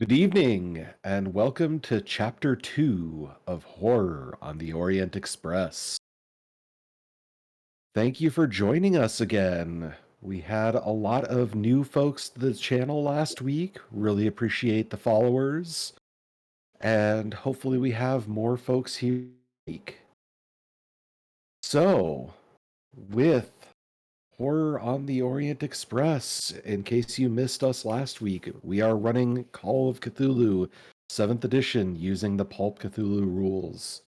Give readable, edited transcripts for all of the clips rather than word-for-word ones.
Good evening, and welcome to Chapter 2 of Horror on the Orient Express. Thank you for joining us again. We had a lot of new folks to the channel last week. Really appreciate the followers, and hopefully we have more folks here this week. So, with Horror on the Orient Express, in case you missed us last week, we are running Call of Cthulhu 7th edition using the Pulp Cthulhu rules.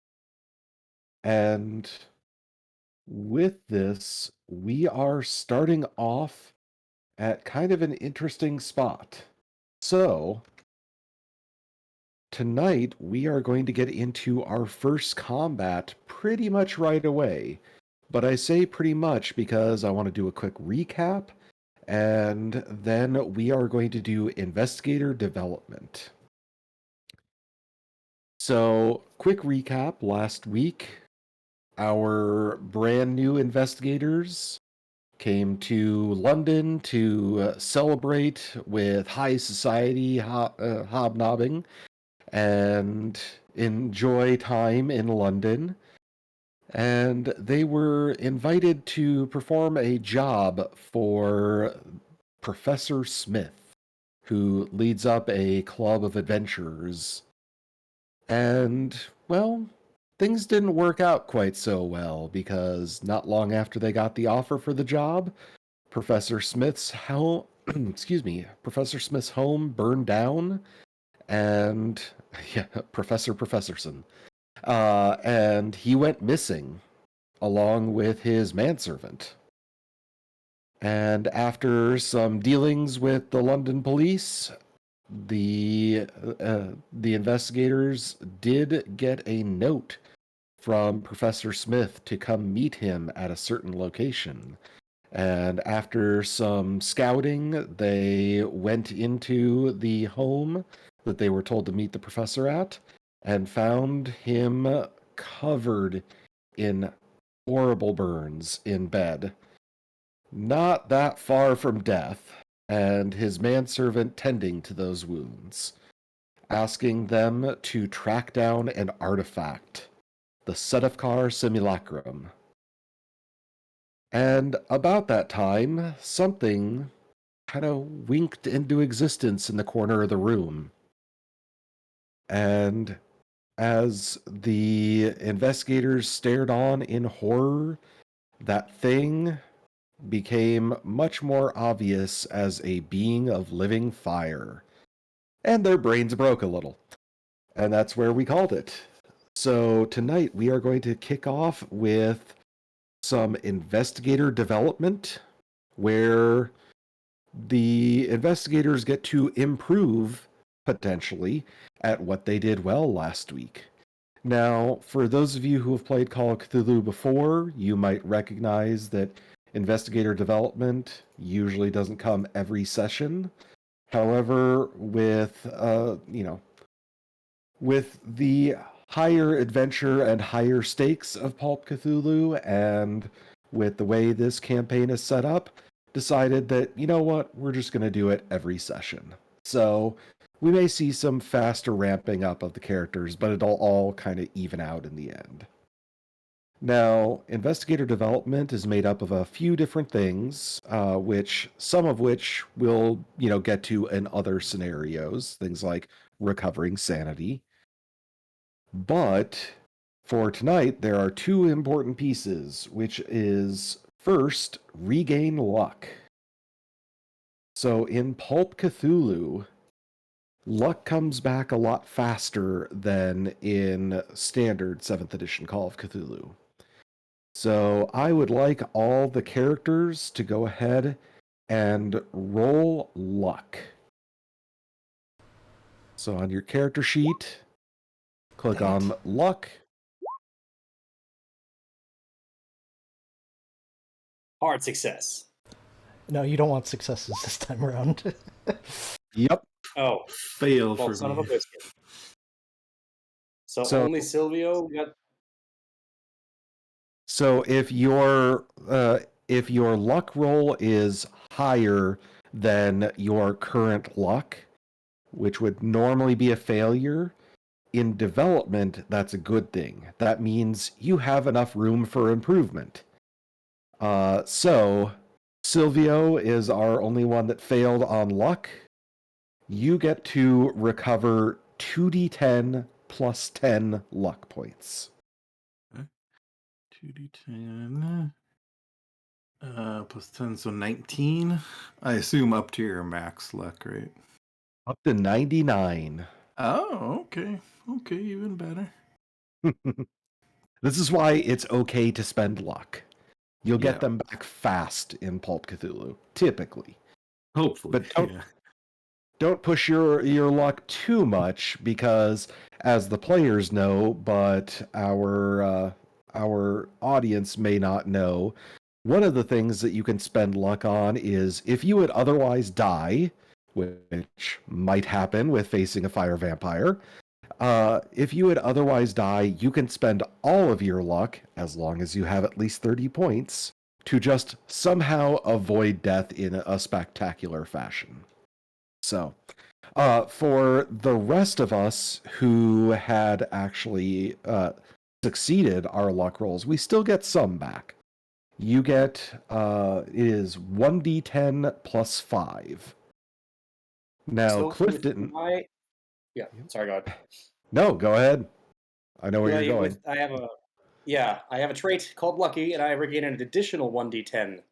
And with this, we are starting off at kind of an interesting spot. So, tonight we are going to get into our first combat pretty much right away. But I say pretty much because I want to do a quick recap, and then we are going to do investigator development. So, quick recap last week. Our brand new investigators came to London to celebrate with high society hobnobbing and enjoy time in London. And they were invited to perform a job for Professor Smith, who leads up a club of adventurers. And, well, things didn't work out quite so well because not long after they got the offer for the job, Professor Smith's home, Professor Smith's home burned down, and yeah, Professorson, and he went missing along with his manservant. And after some dealings with the London police, the investigators did get a note from Professor Smith to come meet him at a certain location. And after some scouting, they went into the home that they were told to meet the professor at and found him covered in horrible burns in bed, not that far from death, and his manservant tending to those wounds, asking them to track down an artifact, the Sedefkar Simulacrum. And about that time, something kind of winked into existence in the corner of the room. And as the investigators stared on in horror, that thing became much more obvious as a being of living fire. And their brains broke a little. And that's where we called it. So tonight we are going to kick off with some investigator development where the investigators get to improve potentially at what they did well last week. Now, for those of you who have played Call of Cthulhu before, you might recognize that investigator development usually doesn't come every session. However, with the higher adventure and higher stakes of Pulp Cthulhu, and with the way this campaign is set up, decided that, you know what, we're just going to do it every session. So we may see some faster ramping up of the characters, but it'll all kind of even out in the end. Now, investigator development is made up of a few different things, some of which we'll, get to in other scenarios, things like recovering sanity. But for tonight, there are two important pieces, which is first, regain luck. So in Pulp Cthulhu, luck comes back a lot faster than in standard 7th edition Call of Cthulhu. So I would like all the characters to go ahead and roll luck. So on your character sheet, click on luck. Hard success. No, you don't want successes this time around. Yep. Oh, Fail well, for son me. of a biscuit. So So- only Silvio got. So if your luck roll is higher than your current luck, which would normally be a failure, in development, that's a good thing. That means you have enough room for improvement. So, Silvio is our only one that failed on luck. You get to recover 2d10 plus 10 luck points. 2d10 plus 10, so 19. I assume up to your max luck, right? Up to 99. Oh, okay. Okay, even better. This is why it's okay to spend luck. You'll Yeah. get them back fast in Pulp Cthulhu, typically. Hopefully, But don't push your luck too much, because as the players know, but our audience may not know, one of the things that you can spend luck on is if you would otherwise die, which might happen with facing a fire vampire. If you would otherwise die, you can spend all of your luck, as long as you have at least 30 points, to just somehow avoid death in a spectacular fashion. So, for the rest of us who had actually succeeded our luck rolls, we still get some back. You get, it is 1d10 plus 5. Now, So Cliff with didn't... Yeah, sorry, go ahead. No, go ahead. I know where Yeah, you're going. I have a trait called Lucky, and I regain an additional 1d10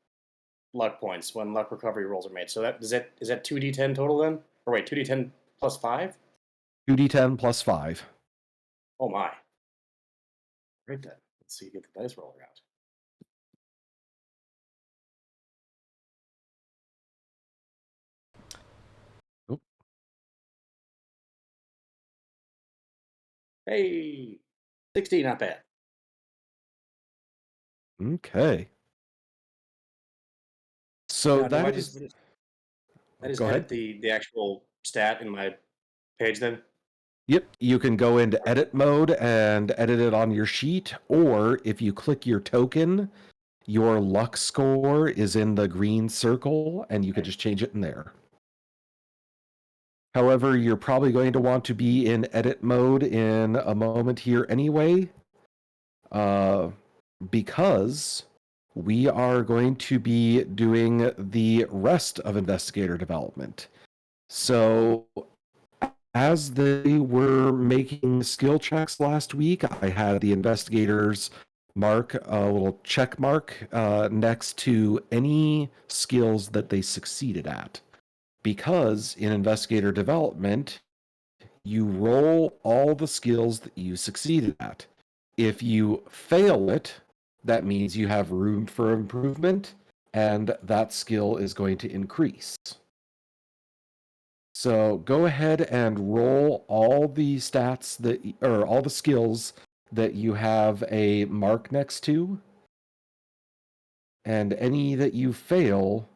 luck points when luck recovery rolls are made. So is that 2d10 total then? Or wait, 2d10 plus 5? 2d10 plus 5. Oh my. Right then. Let's see, get the dice roller out. Oop. Hey, 16, not bad. Okay. So Now, do I that just is... edit Go ahead. the actual stat in my page then? Yep, you can go into edit mode and edit it on your sheet, or if you click your token, your luck score is in the green circle, and you can just change it in there. However, you're probably going to want to be in edit mode in a moment here anyway, because we are going to be doing the rest of investigator development. So, as they were making skill checks last week, I had the investigators mark a little check mark next to any skills that they succeeded at. Because in investigator development, you roll all the skills that you succeeded at. If you fail it, that means you have room for improvement, and that skill is going to increase. So go ahead and roll all the stats or all the skills that you have a mark next to, and any that you fail,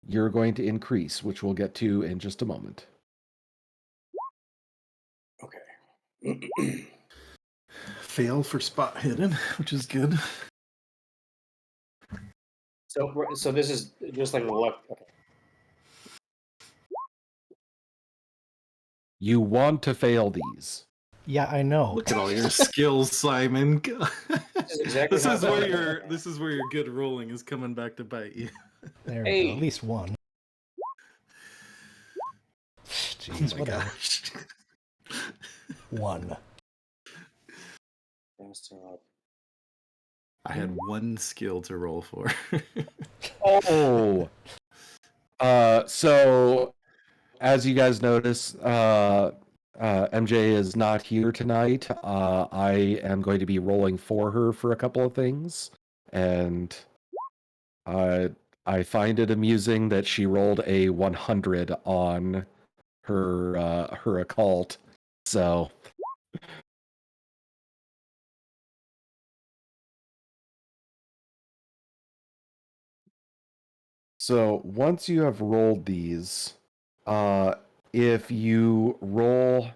you're going to increase, which we'll get to in just a moment. Okay. Fail for spot hidden, which is good. So this is just like the luck. Okay. You want to fail these. Yeah, I know. Look at all your skills, Simon. This is exactly This how is bad where I your am. this is where your good rolling is coming back to bite you. There we Hey. go. At least one. Jeez, Oh my whatever. gosh. One. I had one skill to roll for. Oh. So as you guys notice, MJ is not here tonight. I am going to be rolling for her for a couple of things, and I find it amusing that she rolled a 100 on her occult. So once you have rolled these, if you roll,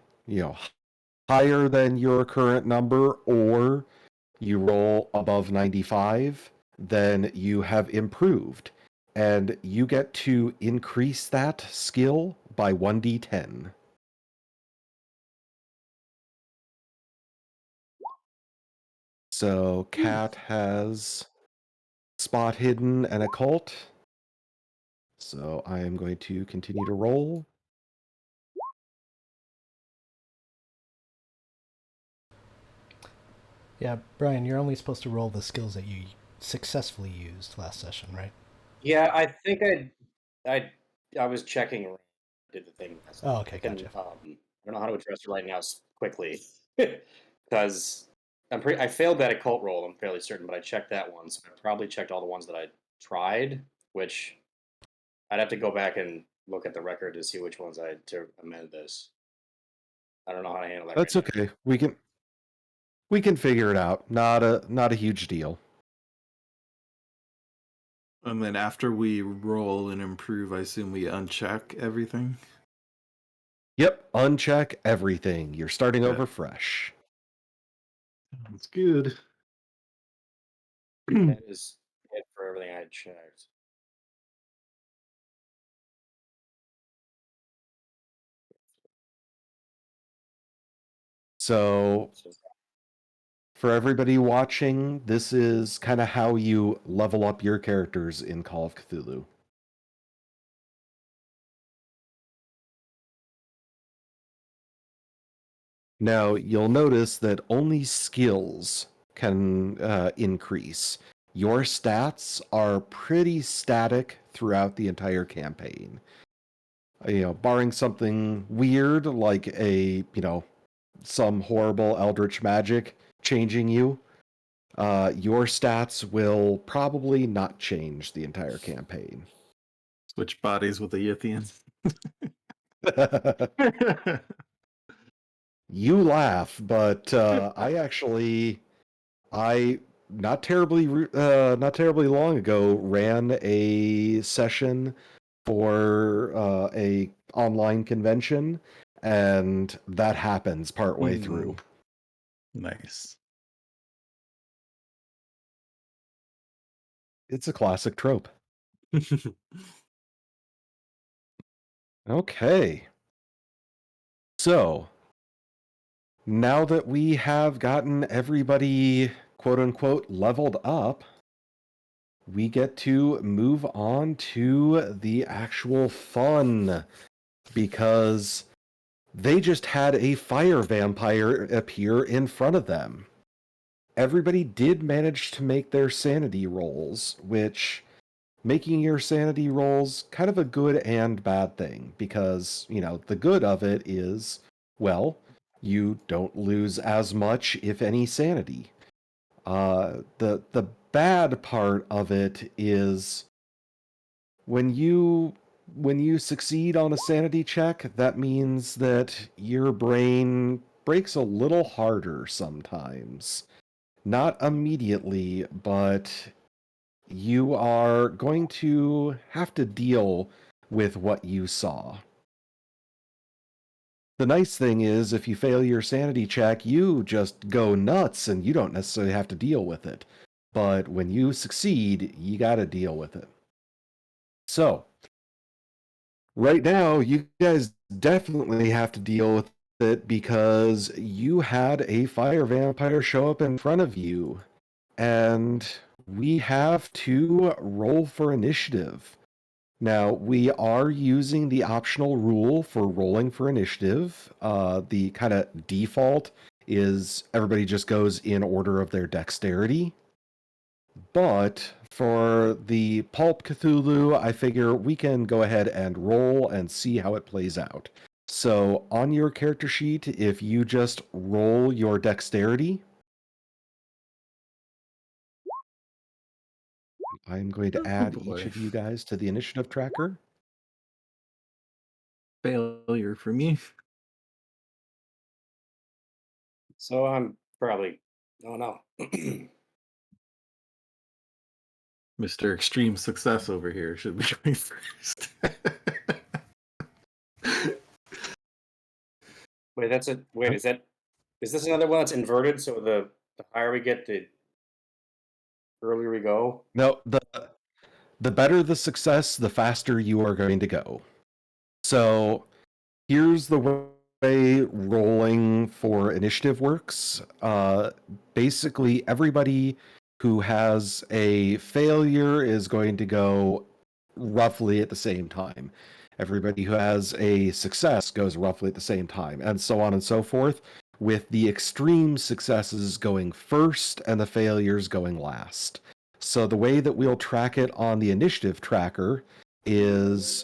higher than your current number, or you roll above 95, then you have improved, and you get to increase that skill by 1d10. So Cat has spot hidden and occult. So I am going to continue to roll. Yeah, Brian, you're only supposed to roll the skills that you successfully used last session, right? Yeah, I think I was checking around, did the thing. Oh, okay, I can gotcha. I don't know how to address it right now quickly because I failed that occult roll. I'm fairly certain, but I checked that one, so I probably checked all the ones that I tried, which I'd have to go back and look at the record to see which ones I had to amend this. I don't know how to handle that That's right okay. We can figure it out. Not a huge deal. And then after we roll and improve, I assume we uncheck everything. Yep, uncheck everything. You're starting Okay. over fresh. That's good. now. That is it for everything I checked. So So, for everybody watching, this is kind of how you level up your characters in Call of Cthulhu. Now, you'll notice that only skills can increase. Your stats are pretty static throughout the entire campaign. Barring something weird like some horrible eldritch magic changing you, your stats will probably not change the entire campaign. Switch bodies with the Yithian. You laugh, but I not terribly long ago ran a session for a online convention, and that happens partway through. Nice. It's a classic trope. Okay. So, now that we have gotten everybody quote unquote leveled up, we get to move on to the actual fun, because they just had a fire vampire appear in front of them. Everybody did manage to make their sanity rolls, which making your sanity rolls kind of a good and bad thing, because, the good of it is, well, you don't lose as much, if any, sanity. The bad part of it is when you succeed on a sanity check, that means that your brain breaks a little harder sometimes. Not immediately, but you are going to have to deal with what you saw. The nice thing is, if you fail your sanity check, you just go nuts and you don't necessarily have to deal with it. But when you succeed, you gotta deal with it. So, right now, you guys definitely have to deal with it because you had a fire vampire show up in front of you. And we have to roll for initiative. Now, we are using the optional rule for rolling for initiative. The kind of default is everybody just goes in order of their dexterity. But for the Pulp Cthulhu, I figure we can go ahead and roll and see how it plays out. So on your character sheet, if you just roll your dexterity, I'm going to add each boy. of you guys to the initiative tracker. Failure for me. so I'm probably oh no. Mr. Extreme Success over here should be going first. Wait, that's it. Wait, is this another one that's inverted? So the higher we get, the earlier we go. No, the better the success, the faster you are going to go. So here's the way rolling for initiative works, basically everybody who has a failure is going to go roughly at the same time. Everybody who has a success goes roughly at the same time, and so on and so forth, with the extreme successes going first and the failures going last. So the way that we'll track it on the initiative tracker is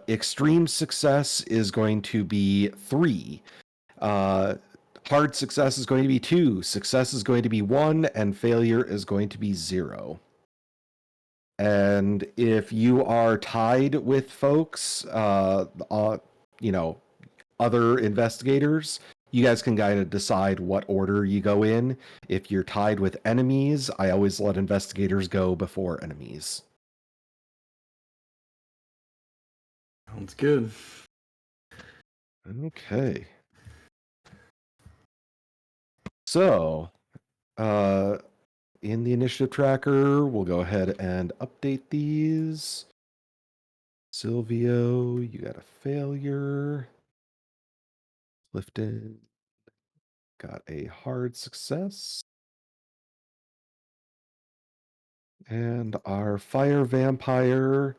extreme success is going to be 3. Hard success is going to be 2. Success is going to be 1, and failure is going to be 0. And if you are tied with folks, you know, other investigators, you guys can kind of decide what order you go in. If you're tied with enemies, I always let investigators go before enemies. Sounds good. Okay. So, in the initiative tracker, we'll go ahead and update these. Silvio, you got a failure. Clifton got a hard success. And our fire vampire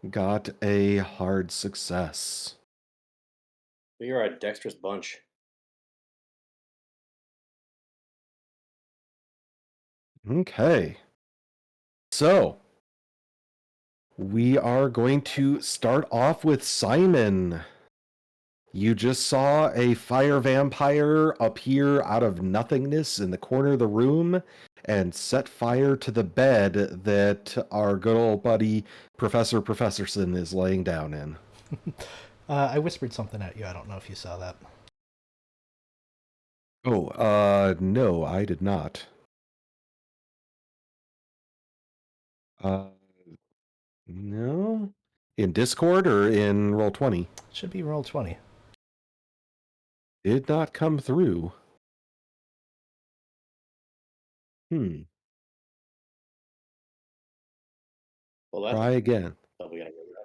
got a hard success. We are a dexterous bunch. Okay. So, we are going to start off with Simon. You just saw a fire vampire appear out of nothingness in the corner of the room and set fire to the bed that our good old buddy Professor Professorson is laying down in. I whispered something at you. I don't know if you saw that. Oh, no, I did not. No? In Discord or in Roll20? It should be Roll20. Did not come through. Well, that's Try again. we gotta go with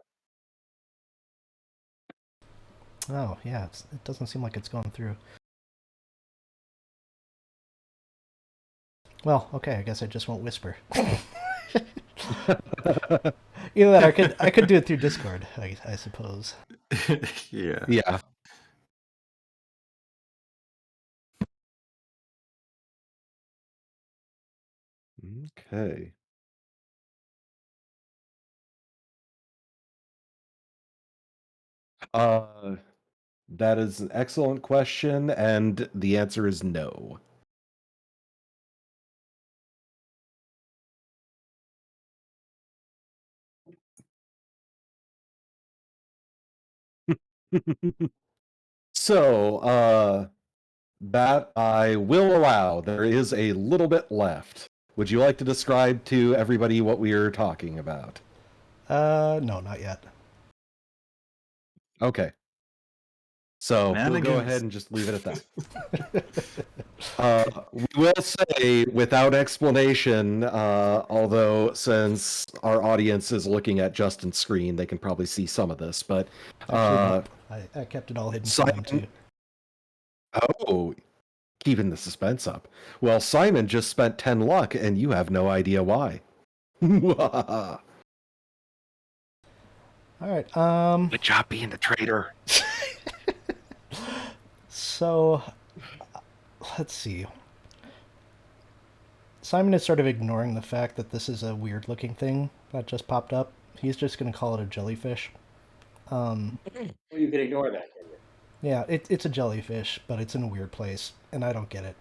that. Oh, yeah, it doesn't seem like it's going through. Well, okay, I guess I just won't whisper. Either that, I could do it through Discord, I suppose. Yeah. Yeah. Okay. That is an excellent question, and the answer is no. So, that I will allow. There is a little bit left. Would you like to describe to everybody what we are talking about? No, not yet. Okay. So we'll go Shenanigans. ahead and just leave it at that. We will say without explanation, although since our audience is looking at Justin's screen, they can probably see some of this, but Actually, no. I kept it all hidden from them, too. Oh, keeping the suspense up. Well, Simon just spent 10 luck, and you have no idea why. All right, Good job being the traitor. So, let's see. Simon is sort of ignoring the fact that this is a weird-looking thing that just popped up. He's just going to call it a jellyfish. Well, you can ignore that, can you? Yeah, it's a jellyfish, but it's in a weird place, and I don't get it.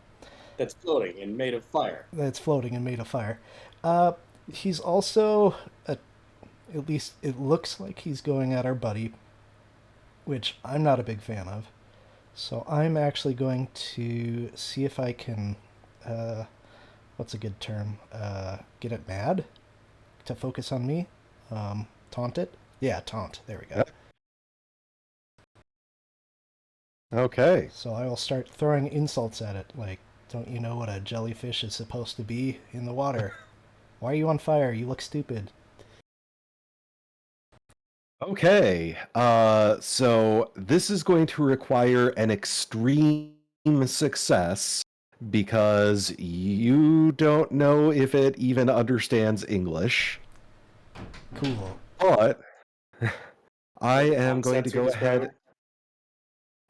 That's floating and made of fire. It's floating and made of fire. He's also, at least it looks like he's going at our buddy, which I'm not a big fan of. So I'm actually going to see if I can, what's a good term? Get it mad to focus on me. Taunt it? Yeah, taunt. There we go. Okay. So I will start throwing insults at it, like, don't you know what a jellyfish is supposed to be in the water? Why are you on fire? You look stupid. Okay. So this is going to require an extreme success because you don't know if it even understands English. Cool. But I Or the am going to concepts you're go ahead. describing?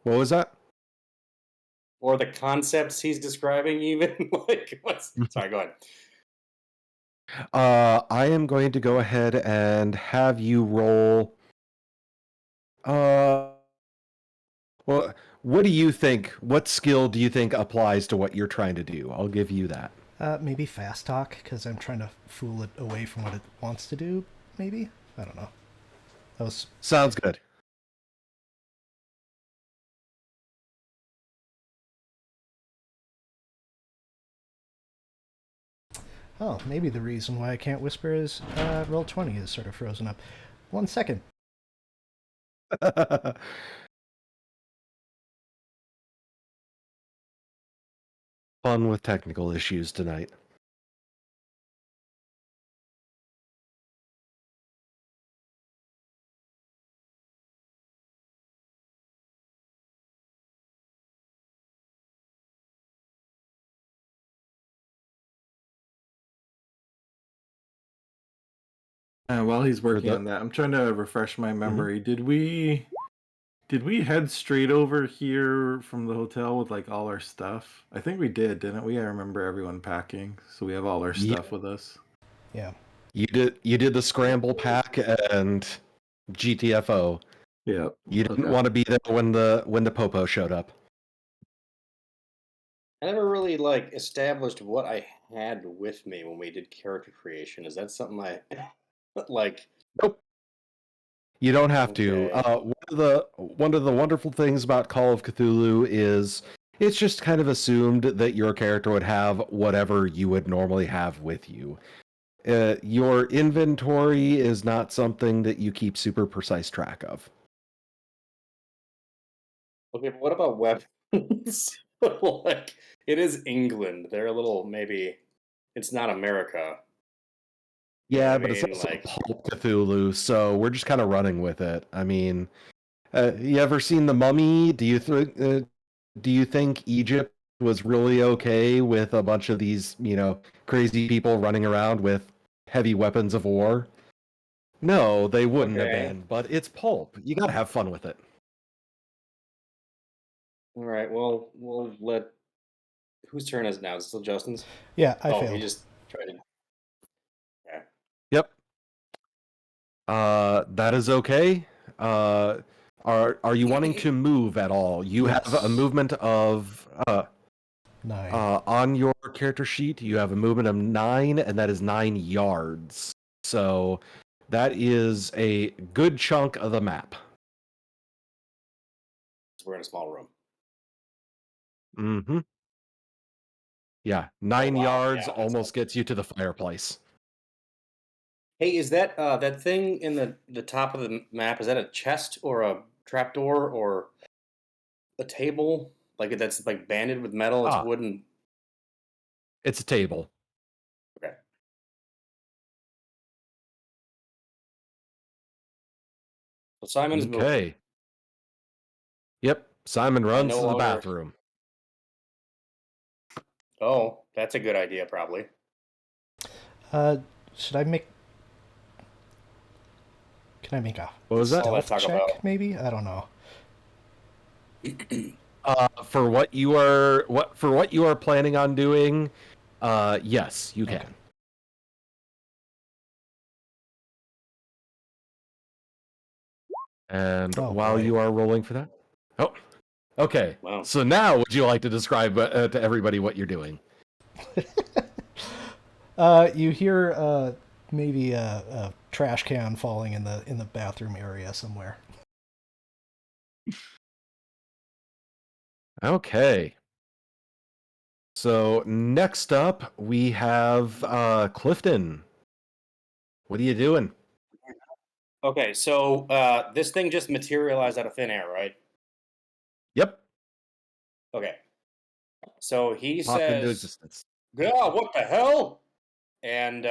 What was that? Or the concepts he's describing, even? Like, what's. Sorry, go ahead. I am going to go ahead and have you roll. Uh, well, what do you think? What skill do you think applies to what you're trying to do? I'll give you that. Maybe fast talk, because I'm trying to fool it away from what it wants to do, maybe? I don't know. That was... Sounds good. Oh, maybe the reason why I can't whisper is Roll20 is sort of frozen up. 1 second. Fun with technical issues tonight. While he's working the- on that, I'm trying to refresh my memory. Did we head straight over here from the hotel with like all our stuff? I think we did, didn't we? I remember everyone packing, so we have all our Yeah. stuff with us. Yeah. You did the scramble pack and GTFO. Yeah. You didn't Okay. want to be there when the popo showed up. I never really like established what I had with me when we did character creation. Is that something I like? Nope. You don't have to. Okay. One of the wonderful things about Call of Cthulhu is it's just kind of assumed that your character would have whatever you would normally have with you. Your inventory is not something that you keep super precise track of. Okay, but what about weapons? Like, it is England. They're a little maybe. It's not America. You know what Yeah, I but it's mean? also Like, Pulp Cthulhu, so we're just kind of running with it. I mean, you ever seen The Mummy? Do you think Egypt was really okay with a bunch of these, crazy people running around with heavy weapons of war? No, they wouldn't have okay, been, but it's pulp. You gotta have fun with it. all right. Well, we'll let. Whose turn is it now? Is it still Justin's? Yeah, I Oh, he failed. just tried to. Yeah. Yep. That is okay. Uh, are you wanting to move at all? You have a Yes. movement of 9. on your character sheet. You have a movement of 9, and that is 9 yards. So that is a good chunk of the map. We're in a small room. Mm-hmm. Yeah, Oh 9 wow. yards Yeah. That's almost gets you to the fireplace. Hey, is that thing in the top of the map? Is that a chest or a trapdoor or a table? Like that's like banded with metal. It's Ah, wooden. it's a table. Okay. So Simon's moving. Okay. Yep. Simon I runs no to the longer. bathroom. Oh, that's a good idea, probably. Uh, should I make... Can I make a What was that? All that stealth talk check, about. maybe? I don't know. For what you are planning on doing, yes, you Okay. can. And Oh, while boy. you are rolling for that, oh, okay. Wow. So now, would you like to describe to everybody what you're doing? You hear maybe a trash can falling in the bathroom area somewhere. Okay. So next up, we have Clifton. What are you doing? Okay, so this thing just materialized out of thin air, right? Yep, Okay. So he popped into says, existence. "Yeah, what the hell?" And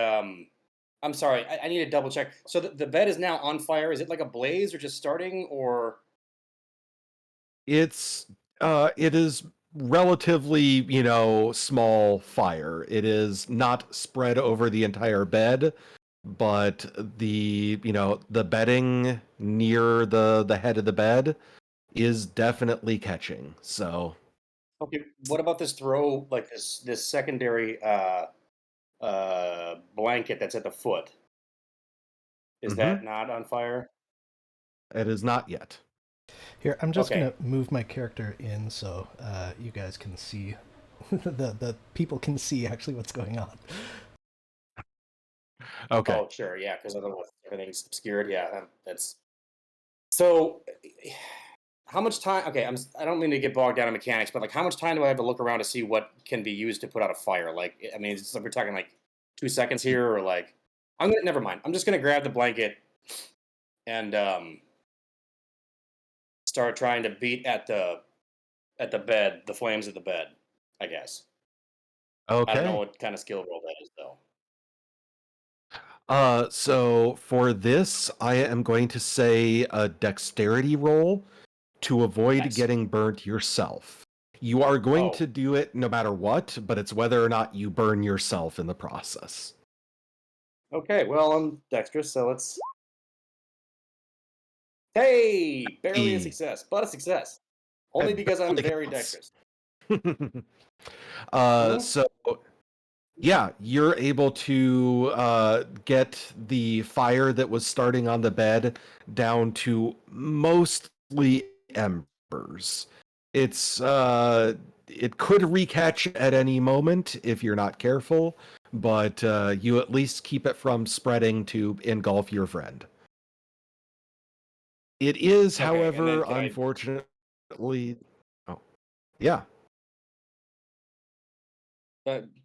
I'm sorry. I need to double check. So the bed is now on fire. Is it like a blaze or just starting or? It's it is relatively, small fire. It is not spread over the entire bed, but the bedding near the head of the bed is definitely catching. So, Okay. What about this throw? Like this secondary blanket that's at the foot. Is mhm, that not on fire? it is not yet. Here, I'm just Okay. gonna move my character in so you guys can see, the people can see actually what's going on. Okay. Oh, sure. Yeah, because otherwise everything's obscured. Yeah, that's so. How much time? Okay, I don't mean to get bogged down in mechanics, but like, how much time do I have to look around to see what can be used to put out a fire? Like, I mean, it's like we're talking like 2 seconds here, or like, never mind. I'm just gonna grab the blanket and start trying to beat at the bed, the flames at the bed. I guess. I don't know Okay. what kind of skill roll that is though. So for this, I am going to say a dexterity roll to avoid Nice. getting burnt yourself. You are going Oh, to do it no matter what, but it's whether or not you burn yourself in the process. okay. Well, I'm dexterous, so let's. Hey, barely a E. success, but a success. Only because I'm Barely very counts. dexterous. Hmm. So yeah, you're able to get the fire that was starting on the bed down to mostly embers. It's it could recatch at any moment if you're not careful, but you at least keep it from spreading to engulf your friend. It is, Okay, and then however, can I? unfortunately. Oh, yeah.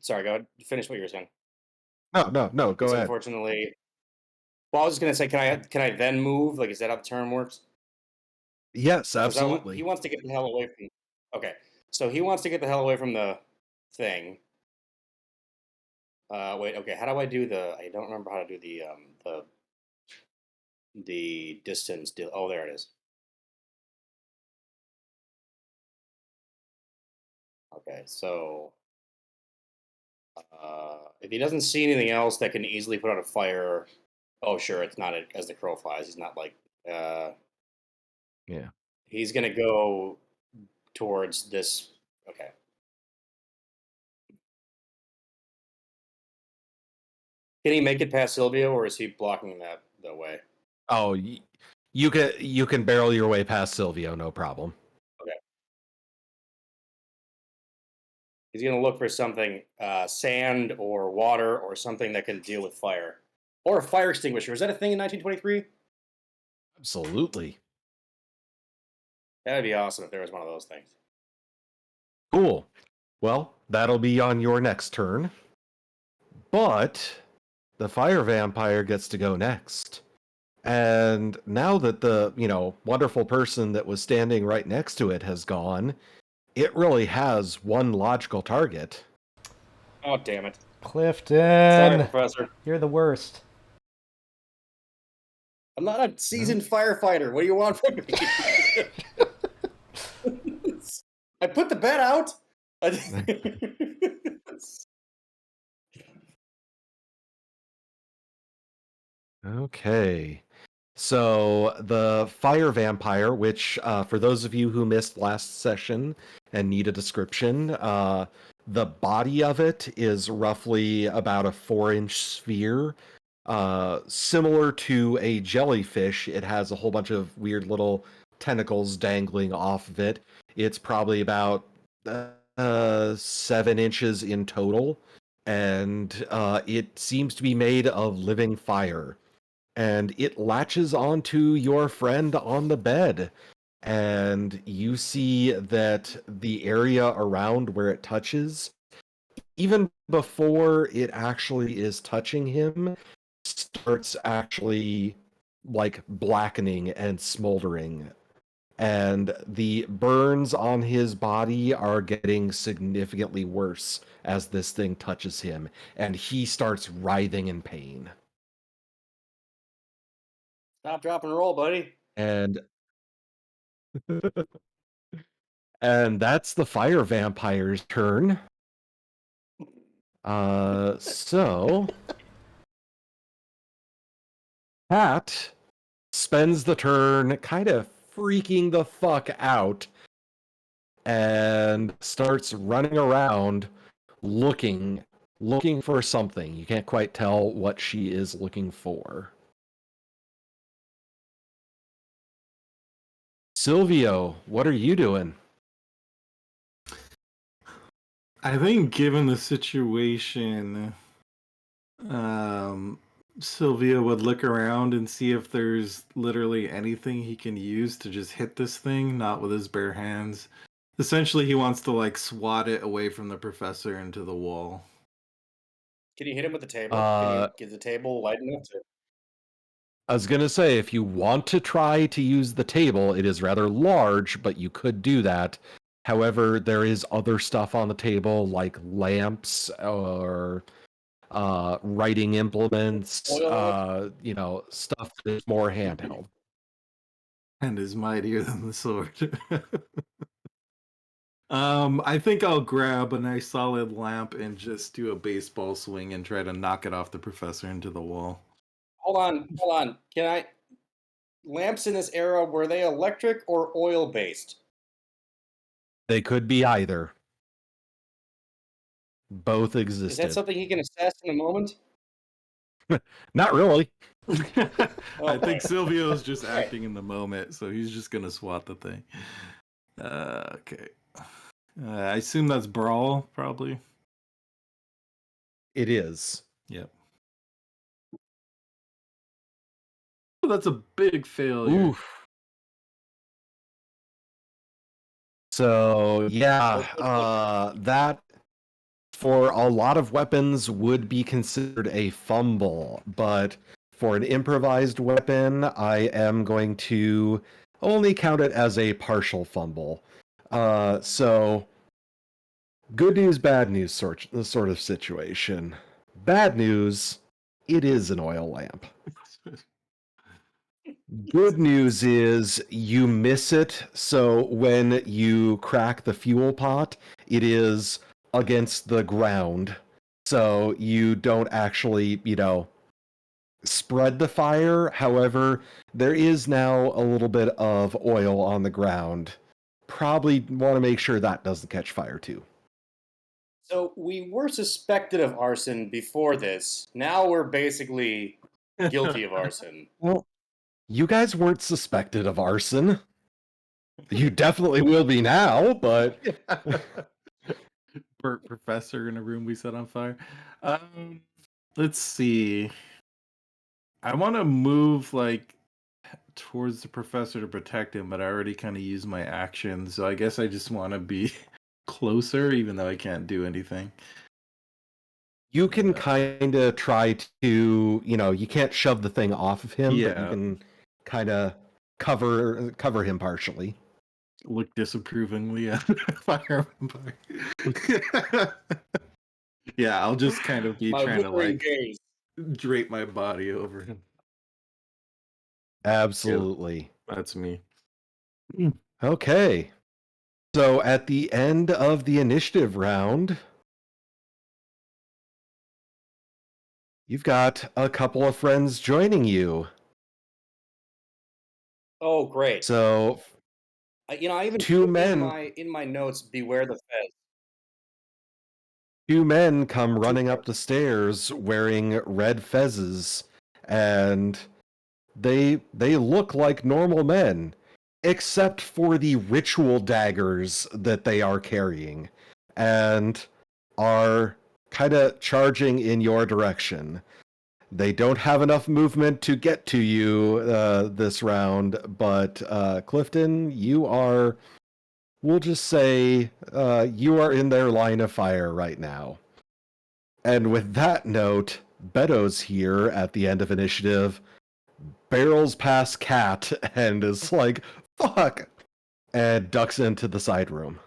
Sorry, go ahead. Finish what you were saying. No, no, no. Go It's ahead. unfortunately. Well, I was just gonna say, can I then move? Like, is that how the term works? Yes, Because he absolutely. wants to get the hell away from. Okay, so he wants to get the hell away from the thing. Wait. Okay, how do I do the? I don't remember how to do the distance deal. Oh, there it is. Okay, so if he doesn't see anything else that can easily put out a fire, oh sure, it's not as the crow flies. He's not like uh, Yeah. he's gonna go towards this. Okay, can he make it past Silvio, or is he blocking that the way? Oh, you can barrel your way past Silvio, no problem. Okay, he's gonna look for something, sand or water or something that can deal with fire, or a fire extinguisher. Is that a thing in 1923? Absolutely. That'd be awesome if there was one of those things. Cool. Well, that'll be on your next turn. But the fire vampire gets to go next. And now that the, wonderful person that was standing right next to it has gone, it really has one logical target. Oh damn it! Sorry, Clifton, Professor. you're the worst. I'm not a seasoned firefighter. What do you want from me? I put the bed out. Okay. So the fire vampire, which for those of you who missed last session and need a description, the body of it is roughly about a 4-inch sphere. Similar to a jellyfish, it has a whole bunch of weird little tentacles dangling off of it. It's probably about 7 inches in total, and it seems to be made of living fire, and it latches onto your friend on the bed, and you see that the area around where it touches, even before it actually is touching him, starts actually like blackening and smoldering, and the burns on his body are getting significantly worse as this thing touches him, and he starts writhing in pain. Stop, drop, and roll, buddy. And and that's the fire vampire's turn. So Pat spends the turn kind of freaking the fuck out and starts running around looking for something. You can't quite tell what she is looking for. Silvio, what are you doing? I think given the situation, Sylvia would look around and see if there's literally anything he can use to just hit this thing, not with his bare hands. Essentially, he wants to like swat it away from the professor into the wall. Can you hit him with the table? Can you get the table wide enough to? I was going to say, if you want to try to use the table, it is rather large, but you could do that. However, there is other stuff on the table, like lamps or writing implements, stuff that is more handheld. And is mightier than the sword. I think I'll grab a nice solid lamp and just do a baseball swing and try to knock it off the professor into the wall. Hold on. Can I? Lamps in this era, were they electric or oil based? They could be either. Both Is existed. that something he can assess in a moment? Not really. I think Silvio's just Okay. acting in the moment, so he's just gonna swat the thing. Okay. I assume that's brawl, probably. It is. Yep. Oh, that's a big failure. Oof. So yeah, that for a lot of weapons would be considered a fumble, but for an improvised weapon, I am going to only count it as a partial fumble. So good news, bad news sort of situation. Bad news, it is an oil lamp. Good news is you miss it, so when you crack the fuel pot, it is against the ground. So you don't actually, spread the fire. However, there is now a little bit of oil on the ground. Probably want to make sure that doesn't catch fire too. So we were suspected of arson before this. Now we're basically guilty of arson. Well, you guys weren't suspected of arson. You definitely will be now, but Burt professor in a room we set on fire. Let's see. I want to move like towards the professor to protect him, but I already kind of used my action, so I guess I just want to be closer, even though I can't do anything. you can kind of try to, you can't shove the thing off of him, but you Yeah. can kind of cover him partially. Look disapprovingly at Fire Vampire. Yeah, I'll just kind of be My trying to withering like gaze. drape my body over him. Absolutely. That's me. Okay. So at the end of the initiative round, you've got a couple of friends joining you. Oh, great. So I even two put men in my notes, beware the fez. two men come running up the stairs wearing red fezzes, and they look like normal men, except for the ritual daggers that they are carrying, and are kind of charging in your direction. They don't have enough movement to get to you this round, but Clifton, you are, we'll just say, you are in their line of fire right now. And with that note, Beto's here at the end of initiative, barrels past Cat and is like, fuck, and ducks into the side room.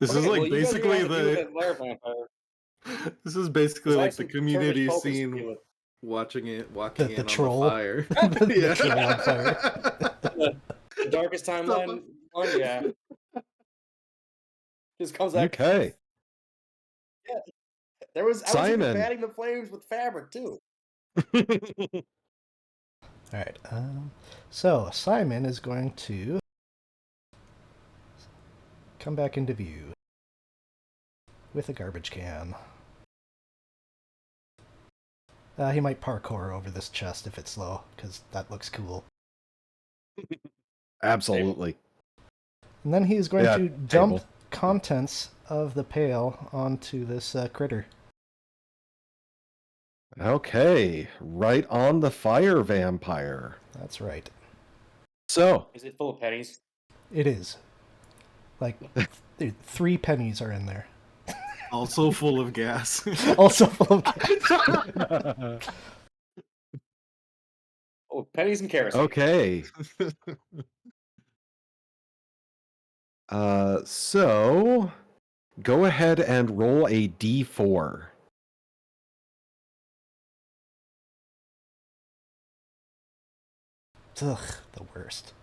This Okay, is like well, you guys are gonna basically have to deal with the that fire vampire. this is basically 'Cause I like have the some community Turkish focus to deal scene with. Walking The in troll. on the fire. The troll on fire. The darkest timeline one, yeah. Just comes out. Okay. Yeah. I was even Simon. batting the flames with fabric too. All right. So Simon is going to come back into view with a garbage can. He might parkour over this chest if it's low, because that looks cool. Absolutely. And then he's going Yeah, to dump table. contents of the pail onto this critter. Okay. Right on the fire vampire. That's right. So, Is it full of pennies? It is. Like, 3 pennies are in there. Also full of gas. Also full of gas. Oh, pennies and kerosene. okay. So go ahead and roll a d4. Ugh, the worst.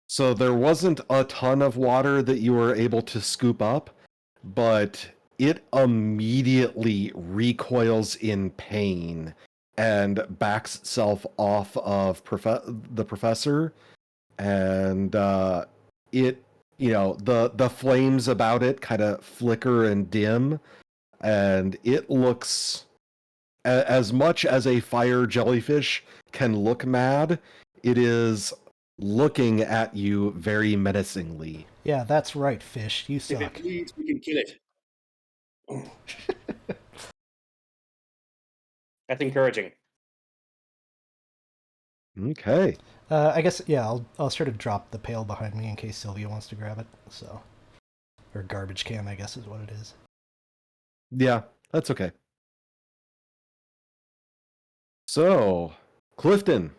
So there wasn't a ton of water that you were able to scoop up, but it immediately recoils in pain and backs itself off of the professor, and the flames about it kind of flicker and dim, and it looks as much as a fire jellyfish can look mad, it is looking at you very menacingly. Yeah, that's right, fish. You If it suck. bleeds, we can kill it. That's encouraging. Okay. I guess, yeah, I'll sort of drop the pail behind me in case Sylvia wants to grab it. So, or garbage can, I guess is what it is. Yeah, that's okay. So, Clifton,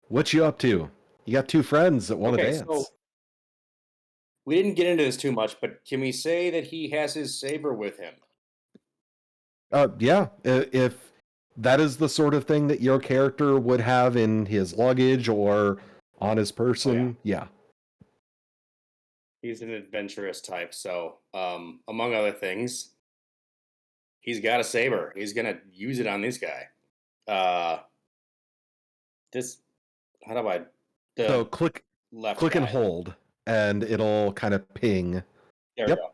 what you up to? You got 2 friends that want to dance. So we didn't get into this too much, but can we say that he has his saber with him? Yeah, if that is the sort of thing that your character would have in his luggage or on his person, yeah. He's an adventurous type, so among other things, he's got a saber. He's gonna use it on this guy. This how do I? So click left. and guy. hold, and it'll kind of ping. There we go.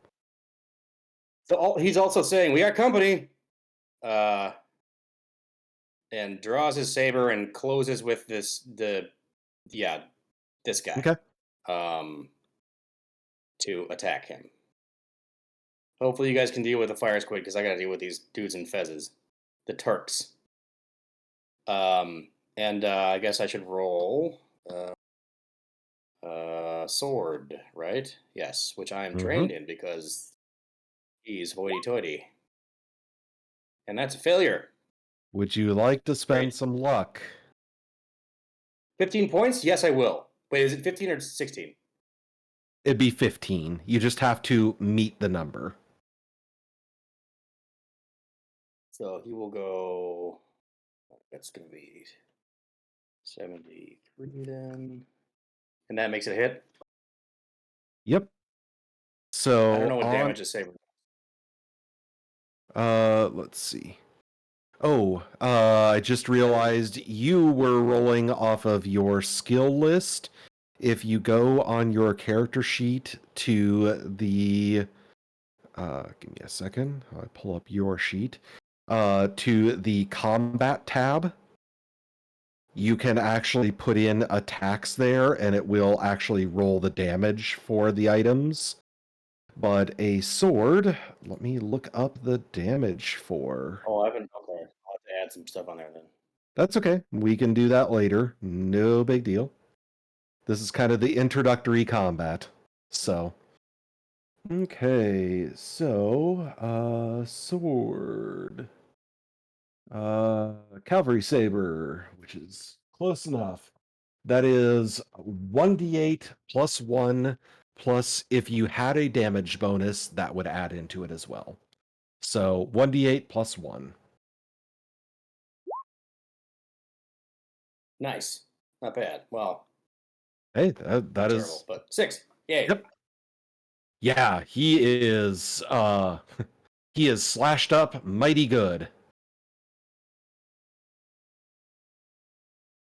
So he's also saying, "We got company," and draws his saber and closes with this guy. Okay. To attack him. Hopefully, you guys can deal with the fire squid because I got to deal with these dudes in fezzes, the Turks. And I guess I should roll sword, right? Yes, which I am trained in because he's hoity-toity. And that's a failure. Would you like to spend some luck? 15 points? Yes, I will. Wait, is it 15 or 16? It'd be 15. You just have to meet the number. So he will go. That's going to be 73 then. And that makes it a hit? Yep. So I don't know what damage is saber. Let's see. Oh, I just realized you were rolling off of your skill list. If you go on your character sheet to the give me a second. I pull up your sheet. To the combat tab, you can actually put in attacks there, and it will actually roll the damage for the items. But a sword, let me look up the damage for. Oh, okay. I'll have to add some stuff on there then. That's okay. We can do that later. No big deal. This is kind of the introductory combat. So. Okay, so, sword. Cavalry saber, which is close enough. That is 1d8 plus 1, plus if you had a damage bonus, that would add into it as well. So 1d8 plus 1. Nice. Not bad. Well, Hey, that not is terrible, but 6. Yay. Yep. Yeah, he is he is slashed up mighty good.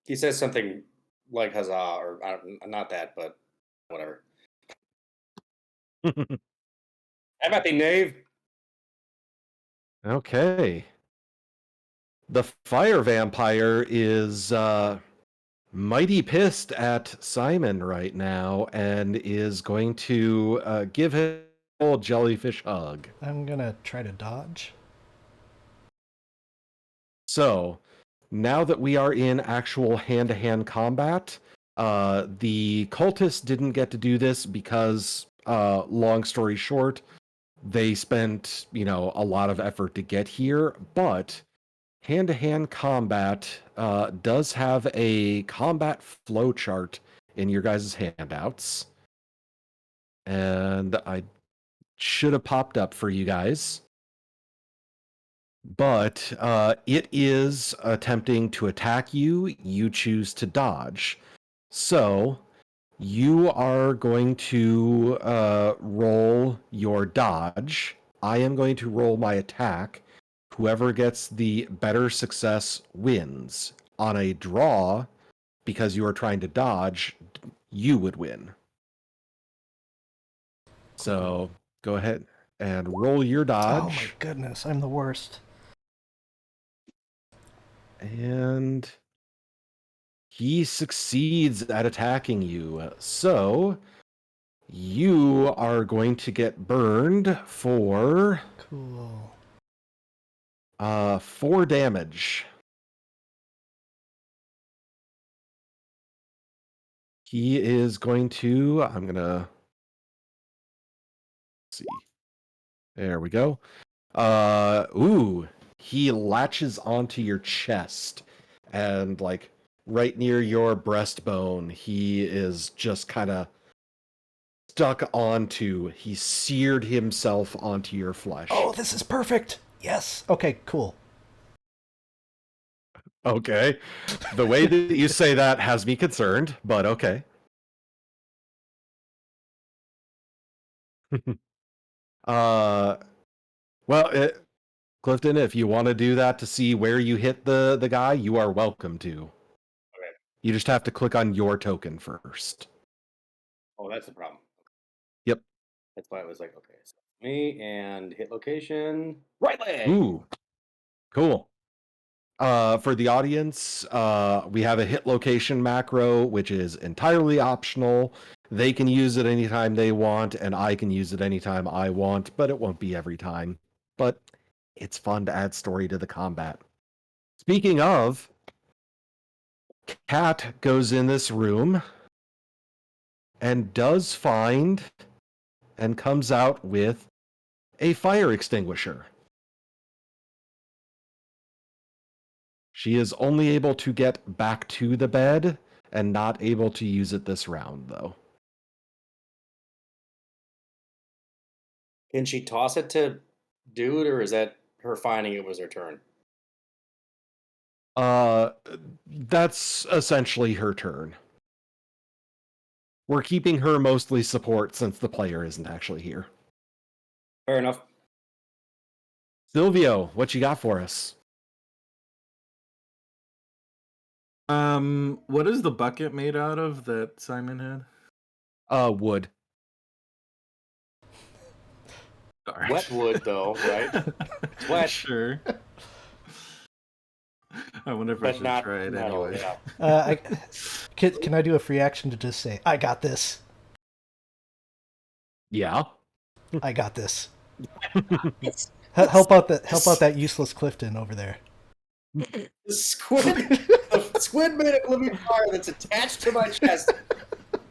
He says something like huzzah, or not that, but whatever. How about the knave? Okay. The fire vampire is mighty pissed at Simon right now and is going to give him a old jellyfish hug. I'm gonna try to dodge. So, now that we are in actual hand-to-hand combat, the cultists didn't get to do this because, long story short, they spent, a lot of effort to get here, but hand-to-hand combat does have a combat flow chart in your guys' handouts. And I should have popped up for you guys. But it is attempting to attack you. You choose to dodge. So you are going to roll your dodge. I am going to roll my attack. Whoever gets the better success wins. On a draw, because you are trying to dodge, you would win. So go ahead and roll your dodge. Oh my goodness, I'm the worst. And he succeeds at attacking you. So you are going to get burned for Cool. 4 damage. He is going to, I'm going to see. There we go. He latches onto your chest and like right near your breastbone, he is just kind of stuck onto. He seared himself onto your flesh. Oh, this is perfect. Yes. Okay, cool. Okay. The way that you say that has me concerned, but okay. uh well, Clifton, if you want to do that to see where you hit the guy, you are welcome to. Okay. You just have to click on your token first. Oh, that's the problem. Yep. That's why I was like, okay, so me and hit location, right leg. Ooh, cool. For the audience, we have a hit location macro, which is entirely optional. They can use it anytime they want, and I can use it anytime I want, but it won't be every time. But it's fun to add story to the combat. Speaking of, Cat goes in this room and does find and comes out with a fire extinguisher. She is only able to get back to the bed and not able to use it this round, though. Can she toss it to dude, or is that her finding it was her turn? That's essentially her turn. We're keeping her mostly support since the player isn't actually here. Fair enough. Silvio, what you got for us? What is the bucket made out of that Simon had? Wood. Sorry. Wet wood, though, right? It's wet. Sure. I wonder if I But should not try it metal, anyway. yeah. Can I do a free action to just say, I got this? Yeah. I got this. Help out that useless Clifton over there. The squid made a living fire that's attached to my chest.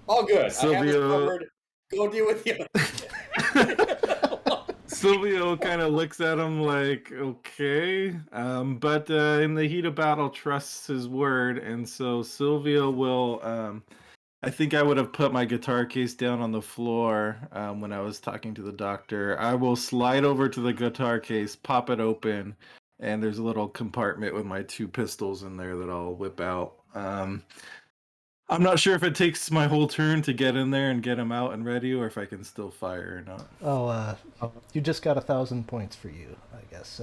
All good. I have this Silvio- covered. Go deal with the other. Silvio kind of looks at him like, okay. But in the heat of battle, trusts his word. And so Silvio will... I think I would have put my guitar case down on the floor when I was talking to the doctor. I will slide over to the guitar case, pop it open, and there's a little compartment with my 2 pistols in there that I'll whip out. I'm not sure if it takes my whole turn to get in there and get him out and ready, or if I can still fire or not. Oh, you just got 1,000 points for you, I guess.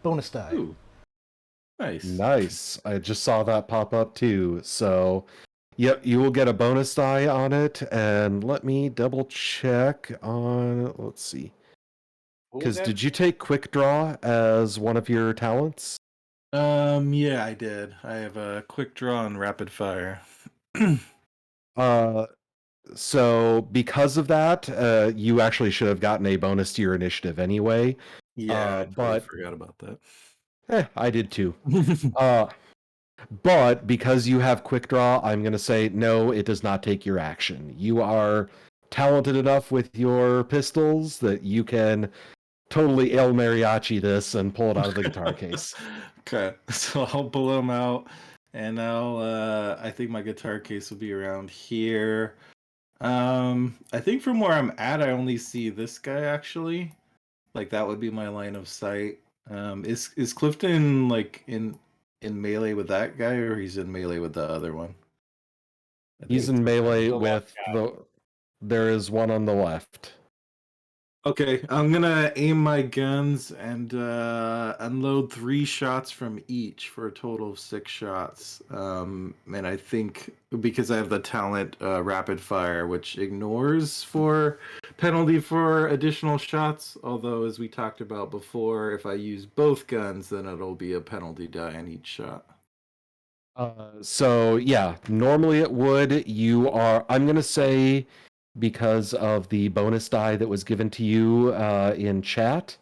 Bonus die. Ooh, nice. Nice. I just saw that pop up too. So, yep, you will get a bonus die on it. And let me double check on. Let's see. Who was Because that? did you take Quick Draw as one of your talents? Yeah, I did. I have a quick draw and rapid fire. So because of that, you actually should have gotten a bonus to your initiative anyway. Yeah, I totally But forgot about that. I did too. But because you have quick draw, I'm going to say no, it does not take your action. You are talented enough with your pistols that you can totally El Mariachi this and pull it out of the guitar case. Okay, so I'll pull them out, and I think my guitar case will be around here. I think from where I'm at, I only see this guy actually. Like that would be my line of sight. Is Clifton like in melee with that guy, or he's in melee with the other one? I He's think in melee the with left the. There is one on the left. Okay, I'm gonna aim my guns and unload 3 shots from each for a total of 6 shots. And I think because I have the talent rapid fire, which ignores for penalty for additional shots. Although, as we talked about before, if I use both guns, then it'll be a penalty die on each shot. So yeah, normally it would. You are. I'm gonna say because of the bonus die that was given to you in chat.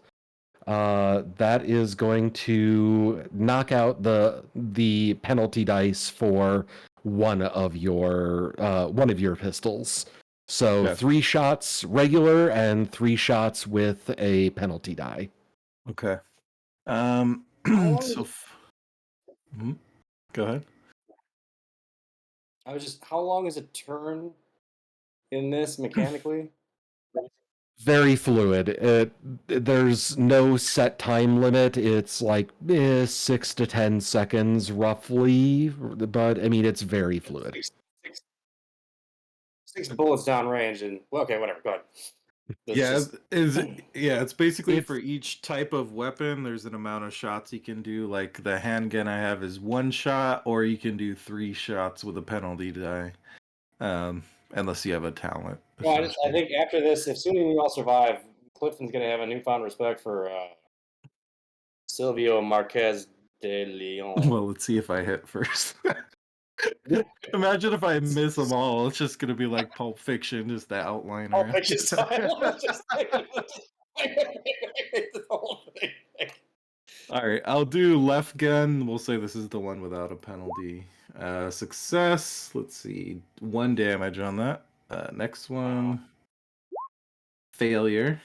That is going to knock out the penalty dice for one of your pistols. So Okay. 3 shots regular and 3 shots with a penalty die. Okay. long So, is go ahead. how long is a turn in this mechanically? Very fluid. There's no set time limit. It's like 6 to 10 seconds roughly, but I mean it's very fluid. Six bullets down range, and well, okay, whatever. Go ahead. It's basically It's- for each type of weapon. There's an amount of shots you can do. Like the handgun I have is 1 shot, or you can do 3 shots with a penalty die, unless you have a talent. Well, I think after this, assuming we all survive, Clifton's going to have a newfound respect for Silvio Marquez de Leon. Well, let's see if I hit first. Imagine if I miss them all. It's just gonna be like Pulp Fiction, just the outliner. Pulp Fiction style. The whole thing. All right, I'll do left gun. We'll say this is the one without a penalty. Success. Let's see, 1 damage on that. Next one, failure.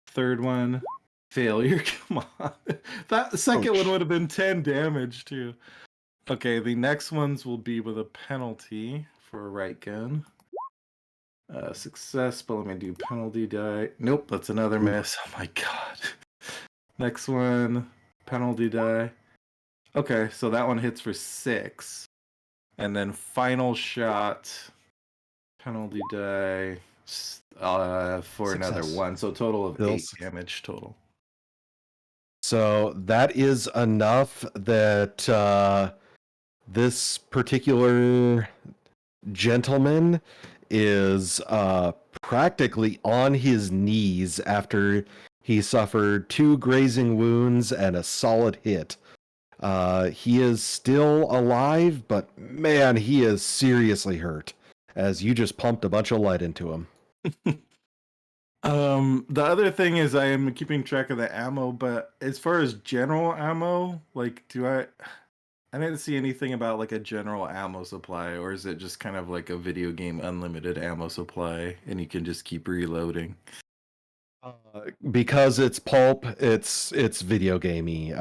Third one, failure. Come on, that second one would have been 10 damage too. Okay, the next ones will be with a penalty for a right gun. Success, but let me do penalty die. Nope, that's another miss. Oh my god. Next one, penalty die. Okay, so that one hits for 6. And then final shot, penalty die for another Success. 1. So total of Still 8 success. damage total. So that is enough that this particular gentleman is practically on his knees after he suffered 2 grazing wounds and a solid hit. He is still alive, but man, he is seriously hurt as you just pumped a bunch of lead into him. The other thing is I am keeping track of the ammo, but as far as general ammo, like I didn't see anything about like a general ammo supply, or is it just kind of like a video game unlimited ammo supply and you can just keep reloading? Because it's pulp, it's video gamey.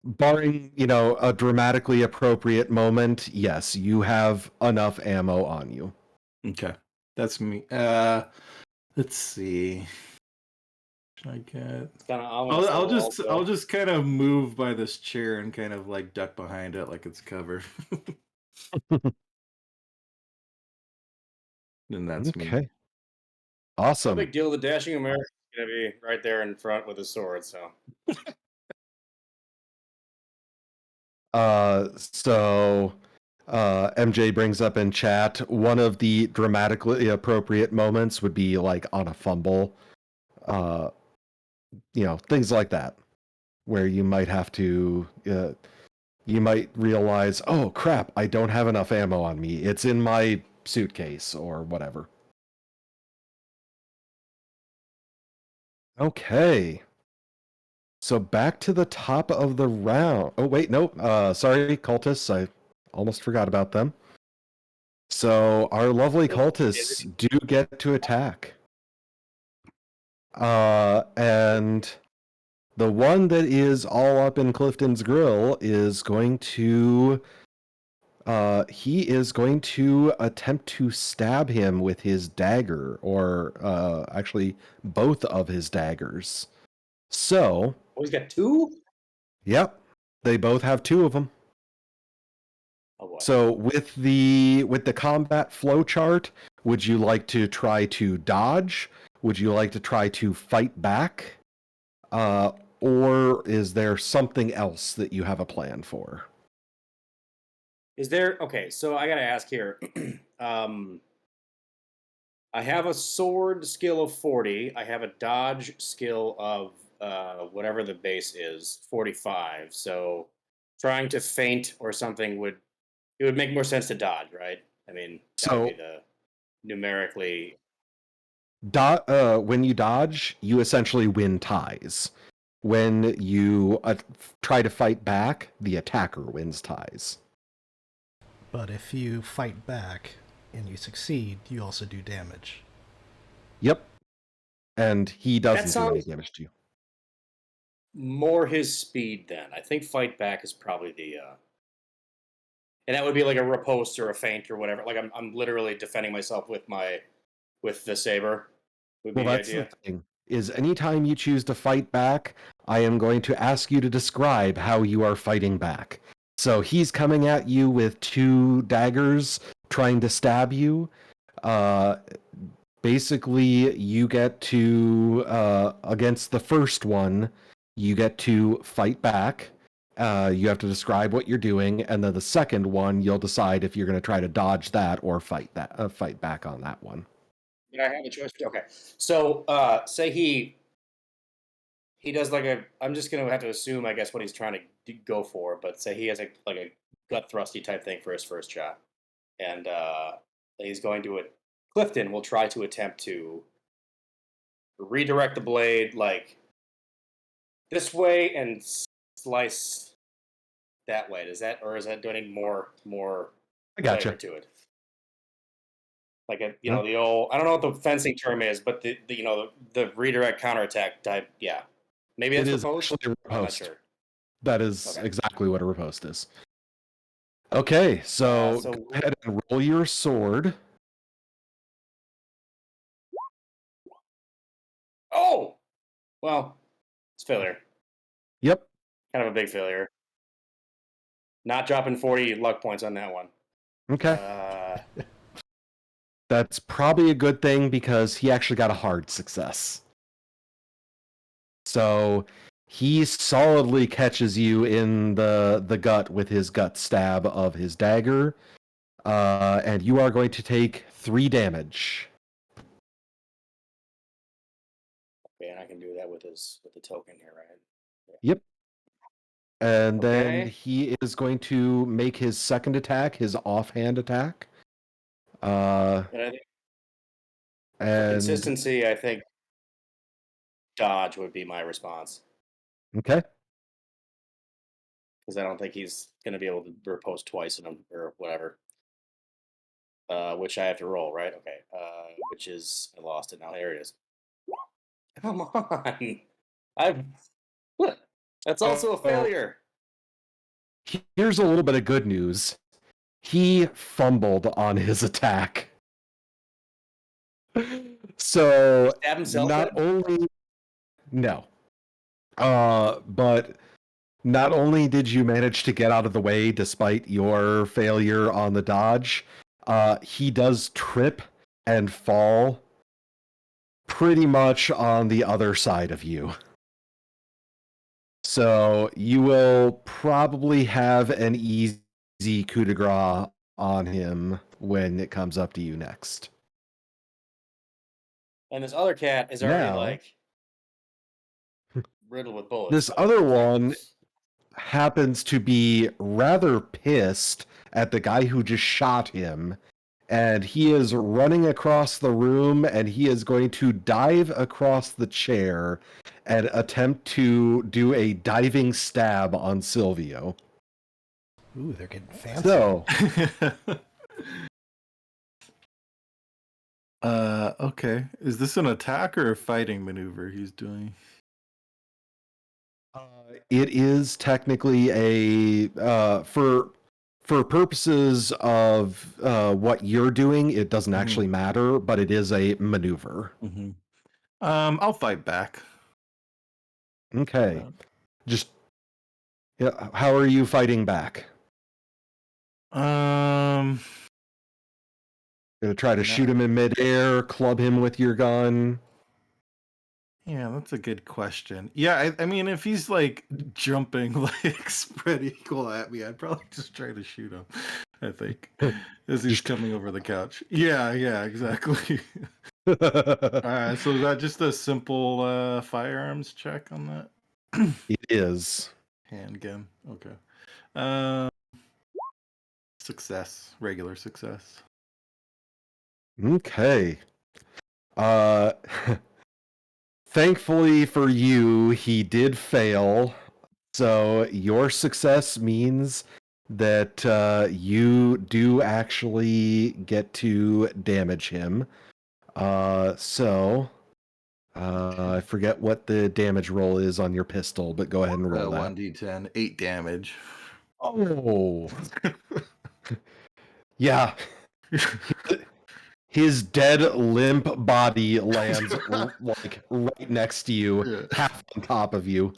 Barring, a dramatically appropriate moment, yes, you have enough ammo on you. Okay. That's me. Let's see. I can't. It's kind of ominous. I'll just kind of move by this chair and kind of like duck behind it like it's covered. And that's me. Okay. Awesome. No big deal. The dashing American's gonna be right there in front with his sword. So MJ brings up in chat, one of the dramatically appropriate moments would be like on a fumble. Things like that, where you might have to, you might realize, oh crap, I don't have enough ammo on me. It's in my suitcase or whatever. Okay. So back to the top of the round. Oh, wait, nope. Sorry, cultists. I almost forgot about them. So our lovely cultists do get to attack. And the one that is all up in Clifton's grill is going to... he is going to attempt to stab him with his dagger, or actually both of his daggers. So... Oh, he's got two? Yep. They both have two of them. Oh, boy. So with the combat flow chart, would you like to try to dodge? Would you like to try to fight back? Or is there something else that you have a plan for? Is there... Okay, so I gotta ask here. I have a sword skill of 40. I have a dodge skill of whatever the base is, 45. So trying to feint or something would make more sense to dodge, right? I mean, that would be the numerically... When you dodge, you essentially win ties. When you try to fight back, the attacker wins ties. But if you fight back and you succeed, you also do damage. Yep. And he doesn't do any damage to you. More his speed then. I think fight back is probably the... And that would be like a riposte or a feint or whatever. Like I'm literally defending myself with the saber. Would be Well, that's the thing. Is anytime you choose to fight back, I am going to ask you to describe how you are fighting back. So he's coming at you with two daggers, trying to stab you. Basically, you get to, against the first one, you get to fight back. You have to describe what you're doing, and then the second one, you'll decide if you're going to try to dodge that or fight back on that one. Did I have a choice? Okay. So say he does like a... I'm just going to have to assume, I guess, what he's trying to go for. But say he has a gut thrusty type thing for his first shot. And he's going to... Clifton will try to attempt to redirect the blade like this way and slice that way. Is that doing more I gotcha. flavor to it? Like the old... I don't know what the fencing term is, but the the redirect counterattack type. Yeah, maybe that's riposte. Actually a riposte. I'm not sure. That is exactly what a riposte is. Okay, so go ahead and roll your sword. Oh, well, it's failure. Yep. Kind of a big failure. Not dropping 40 luck points on that one. Okay. That's probably a good thing because he actually got a hard success. So he solidly catches you in the gut with his gut stab of his dagger. And you are going to take 3 damage. Okay, and I can do that with the token here, right? Yeah. Yep. And then he is going to make his second attack, his offhand attack. And I think for consistency, I think dodge would be my response. Okay. Because I don't think he's going to be able to riposte twice in him or whatever. Which I have to roll, right? Okay. Which is... I lost it now. Here it is. Come on. That's also a failure. Here's a little bit of good news. He fumbled on his attack. So not only No. But not only did you manage to get out of the way despite your failure on the dodge, he does trip and fall pretty much on the other side of you. So you will probably have an easy coup de grace on him when it comes up to you next. And this other cat is already Now, like riddled with bullets. this so other it's one close. happens to be rather pissed at the guy who just shot him, and he is running across the room, and he is going to dive across the chair and attempt to do a diving stab on Silvio. Ooh, they're getting fancy. So, Okay. Is this an attack or a fighting maneuver he's doing? it is technically a for purposes of what you're doing, it doesn't actually matter, but it is a maneuver. Mm-hmm. I'll fight back. Okay. Just how are you fighting back? Um, Gonna try to shoot him in midair, club him with your gun. Yeah, that's a good question. Yeah, I mean, if he's like jumping like spread eagle at me, I'd probably just try to shoot him. I think as he's coming over the couch. Yeah, exactly. So is that just a simple firearms check on that? It is. Handgun. Okay. Um, success. Regular success. Okay. Uh Thankfully for you, he did fail. So your success means that you do actually get to damage him. I forget what the damage roll is on your pistol, but go ahead and roll that. 1d10, 8 damage. Oh. Yeah. His dead, limp body lands like right next to you, Yeah. half on top of you.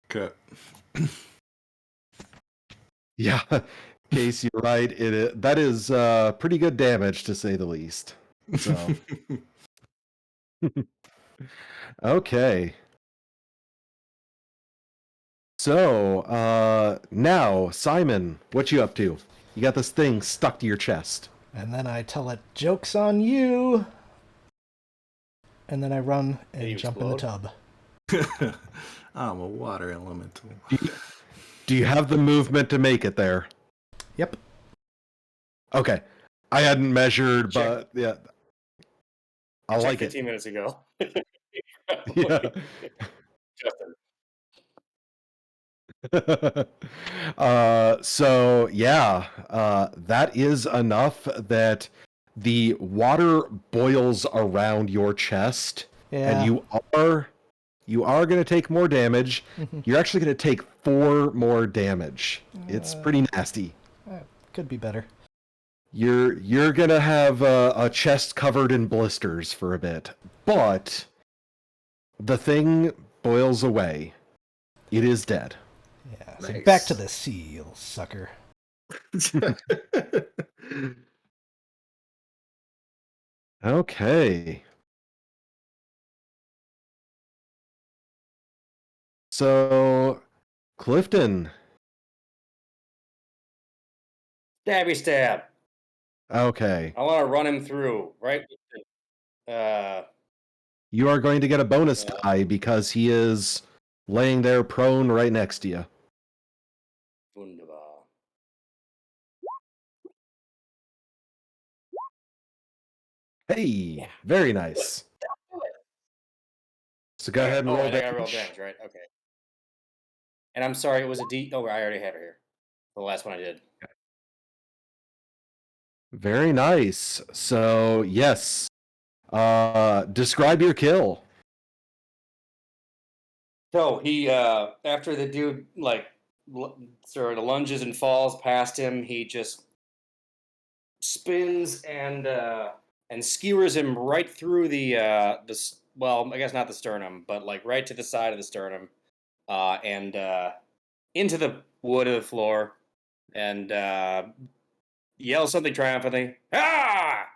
Okay. Yeah, Case, you're right. That is pretty good damage to say the least. So, okay. So, now, Simon, what you up to? You got this thing stuck to your chest. And then I tell it, joke's on you. And then I run and jump in the tub. I'm a water elemental. Do you have the movement to make it there? Yep. Okay. I hadn't measured, Check. but yeah. I Checked like 15 it. minutes ago. Yeah. Justin. That is enough that the water boils around your chest, and you are going to take more damage. You're actually going to take 4 more damage. It's pretty nasty. Could be better. You're going to have a chest covered in blisters for a bit, but the thing boils away. It is dead. Yeah. So Nice. back to the sea, you sucker. Okay. So, Clifton. Stabby stab. Okay. I want to run him through, right? You are going to get a bonus die because he is laying there prone right next to you. Wunderbar. Hey, very nice. So go ahead and roll I gotta roll damage. damage, right? Okay. And I'm sorry, it was a D. Oh, I already had her here. The last one I did. Very nice. So, yes. Describe your kill. So he, after the dude sort of lunges and falls past him, he just spins and skewers him right through the well, I guess not the sternum, but like right to the side of the sternum, and into the wood of the floor, and yells something triumphantly, ah,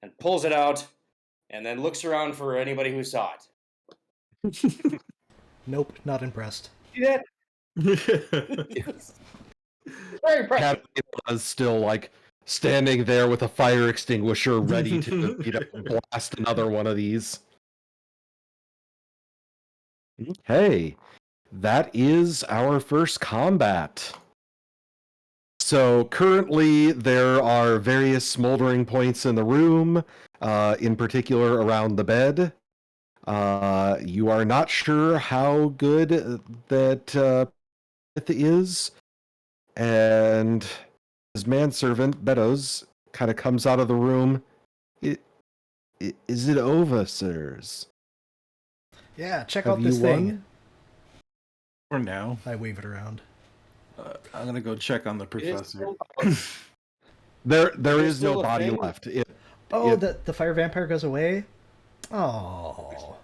and pulls it out, and then looks around for anybody who saw it. Nope, not impressed. See that? Yes. Very impressive. Catalina is still like standing there with a fire extinguisher ready to blast another one of these. Okay, that is our first combat. So currently there are various smoldering points in the room, in particular around the bed. You are not sure how good that it is, and his manservant Beddoes kind of comes out of the room. Is it over, sirs? Yeah, check Have out you this thing. won? For now. I wave it around. I'm gonna go check on the professor. There There's is no still a body thing? left. Oh, the fire vampire goes away? Oh.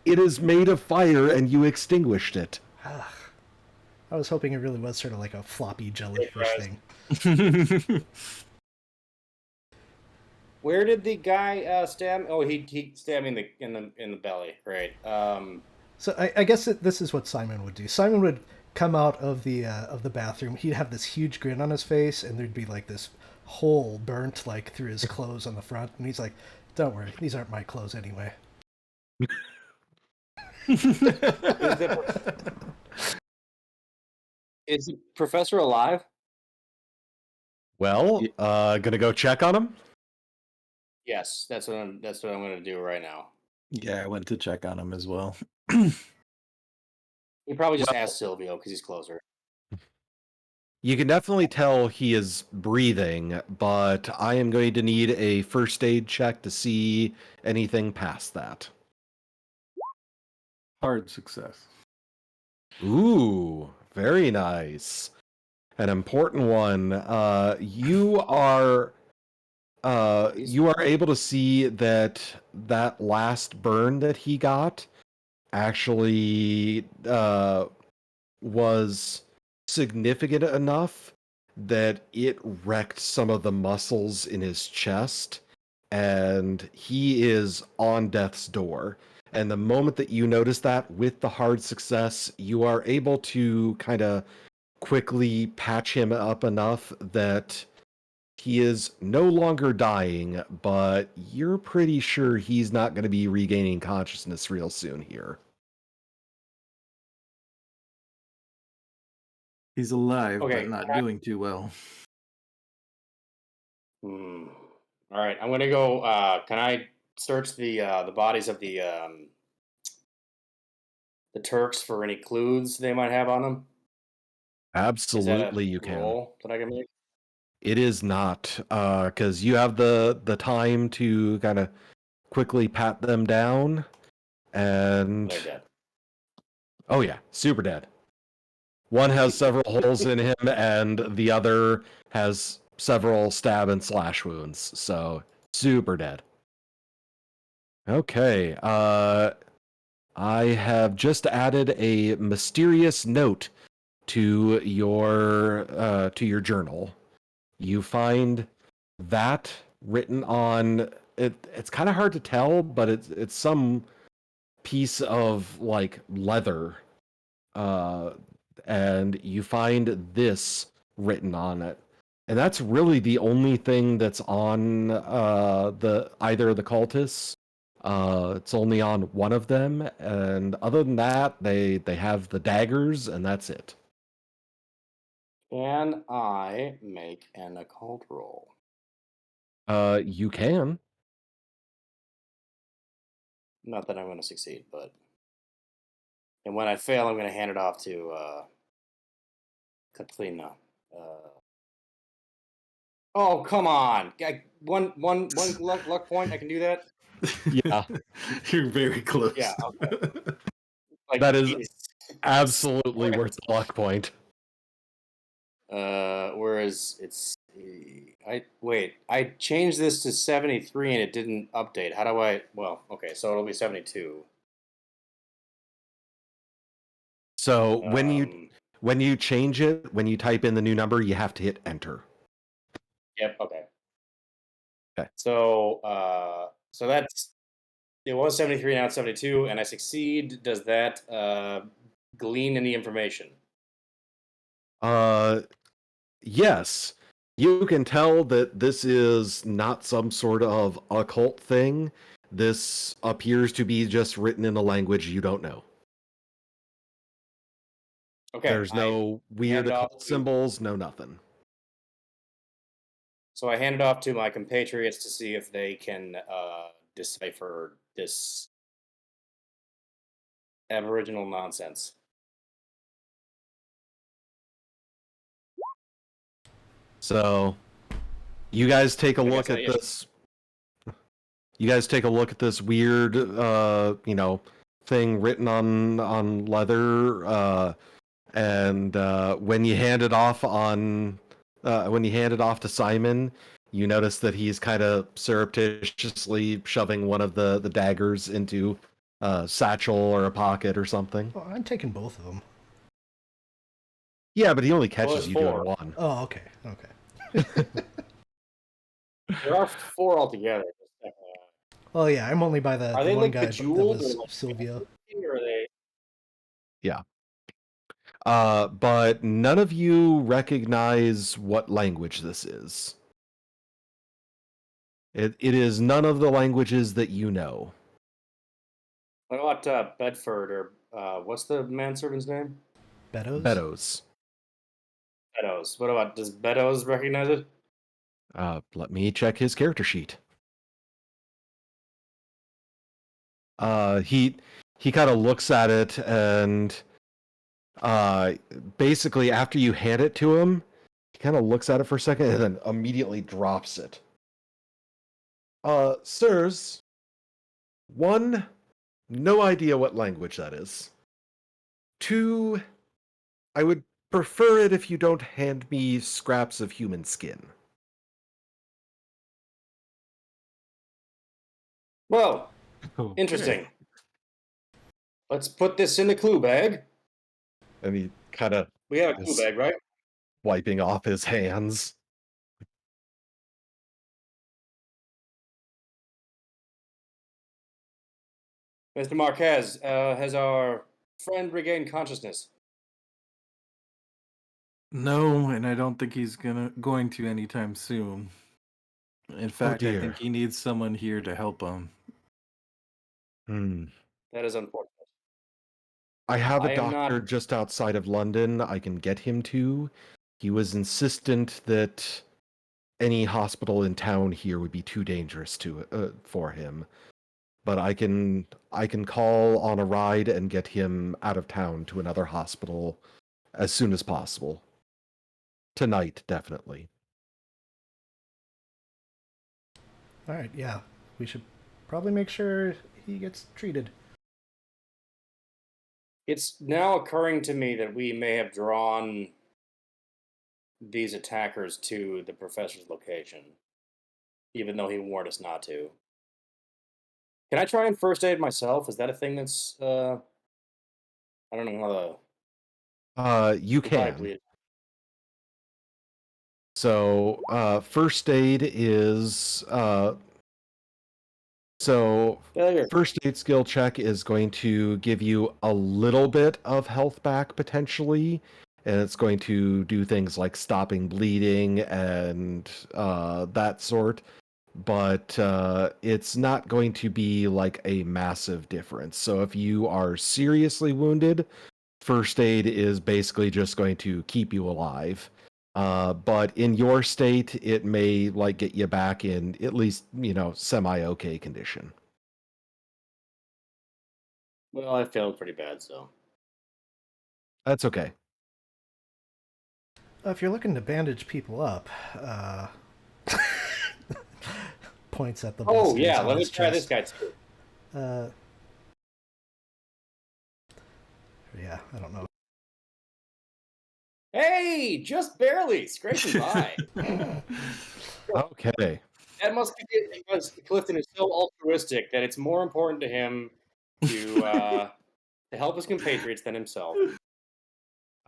It is made of fire, and you extinguished it. I was hoping it really was sort of like a floppy jellyfish Surprise. thing. Where did the guy stab? Oh, he stabbed me in the belly. Right. So I guess this is what Simon would do. Simon would come out of the bathroom. He'd have this huge grin on his face, and there'd be like this hole burnt like through his clothes on the front. And he's like, "Don't worry, these aren't my clothes anyway." Is the professor alive? Well, gonna go check on him. Yes, that's what I'm going to do right now. Yeah, I went to check on him as well. He probably just asked Silvio because he's closer. You can definitely tell he is breathing, but I am going to need a first aid check to see anything past that. Hard success. Ooh, very nice. An important one. You are able to see that last burn that he got actually was significant enough that it wrecked some of the muscles in his chest, and he is on death's door. And the moment that you notice that with the hard success, you are able to kind of quickly patch him up enough that he is no longer dying, but you're pretty sure he's not going to be regaining consciousness real soon here. He's alive, Okay. but not doing too well. All right, I'm gonna go. Can I search the bodies of the Turks for any clues they might have on them? Absolutely, Is that you a can. roll that I can make? It is not, because you have the time to kind of quickly pat them down, and They're dead. oh yeah, super dead. One has several holes in him, and the other has several stab and slash wounds. So super dead. Okay, I have just added a mysterious note to your journal. You find that written on it. It's kind of hard to tell, but it's some piece of like leather, and you find this written on it, and that's really the only thing that's on either of the cultists. It's only on one of them, and other than that, they have the daggers, and that's it. Can I make an occult roll? You can. Not that I'm going to succeed, but and when I fail, I'm going to hand it off to Katrina. Oh, come on! One luck point. I can do that. Yeah, You're very close. Yeah. Okay. Like, that is Jesus absolutely Christ. worth the luck point. Whereas it's I changed this to 73 and it didn't update. How do I? Well, okay, so it'll be 72. So when you change it, when you type in the new number, you have to hit enter. Yep. Okay. Okay. So so that's it was 73, now it's 72, and I succeed. Does that glean any information? Yes. You can tell that this is not some sort of occult thing. This appears to be just written in a language you don't know. Okay. There's no weird hand off occult to- symbols, no nothing. So I hand it off to my compatriots to see if they can decipher this Aboriginal nonsense. So you guys take a I look guess at this. You guys take a look at this weird thing written on leather, and when you hand it off to Simon, you notice that he's kind of surreptitiously shoving one of the daggers into a satchel or a pocket or something. Oh, I'm taking both of them. Yeah, but he only catches there's you 4. doing one. Oh, okay. Okay. There are 4 altogether. Oh yeah, I'm only by the Are they one like guy that bejeweled was or like Sylvia. or are they? Yeah. But none of you recognize what language this is. It is none of the languages that you know. What about Bedford or what's the manservant's name? Beddoes? Beddoes. What about, does Beddoes recognize it? Let me check his character sheet. He kind of looks at it and basically after you hand it to him, he kind of looks at it for a second and then immediately drops it. Sirs, one, no idea what language that is. Two, I would prefer it if you don't hand me scraps of human skin. Well, Okay. interesting. Let's put this in the clue bag. And he kind of We have a clue bag, right? wiping off his hands. Mr. Marquez, has our friend regained consciousness? No, and I don't think he's going to anytime soon. In fact, I dear. think he needs someone here to help him. That is unfortunate. I have a I am doctor not- just outside of London I can get him to. He was insistent that any hospital in town here would be too dangerous for him. But I can call on a ride and get him out of town to another hospital as soon as possible. Tonight, definitely. All right, yeah. We should probably make sure he gets treated. It's now occurring to me that we may have drawn these attackers to the professor's location, even though he warned us not to. Can I try and first aid myself? Is that a thing that's I don't know how to You can. bleed. So, first aid is Failure. first aid skill check is going to give you a little bit of health back potentially, and it's going to do things like stopping bleeding and that sort. But it's not going to be like a massive difference. So if you are seriously wounded, first aid is basically just going to keep you alive. But in your state, it may like get you back in at least, semi-okay condition. Well, I failed pretty bad, so. That's okay. If you're looking to bandage people up, points at the Oh blisters yeah, on let me his try this chest. guy too. Yeah, I don't know. Hey, just barely scraping by. Okay. That must be it because Clifton is so altruistic that it's more important to him to help his compatriots than himself.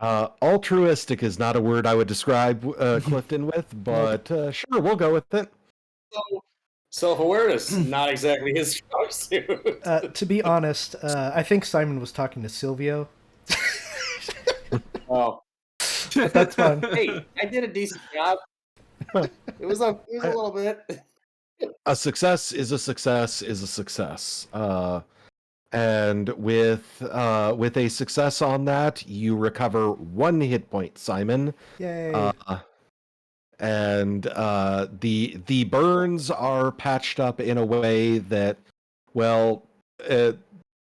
Altruistic is not a word I would describe Clifton with, but sure, we'll go with it. So, self-awareness, not exactly his strong suit. To be honest, I think Simon was talking to Silvio. Oh, But that's fine. hey, I did a decent job. It was a little bit. A success is a success is a success. And with a success on that, you recover 1 hit point, Simon. Yay. And the burns are patched up in a way that, well,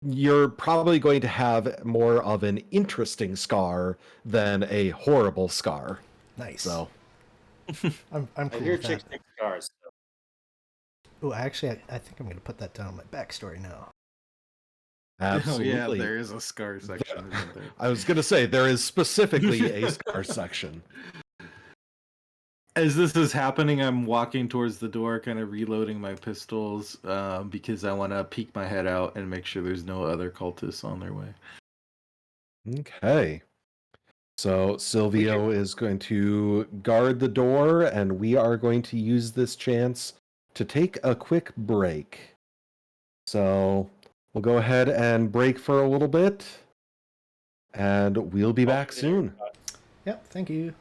you're probably going to have more of an interesting scar than a horrible scar. Nice. So I'm I cool hear with that. chicks take scars. Oh, actually, I think I'm going to put that down in my backstory now. absolutely, Oh, yeah, there is a scar section, isn't there? I was going to say there is specifically a scar section. As this is happening, I'm walking towards the door, kind of reloading my pistols, because I want to peek my head out and make sure there's no other cultists on their way. Okay. So Silvio is going to guard the door, and we are going to use this chance to take a quick break. So we'll go ahead and break for a little bit, and we'll be back soon. Yep, thank you.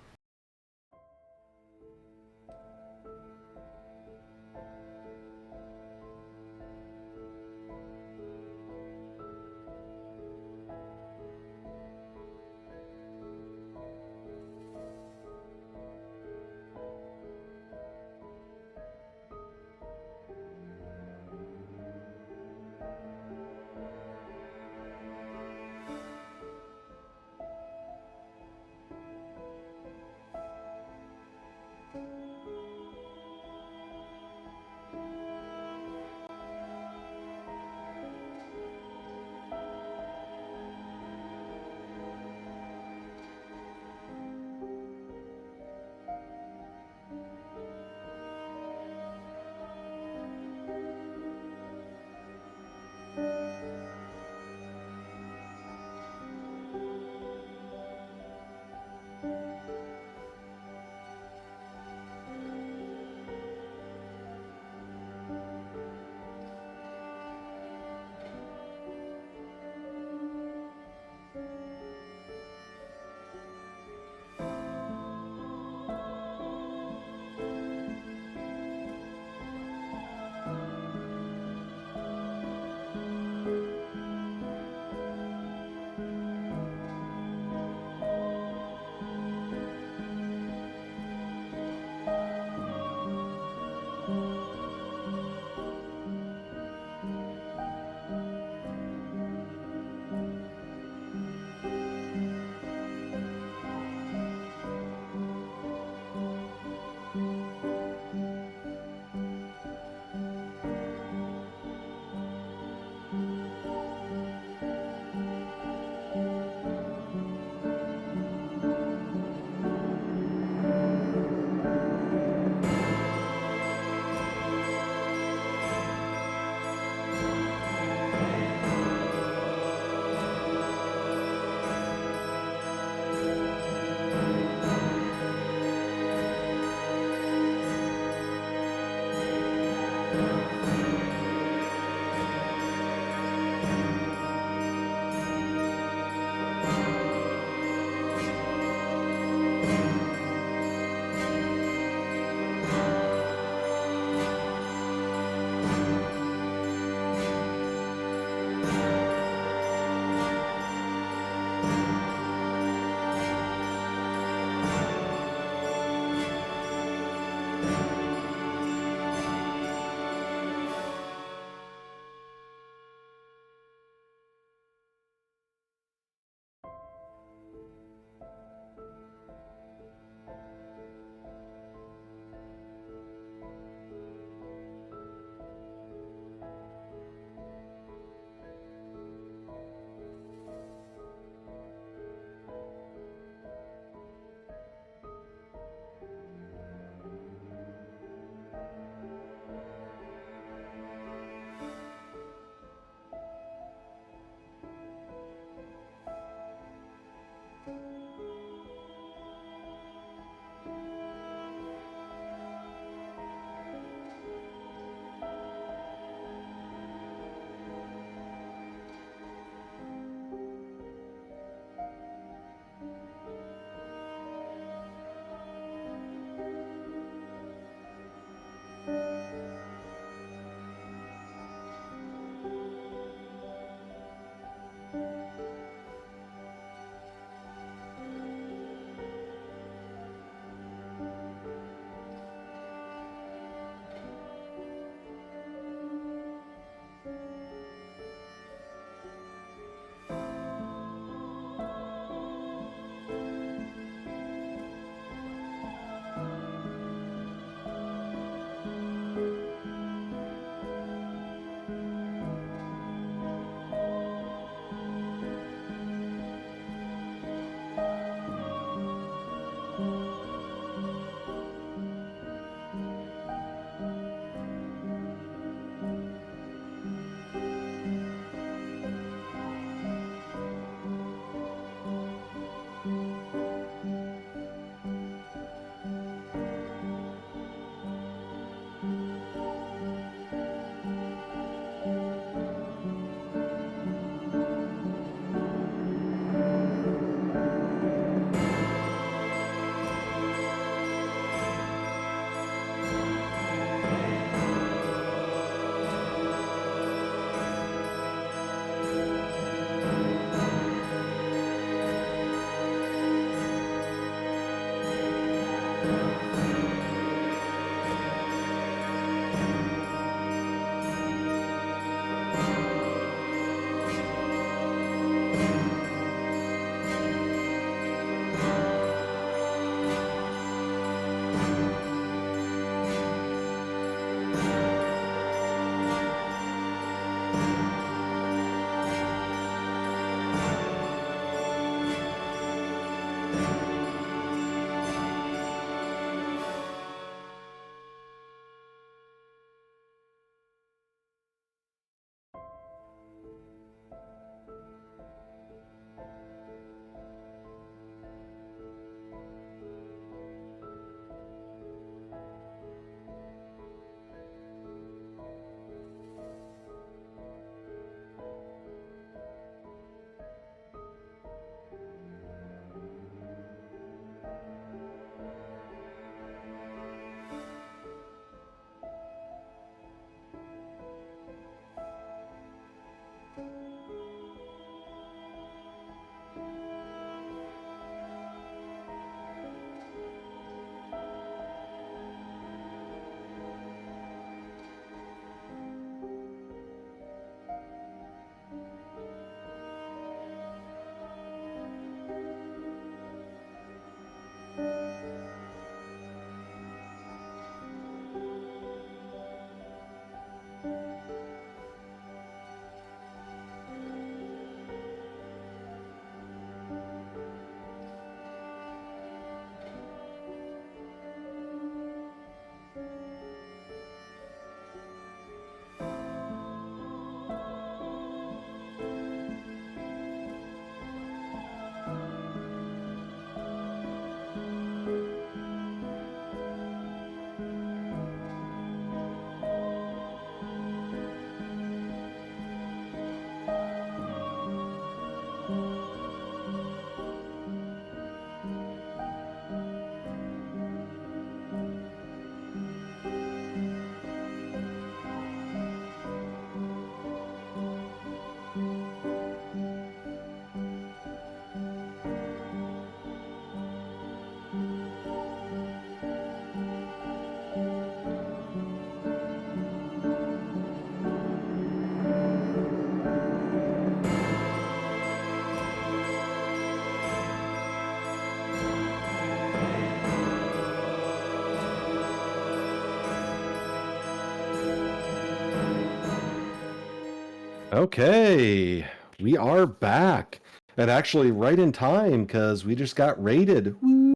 Okay, we are back. And actually, right in time because we just got raided. Woo.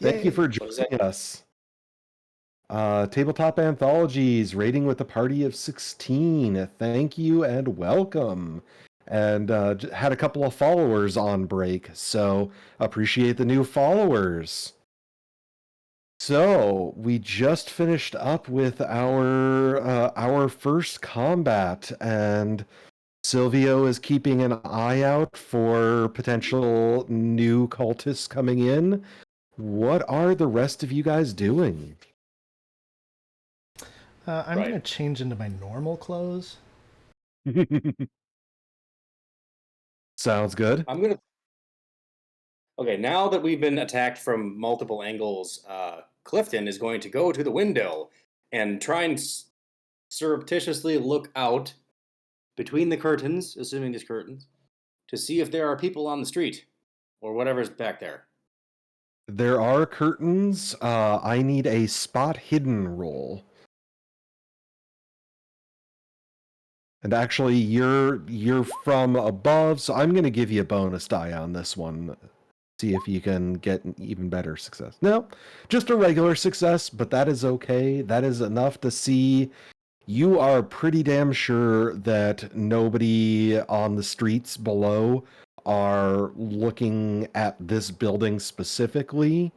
Thank you Yay. for What is that? joining us. Tabletop Anthologies, raiding with a party of 16. Thank you and welcome. And had a couple of followers on break, so appreciate the new followers. So we just finished up with our first combat, and Silvio is keeping an eye out for potential new cultists coming in. What are the rest of you guys doing? I'm Right. going to change into my normal clothes. Sounds good. I'm gonna. Okay, now that we've been attacked from multiple angles, Clifton is going to go to the window and try and surreptitiously look out between the curtains, assuming there's curtains, to see if there are people on the street or whatever's back there. There are curtains. I need a spot hidden roll. And actually, you're from above, so I'm going to give you a bonus die on this one. See if you can get an even better success. No, just a regular success, but that is okay. That is enough to see. You are pretty damn sure that nobody on the streets below are looking at this building specifically,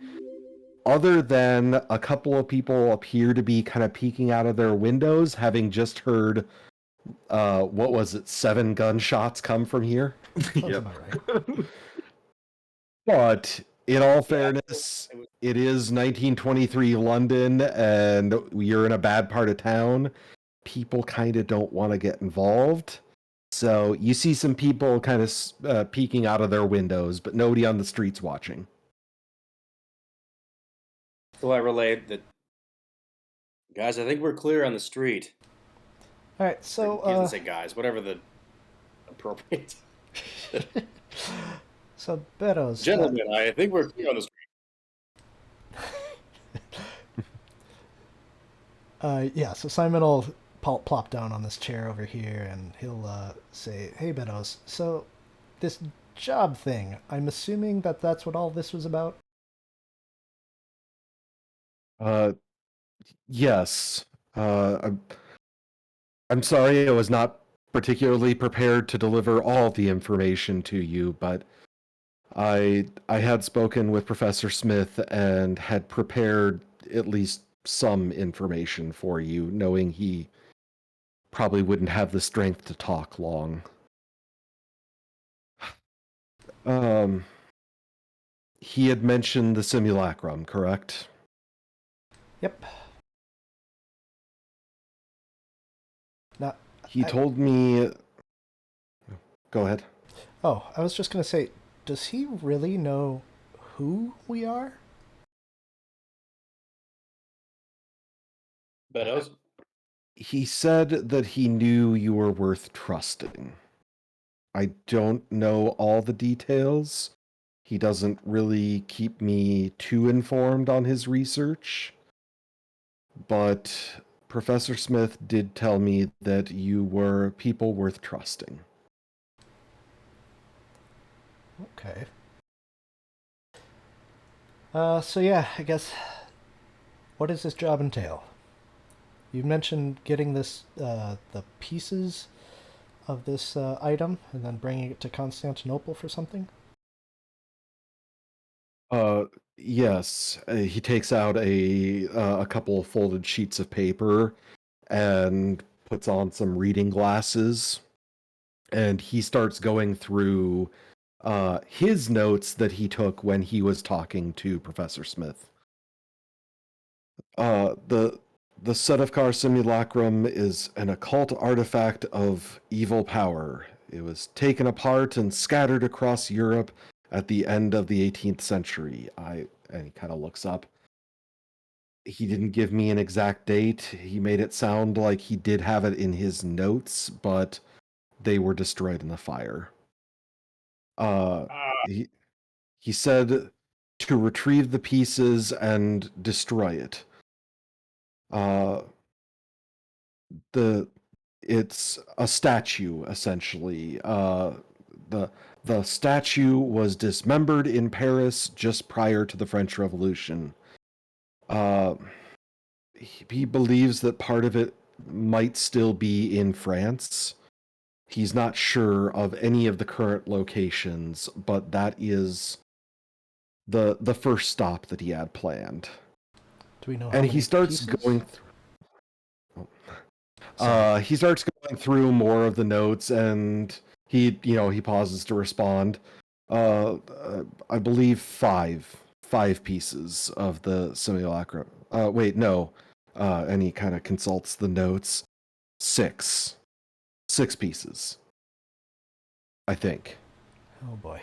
other than a couple of people appear to be kind of peeking out of their windows, having just heard, what was it, 7 gunshots come from here? Sounds Yep. about right. But in all fairness, it is 1923 London, and you're in a bad part of town. People kind of don't want to get involved. So you see some people kind of peeking out of their windows, but nobody on the streets watching. So I relayed that, guys, I think we're clear on the street. All right, He so doesn't say guys, whatever the appropriate. so Beddoes, Gentlemen, I think we're clear on the street. yeah. So Simon will plop down on this chair over here, and he'll say, "Hey, Beddoes. So this job thing. I'm assuming that that's what all this was about." Yes. I'm sorry I was not particularly prepared to deliver all the information to you, but I had spoken with Professor Smith and had prepared at least some information for you, knowing he probably wouldn't have the strength to talk long. He had mentioned the simulacrum, correct? Yep. Now, He told me... Go ahead. oh, I was just gonna say, does he really know who we are? Beddoes? He said that he knew you were worth trusting. I don't know all the details. He doesn't really keep me too informed on his research. But Professor Smith did tell me that you were people worth trusting. Okay. So yeah, I guess. What does this job entail? You mentioned getting the pieces of this item and then bringing it to Constantinople for something. Yes. He takes out a couple of folded sheets of paper and puts on some reading glasses, and he starts going through his notes that he took when he was talking to Professor Smith. The Sedefkar simulacrum is an occult artifact of evil power. It was taken apart and scattered across Europe at the end of the 18th century. And he kind of looks up. He didn't give me an exact date. He made it sound like he did have it in his notes, but they were destroyed in the fire. He, he said to retrieve the pieces and destroy it. Uh, the it's a statue, essentially. The statue was dismembered in Paris just prior to the French Revolution. Uh, he believes that part of it might still be in France. He's not sure of any of the current locations, but that is the first stop that he had planned. Do we know how And many he starts pieces? going through. Sorry. He starts going through more of the notes, and he pauses to respond. I believe five pieces of the simulacrum. Wait, no. And he kind of consults the notes. Six pieces, I think. Oh boy.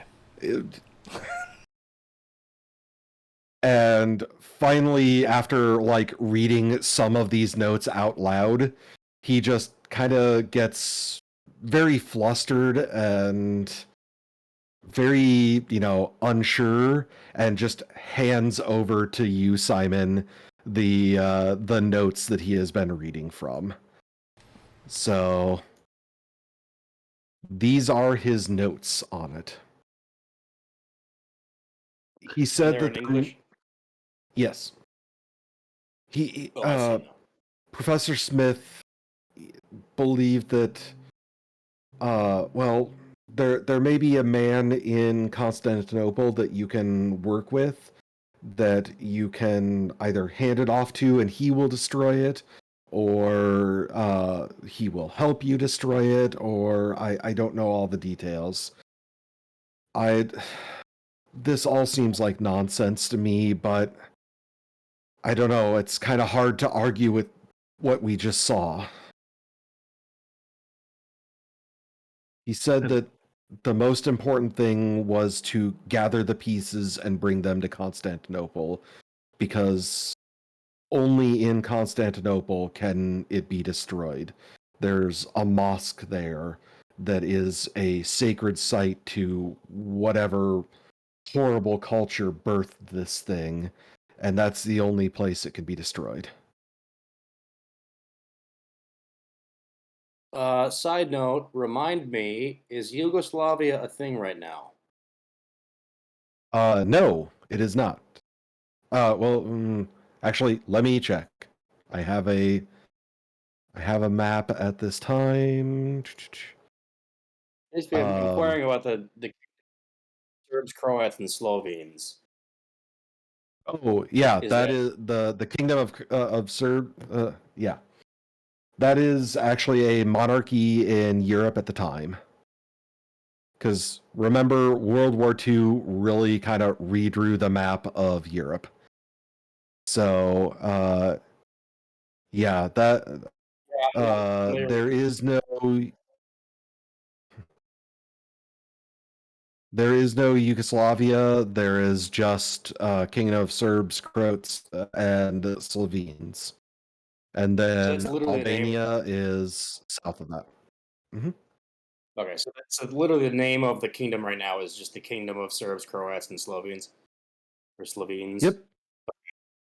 And finally, after like reading some of these notes out loud, he just kind of gets very flustered and very, unsure, and just hands over to you, Simon, the notes that he has been reading from. So these are his notes on it. He said They're that in English. yes. He Oh, I see now. Professor Smith believed that well, there may be a man in Constantinople that you can work with, that you can either hand it off to and he will destroy it, or he will help you destroy it, or I don't know all the details. This all seems like nonsense to me, but I don't know, it's kind of hard to argue with what we just saw. He said that the most important thing was to gather the pieces and bring them to Constantinople, because only in Constantinople can it be destroyed. There's a mosque there that is a sacred site to whatever horrible culture birthed this thing, and that's the only place it can be destroyed. Side note, remind me, is Yugoslavia a thing right now? No, it is not. Well, actually, let me check. I have a map at this time. Basically, I'm inquiring about the Serbs, Croats, and Slovenes. Oh yeah, Is that that is the kingdom of Serb. Yeah, that is actually a monarchy in Europe at the time. Because remember, World War II really kind of redrew the map of Europe. So yeah, that there is no Yugoslavia. There is just Kingdom of Serbs, Croats, and Slovenes. And So then that's literally the name. Albania is south of that. Okay, so that's literally the name of the kingdom right now is just the Kingdom of Serbs, Croats, and Slovenes, or Slovenes. Yep.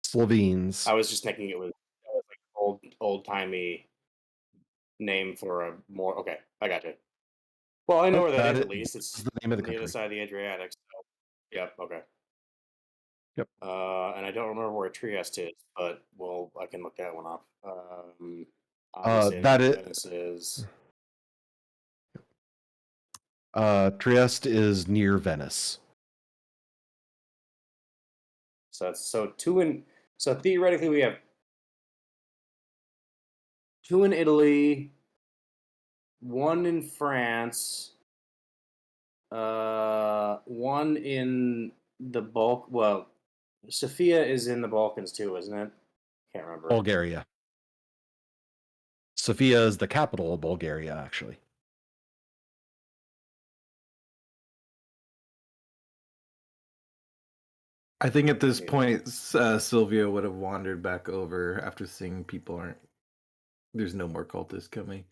Slovenes. I was just thinking it was like old timey name for a more. Okay, I got you. Well, I know where that is at least. It's the name of the on the other country. side of the Adriatic. So, yep. Okay. Yep. And I don't remember where Trieste is, but well, I can look that one up. Obviously, I know That where is Venice is. Trieste is near Venice. So theoretically we have two in Italy, one in France, one in the Balk. Well, Sofia is in the Balkans too, isn't it? Can't remember. Bulgaria. Sofia is the capital of Bulgaria, actually. I think at this point, Sylvia would have wandered back over after seeing people aren't. There's no more cultists coming,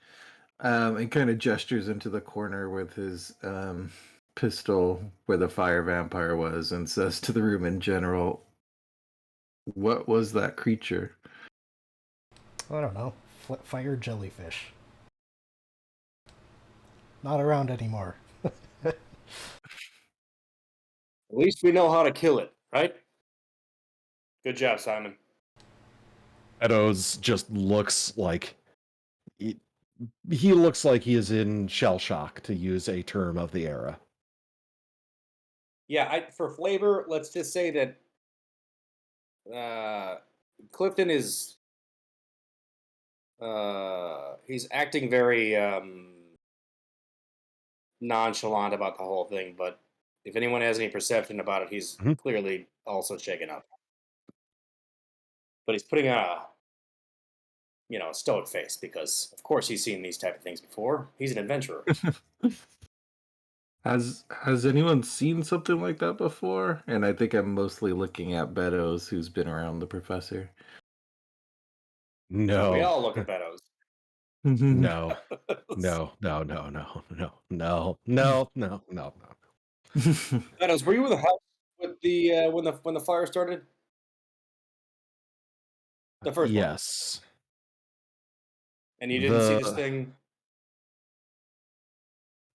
and kind of gestures into the corner with his pistol where the fire vampire was, and says to the room in general, "What was that creature?" I don't know. Fire jellyfish. not around anymore. At least we know how to kill it, right? Good job, Simon. Edo's just looks like he looks like he is in shell shock, to use a term of the era. Yeah, for flavor, let's just say that Clifton is he's acting very nonchalant about the whole thing, but if anyone has any perception about it, he's Mhm. clearly also shaken up. But he's putting on a stoic face because, of course, he's seen these type of things before. He's an adventurer. Has anyone seen something like that before? And I think I'm mostly looking at Beddoes, who's been around the professor. No. We all look at Beddoes. No. No. No. No. No. No. No. No. No. No. Beddoes, were you in the house with the when the fire started? The first one. Yes. And you didn't see this The thing?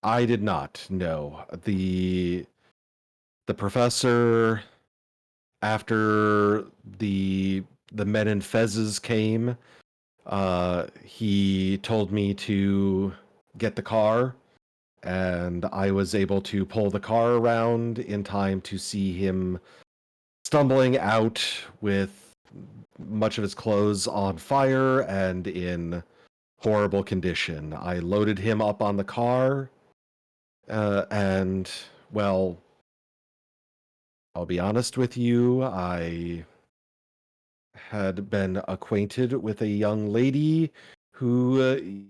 I did not. No. The professor, after the men in fezzes came, he told me to get the car, and I was able to pull the car around in time to see him stumbling out with much of his clothes on fire and in horrible condition. I loaded him up on the car, and, well, I'll be honest with you, I had been acquainted with a young lady who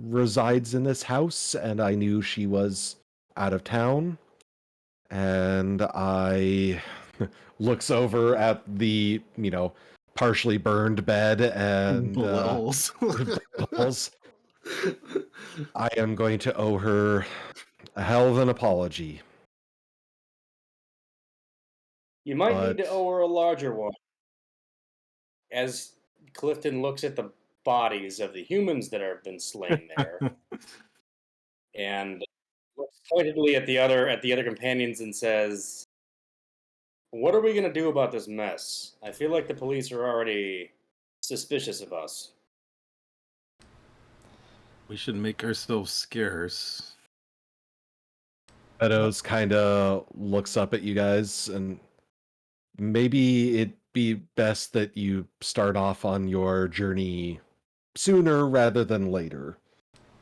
resides in this house, and I knew she was out of town. And I looks over at the, partially burned bed and Bullet holes. holes. I am going to owe her a hell of an apology. You might need to But owe her a larger one. As Clifton looks at the bodies of the humans that have been slain there, and looks pointedly at the other companions and says, "What are we gonna do about this mess? I feel like the police are already suspicious of us." We should make ourselves scarce. Meadows kind of looks up at you guys, and maybe it'd be best that you start off on your journey sooner rather than later.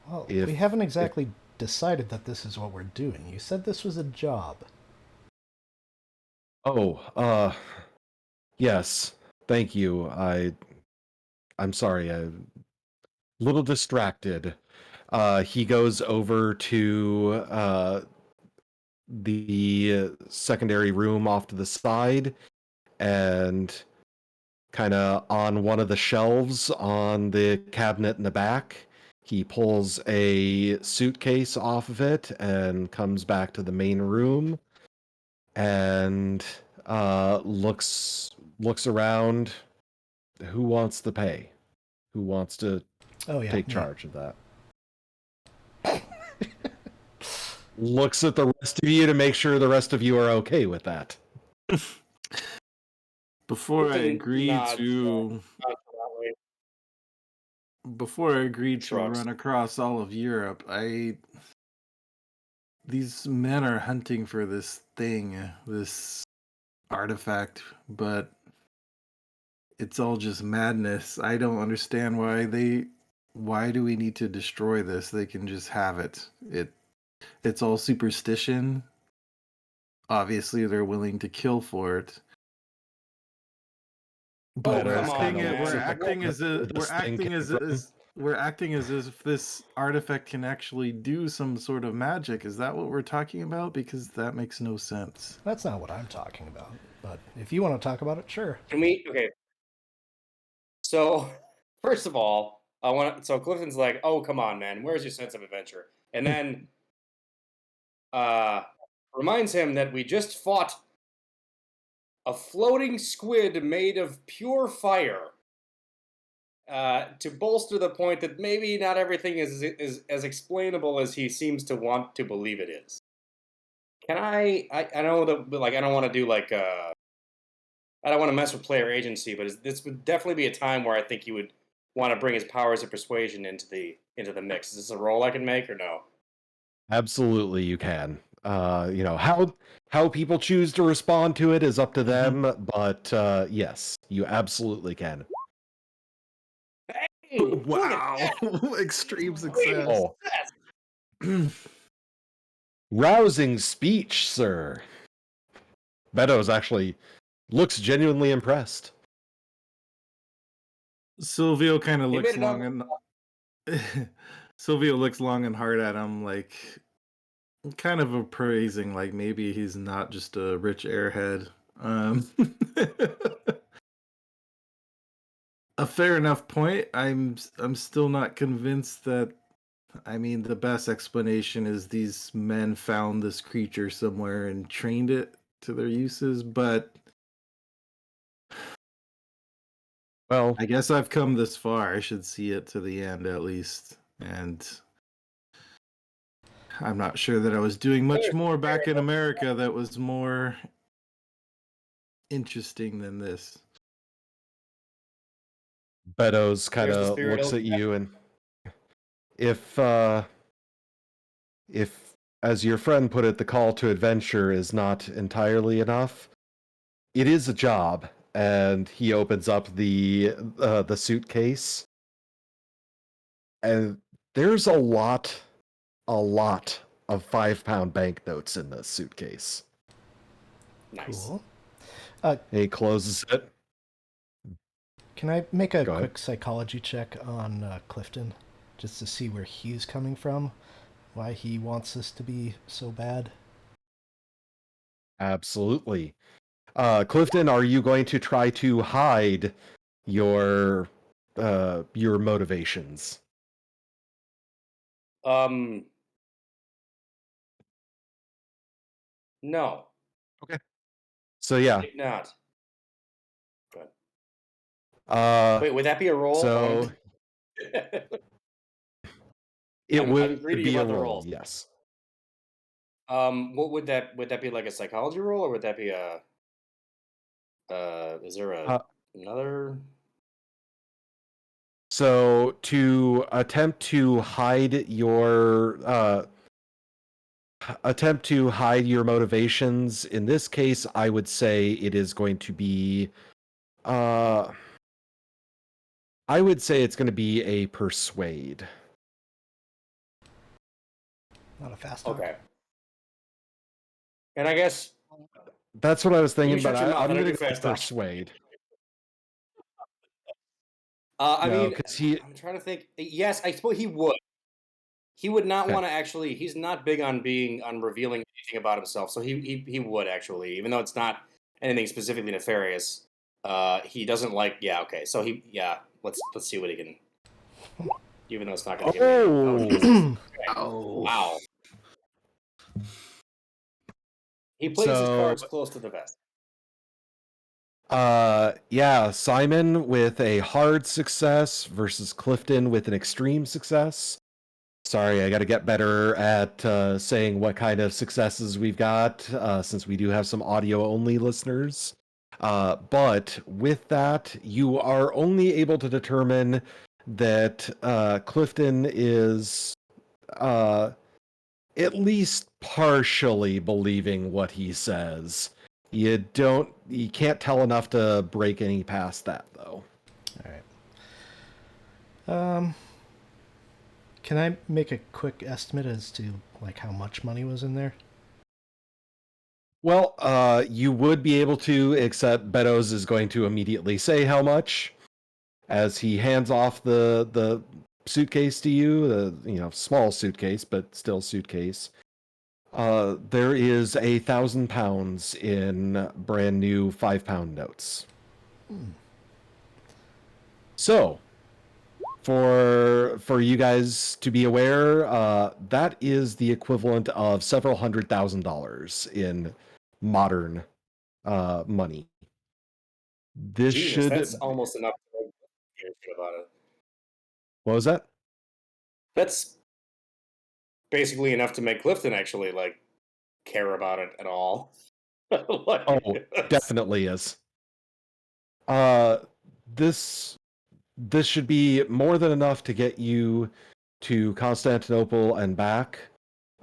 Well, we If haven't exactly decided that this is what we're doing. You said this was a job. Yes, thank you. I'm sorry, I'm a little distracted. He goes over to the secondary room off to the side, and kind of on one of the shelves on the cabinet in the back, he pulls a suitcase off of it and comes back to the main room and looks around. Who wants to pay? Who wants to Oh yeah, take me. charge of that? Looks at the rest of you to make sure the rest of you are okay with that. Before I Clifton agreed nods, to nonchalantly, before I agreed to shrugs. run across all of Europe, these men are hunting for this thing, this artifact, but it's all just madness. I don't understand why do we need to destroy this? They can just have it. It's all superstition. Obviously they're willing to kill for it. But Oh, come on, Kinda man. looks at we're acting as if this artifact can actually do some sort of magic. Is that what we're talking about? Because that makes no sense. That's not what I'm talking about. But if you want to talk about it, sure. Okay. So, first of all, so Clifton's like, "Oh, come on, man. Where's your sense of adventure?" And then reminds him that we just fought a floating squid made of pure fire. to bolster the point that maybe not everything is as explainable as he seems to want to believe it is. Can I know that like I don't want to do like I don't want to mess with player agency, but this would definitely be a time where I think he would want to bring his powers of persuasion into the mix. Is this a role I can make or no? Absolutely, you can. How people choose to respond to it is up to them, but yes, you absolutely can. Hey, look at Wow. that! Extreme Extreme success. success! Rousing speech, sir. Beddoes actually looks genuinely impressed. Silvio kind of He looks made it up. long and Silvio looks long and hard at him, like kind of appraising, like maybe he's not just a rich airhead. A fair enough point. I'm still not convinced that. I mean, the best explanation is these men found this creature somewhere and trained it to their uses, but Well, I guess I've come this far. I should see it to the end at least. And I'm not sure that I was doing much more back in America that was more interesting than this. Beddoes kind There's the of spirit. looks at you, and if, as your friend put it, the call to adventure is not entirely enough, it is a job. And he opens up the suitcase, and there's a lot of 5-pound banknotes in this suitcase. Nice. Cool. He closes it. Can I make a Go ahead. quick psychology check on Clifton, just to see where he's coming from, why he wants this to be so bad? Absolutely. Clifton, are you going to try to hide your motivations? No, Okay. So yeah. did not. Good. Uh, Wait, would that be a roll? so it I'm would greedy be a about the roll, rolls. yes. What would that be like a psychology roll, or would that be a is there Uh, another? so to attempt to hide your motivations, in this case, I would say it is going to be I would say it's going to be a persuade. Not a fast talk. Okay. And I guess That's what I was thinking, you but shut your mouth. I'm I don't going do to go fast talk. persuade. I No, mean, because he. I'm trying to think. Yes, I suppose he would. He would not Okay. want to actually. He's not big on revealing anything about himself. So he would actually, even though it's not anything specifically nefarious. He doesn't like. Yeah. Okay. So Let's see what he can. Even though it's not going to give me any. Oh, Jesus. Oh. Wow. He plays his So, cards close to the vest. yeah, Simon with a hard success versus Clifton with an extreme success. Sorry, I got to get better at saying what kind of successes we've got, since we do have some audio-only listeners. But with that, you are only able to determine that Clifton is at least partially believing what he says. You can't tell enough to break any past that, though. All right. Can I make a quick estimate as to like how much money was in there? Well, you would be able to, except Beddoes is going to immediately say how much as he hands off the suitcase to you, the small suitcase, but still suitcase. There is 1,000 pounds in brand new 5-pound notes. So, for you guys to be aware, that is the equivalent of several $100,000 in modern money. This Jesus, should that's almost enough to give a shit about it. What was that? That's basically enough to make Clifton actually like care about it at all. Like, Oh, definitely is. Uh, this this should be more than enough to get you to Constantinople and back,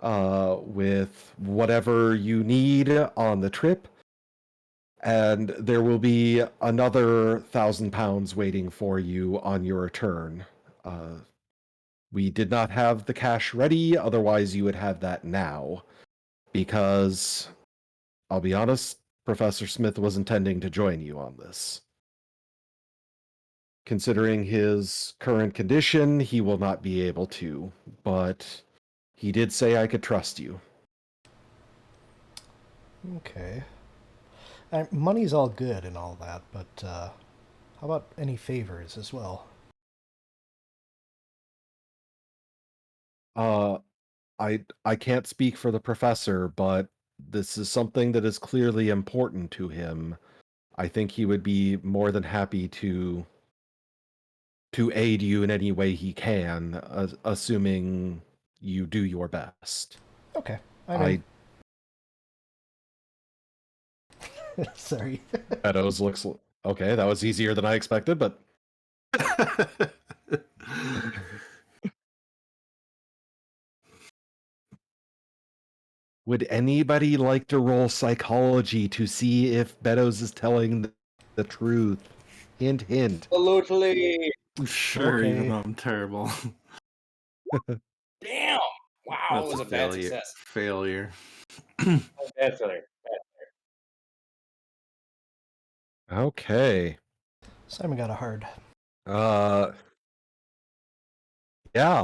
with whatever you need on the trip. And there will be another £1,000 waiting for you on your return. Uh, we did not have the cash ready, otherwise you would have that now. Because, I'll be honest, Professor Smith was intending to join you on this. Considering his current condition, he will not be able to, but he did say I could trust you. Okay. Money's all good and all that, but how about any favors as well? Uh, I can't speak for the professor, but this is something that is clearly important to him. I think he would be more than happy to aid you in any way he can, assuming you do your best. Okay. I mean, sorry. Meadows looks okay. That was easier than I expected, but would anybody like to roll psychology to see if Meadows is telling the truth? Hint, hint. Absolutely. Sure, Okay. even though I'm terrible. Damn. Wow, That's it was a bad failure. success. Failure. Bad failure. Okay. Simon got a hard. Yeah.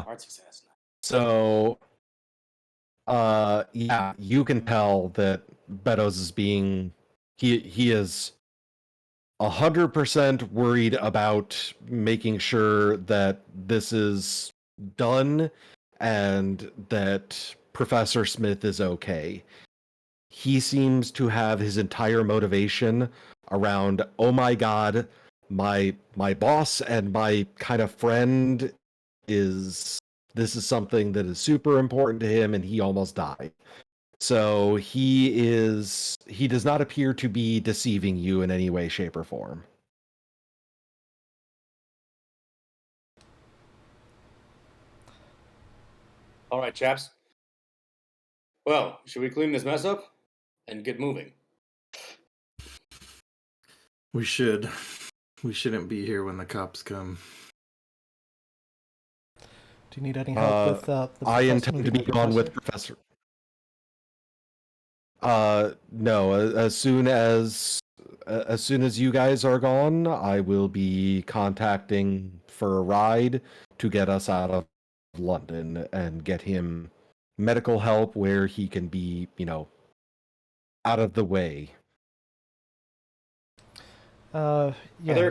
Hard success. So, yeah, you can tell that Meadows is being he is 100% worried about making sure that this is done and that Professor Smith is okay. He seems to have his entire motivation around, oh my god, my boss and my kind of friend is this is something that is super important to him and he almost died. So he does not appear to be deceiving you in any way, shape, or form. All right, chaps. Well, should we clean this mess up and get moving? We should. We shouldn't be here when the cops come. Do you need any help with the I intend to be gone with Professor. No. As soon as you guys are gone, I will be contacting for a ride to get us out of London and get him medical help where he can be, out of the way. Yeah.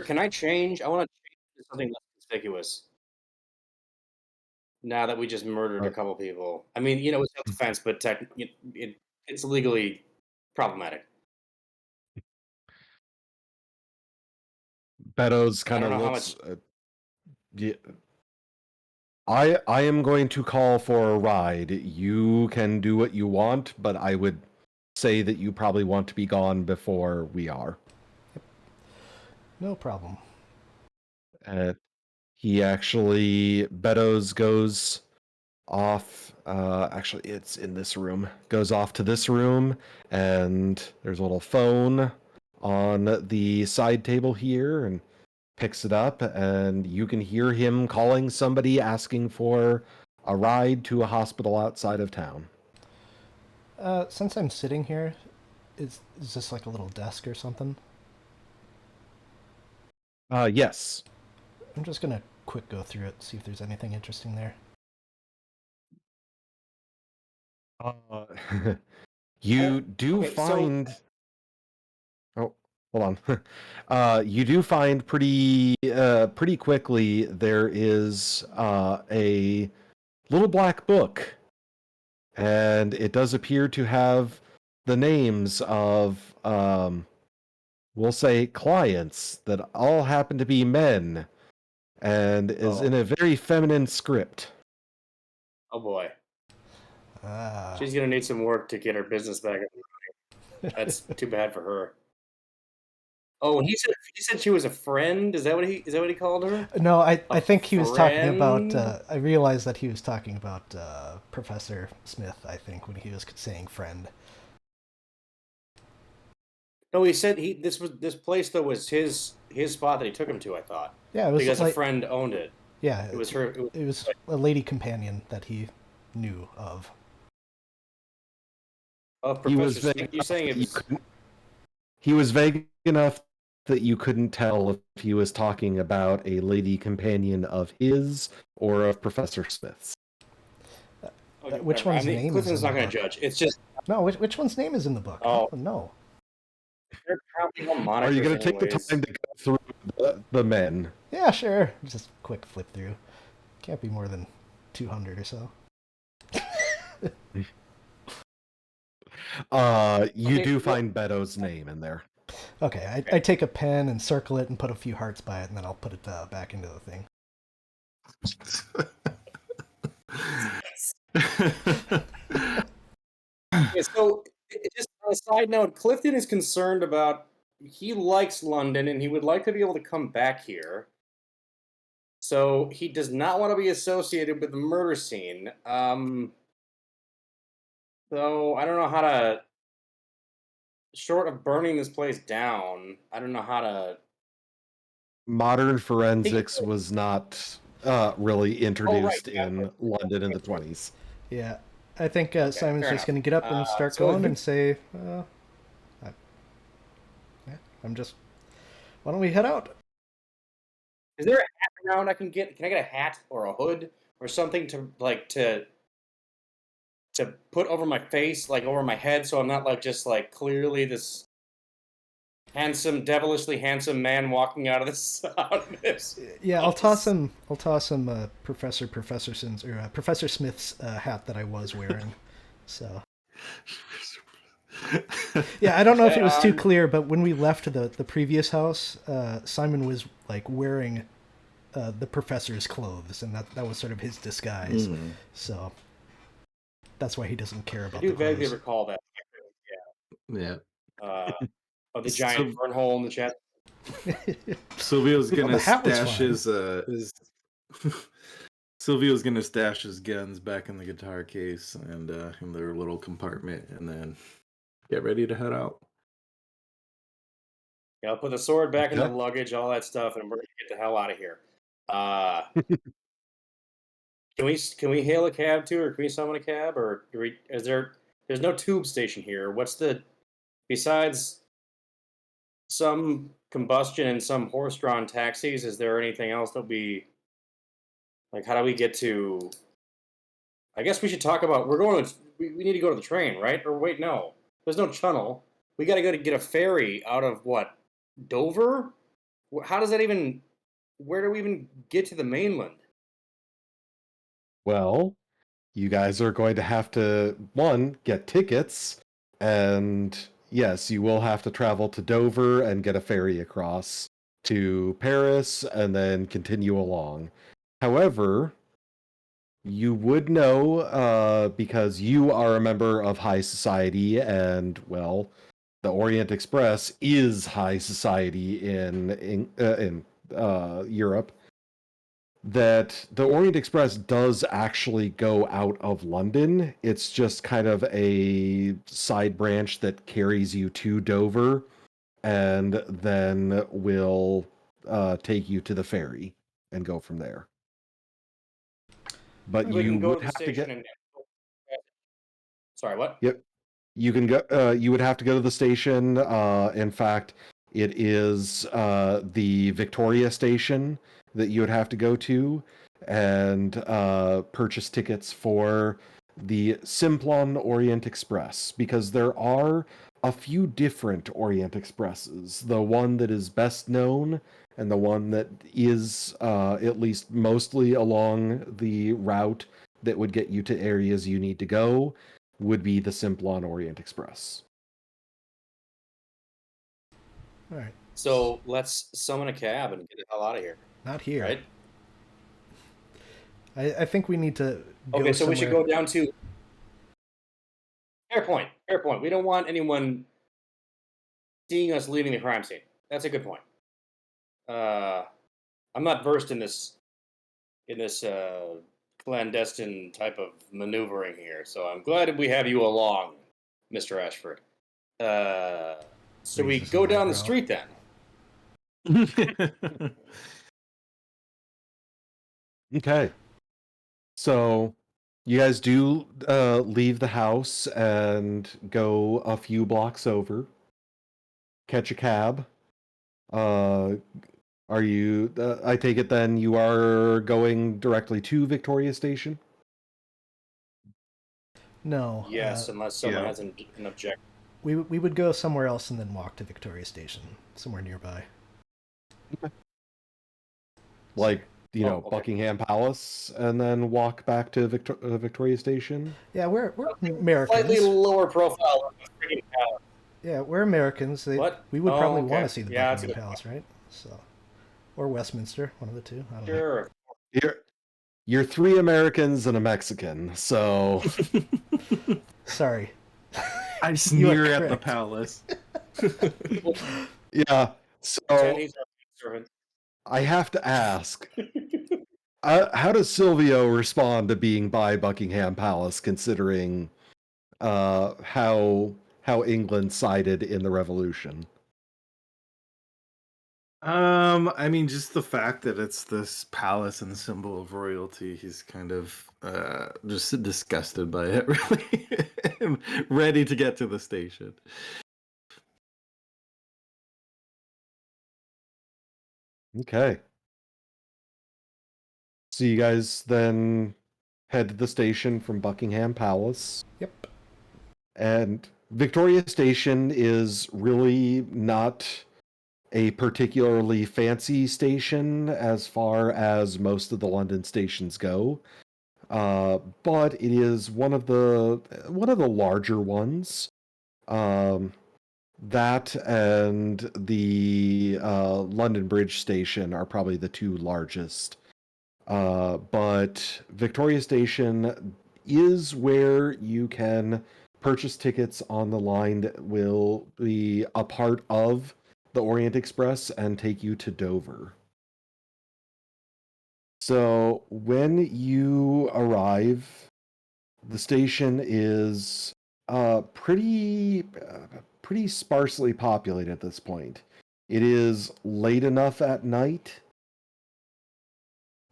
Can I change? I want to change to something less conspicuous. Now that we just murdered a couple people. I mean, it's self-defense, but it's legally problematic. Beddoes kind I of don't know how looks. much. Yeah, I am going to call for a ride. You can do what you want, but I would say that you probably want to be gone before we are. No problem. Beddoes goes off. Actually, it's in this room. Goes off to this room, and there's a little phone on the side table here, and picks it up, and you can hear him calling somebody asking for a ride to a hospital outside of town. Since I'm sitting here, is this like a little desk or something? Yes. I'm just gonna quick go through it, see if there's anything interesting there. You do okay, find. Oh, hold on. You do find pretty quickly there is a little black book, and it does appear to have the names of we'll say clients that all happen to be men, and is Oh. in a very feminine script. Oh boy. Ah. She's gonna need some work to get her business back. That's too bad for her. Oh, he said she was a friend. Is that what he called her? No, I think he was talking about. friend? I realized that he was talking about Professor Smith. I think when he was saying friend. No, he said this place though was his spot that he took him to. I thought. Yeah, it was because like, a friend owned it. Yeah, It was her. It was a lady companion that he knew of. Oh, He was Professor vague Smith. You're saying it was. He was vague enough that you couldn't tell if he was talking about a lady companion of his or of Professor Smith's. Okay, Which whatever. one's name is Clifton's in not the going to book? judge. It's just. No, which one's name is in the book? Oh. No. They're probably all monikers. Are you going to take the time to go through the men? Yeah, sure. Just quick flip through. Can't be more than 200 or so. You do find Beto's name in there. Okay, I take a pen and circle it and put a few hearts by it, and then I'll put it back into the thing. Yeah, so, just on a side note, Clifton is concerned about. He likes London and he would like to be able to come back here. So he does not want to be associated with the murder scene. So I don't know how to. Short of burning this place down, I don't know how to. Modern forensics was not really introduced in London in the 20s. Yeah, I think Simon's fair just going to get up and start so going who- and say, I'm just. Why don't we head out? Is there a hat around I can get? Can I get a hat or a hood or something to put over my face, like over my head, so I'm not like just like clearly this handsome, devilishly handsome man walking out of this. Yeah, I'll toss him Professor Smith's hat that I was wearing. So. Yeah, I don't know if it was too clear, but when we left the previous house, Simon was like wearing the professor's clothes, and that was sort of his disguise. So that's why he doesn't care about. I do vaguely recall that. Yeah. Of the giant burn hole in the chest. Silvio's gonna stash his Silvio's gonna stash his guns back in the guitar case and in their little compartment, and then get ready to head out. Yeah, I'll put the sword back in the luggage, all that stuff, and we're gonna get the hell out of here. Can we hail a cab too, or can we summon a cab, or there's no tube station here? Besides some combustion and some horse-drawn taxis, is there anything else that how do we get to? I guess we should talk about. We need to go to the train, right? Or wait, no. There's no tunnel. We got to go to get a ferry out of what? Dover? How does that even? Where do we even get to the mainland? Well, you guys are going to have to, one, get tickets, and yes, you will have to travel to Dover and get a ferry across to Paris and then continue along. However, you would know because you are a member of high society, and well, the Orient Express is high society in Europe, that the Orient Express does actually go out of London. It's just kind of a side branch that carries you to Dover and then will take you to the ferry and go from there. But you would have to get. Sorry, what? Yep. You can go. You would have to go to the station. In fact, it is the Victoria station that you would have to go to and purchase tickets for the Simplon Orient Express, because there are a few different Orient Expresses. The one that is best known and the one that is at least mostly along the route that would get you to areas you need to go would be the Simplon Orient Express. All right. So let's summon a cab and get the hell out of here. Not here. Right? I think we need to go Okay, so somewhere. we should go down to. Fair point. Fair point. We don't want anyone seeing us leaving the crime scene. That's a good point. I'm not versed in this clandestine type of maneuvering here, so I'm glad we have you along, Mr. Ashford. So we Raises go an down the eyebrow. street then. Okay. So you guys do leave the house and go a few blocks over, catch a cab. Are you, I take it then you are going directly to Victoria Station? No. Yes, unless someone Yeah. has an objection. We would go somewhere else and then walk to Victoria Station, somewhere nearby. Like, you know, okay. Buckingham Palace, and then walk back to Victoria Station? Yeah, we're Slightly Americans. lower profile than the freaking palace. Yeah, we're Americans. What? We would probably want okay. to see the Yeah, that's a Buckingham good Palace, right? So, or Westminster, one of the two. I don't know. Sure. You're three Americans and a Mexican, so Sorry. I You are sneer at the correct. palace. yeah. Pretend So he's our servant. I have to ask, how does Silvio respond to being by Buckingham Palace, considering how England sided in the Revolution? I mean, just the fact that it's this palace and symbol of royalty, he's kind of just disgusted by it, really, and ready to get to the station. Okay. So you guys then head to the station from Buckingham Palace. Yep. And Victoria Station is really not a particularly fancy station as far as most of the London stations go. But it is one of the larger ones. That and the London Bridge station are probably the two largest. But Victoria Station is where you can purchase tickets on the line that will be a part of the Orient Express and take you to Dover. So when you arrive, the station is pretty sparsely populated at this point. It is late enough at night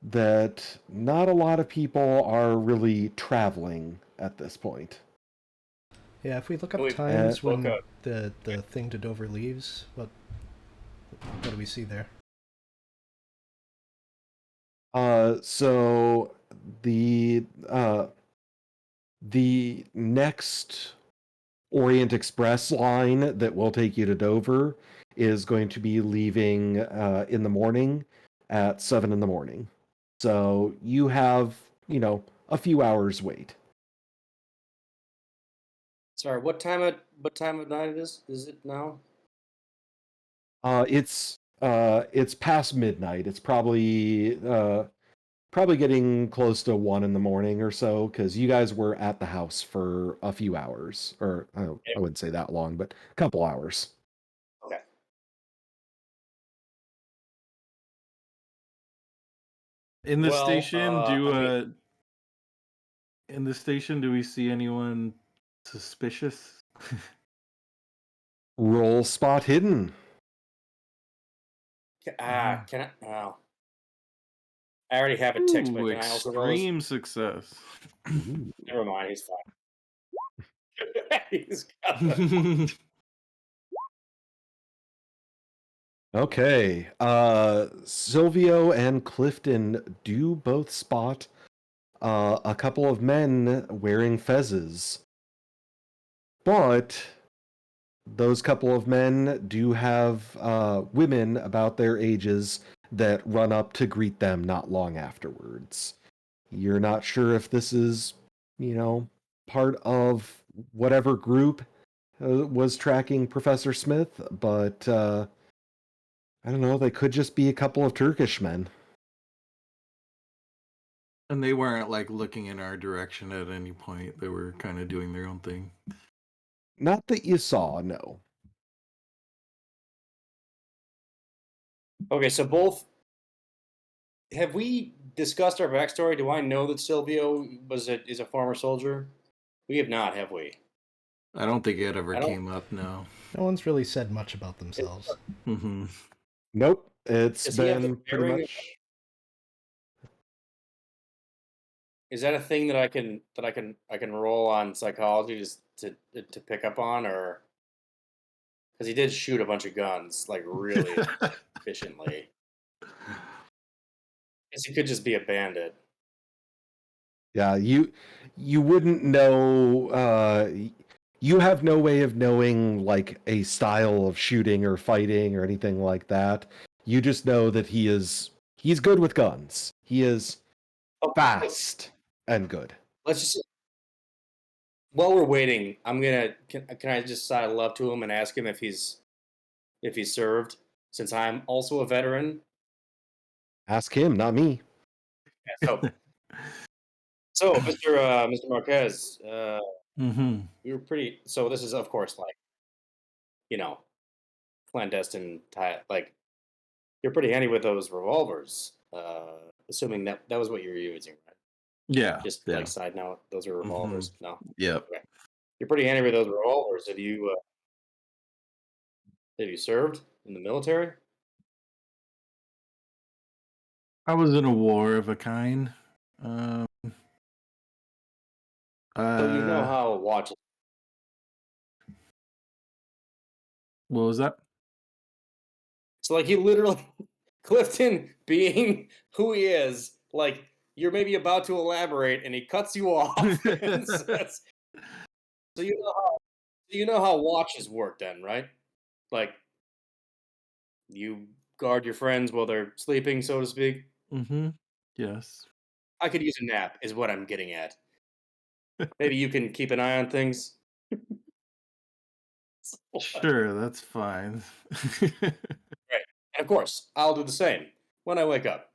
that not a lot of people are really traveling at this point. Yeah, if we look up We times spoke when up. the thing to Dover leaves, what do we see there? So the next Orient Express line that will take you to Dover is going to be leaving in the morning at 7 in the morning. So you have, a few hours wait. Sorry, what time of night it is? Is it now? It's past midnight. It's probably getting close to 1 in the morning or so, because you guys were at the house for a few hours, or I wouldn't say that long, but a couple hours. Okay. In the Well, station, I in the station, do we see anyone suspicious? Roll spot hidden. can I? Oh, I already have a text, but Ooh, can I also roll? extreme success. Never mind, he's fine. He's got it. Okay. Silvio and Clifton do both spot a couple of men wearing fezzes. But those couple of men do have women about their ages that run up to greet them not long afterwards. You're not sure if this is, part of whatever group was tracking Professor Smith, but I don't know, they could just be a couple of Turkish men. And they weren't like looking in our direction at any point. They were kind of doing their own thing. Not that you saw, no. Okay, so both. Have we discussed our backstory? Do I know that Silvio is a former soldier? We have not, have we? I don't think it ever I don't. came up. No. No one's really said much about themselves. Mm-hmm. Nope. It's Does he have the been pretty bearing? much. Is that a thing that I can roll on psychology just to pick up on, or because he did shoot a bunch of guns like really efficiently? Guess he could just be a bandit. Yeah, you wouldn't know. You have no way of knowing like a style of shooting or fighting or anything like that. You just know that he's good with guns. He is Okay, fast and good. let's just while we're waiting, I'm gonna can I just sidle up to him and ask him if he's served, since I'm also a veteran. Ask him, not me. Yeah, so Mr. Marquez, Mm-hmm. we were pretty. So this is of course like you know clandestine like you're pretty handy with those revolvers. Assuming that was what you were using, right? Yeah. Just Yeah. like side note, those are revolvers. No, Yep. okay. You're pretty handy with those revolvers. Have you served in the military? I was in a war of a kind. So you know Uh, how watches. what was that? So like he literally Clifton being who he is, like you're maybe about to elaborate and he cuts you off and says, so you know how watches work then, right? Like you guard your friends while they're sleeping, so to speak. Mm-hmm. Yes. I could use a nap, is what I'm getting at. Maybe you can keep an eye on things. Sure, that's fine. Right. And of course, I'll do the same when I wake up.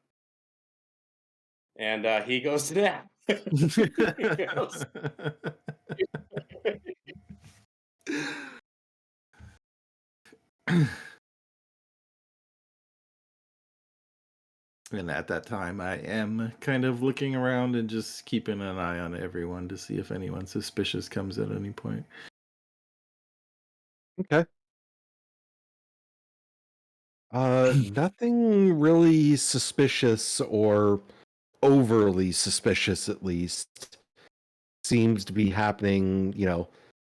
And he goes to nap. He goes- And at that time, I am kind of looking around and just keeping an eye on everyone to see if anyone suspicious comes at any point. Okay. Nothing really suspicious or overly suspicious, at least, seems to be happening,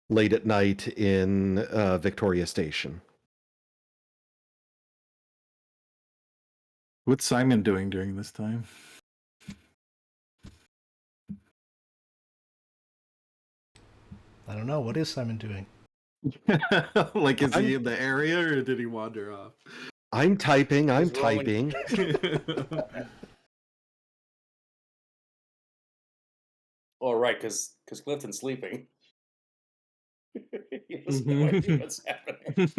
late at night in Victoria Station. What's Simon doing during this time? I don't know. What is Simon doing? Like, is he in the area or did he wander off? I'm typing. I'm He's rolling- typing. Oh, right, because Clifton's sleeping. He has no idea what's happening.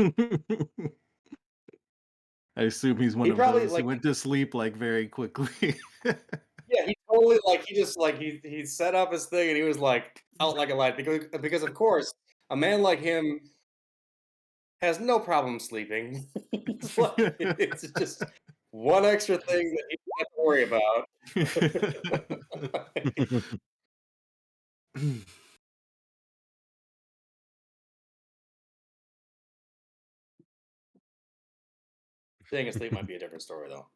I assume he's one He of probably, those who like- went to sleep like very quickly. Yeah, he totally he set up his thing and he was like out like a light because of course a man like him has no problem sleeping. It's just one extra thing that he doesn't have to worry about. Staying asleep might be a different story though.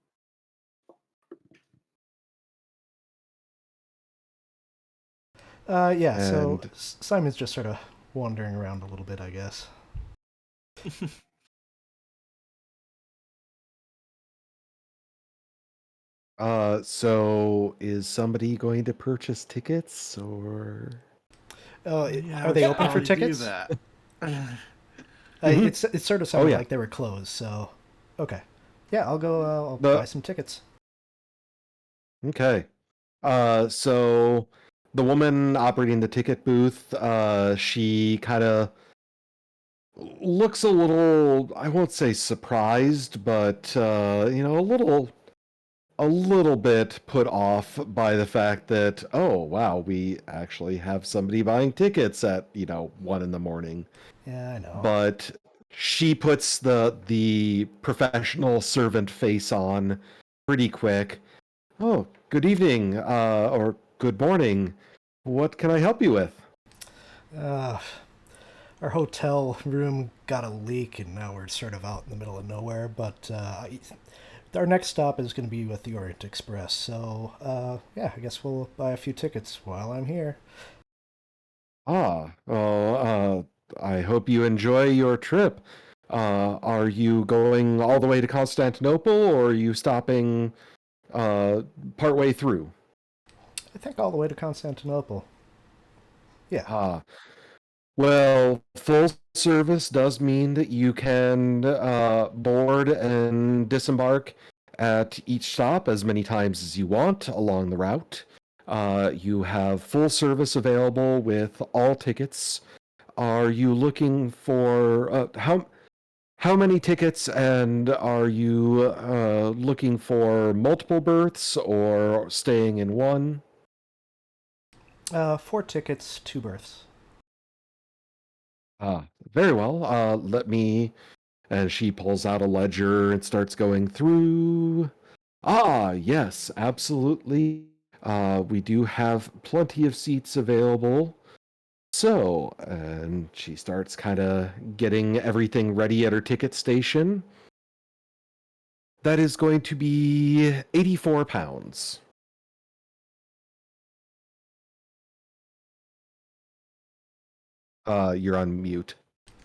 Yeah, so And- Simon's just sort of wandering around a little bit, I guess. So is somebody going to purchase tickets or? Oh, Yeah, are we they should open for probably do tickets? that. It sort of sounded yeah. like they were closed, so okay. Yeah, I'll go. I'll The- buy some tickets. Okay. So the woman operating the ticket booth, she kind of looks a little, I won't say surprised, but a a little bit put off by the fact that, oh, wow, we actually have somebody buying tickets at, 1 in the morning. Yeah, I know. But she puts the professional servant face on pretty quick. Oh, good evening, or good morning. What can I help you with? Uh, our hotel room got a leak, and now we're sort of out in the middle of nowhere. But our next stop is going to be with the Orient Express. So, yeah, I guess we'll buy a few tickets while I'm here. Well, I hope you enjoy your trip. Are you going all the way to Constantinople, or are you stopping partway through? I think all the way to Constantinople. Yeah. Well, full service does mean that you can board and disembark at each stop as many times as you want along the route. You have full service available with all tickets. Are you looking for how many tickets, and are you looking for multiple berths or staying in one? 4 tickets, 2 berths. Very well. Let me. And she pulls out a ledger and starts going through. Yes, absolutely. We do have plenty of seats available. So, and she starts kind of getting everything ready at her ticket station. That is going to be 84 pounds. You're on mute.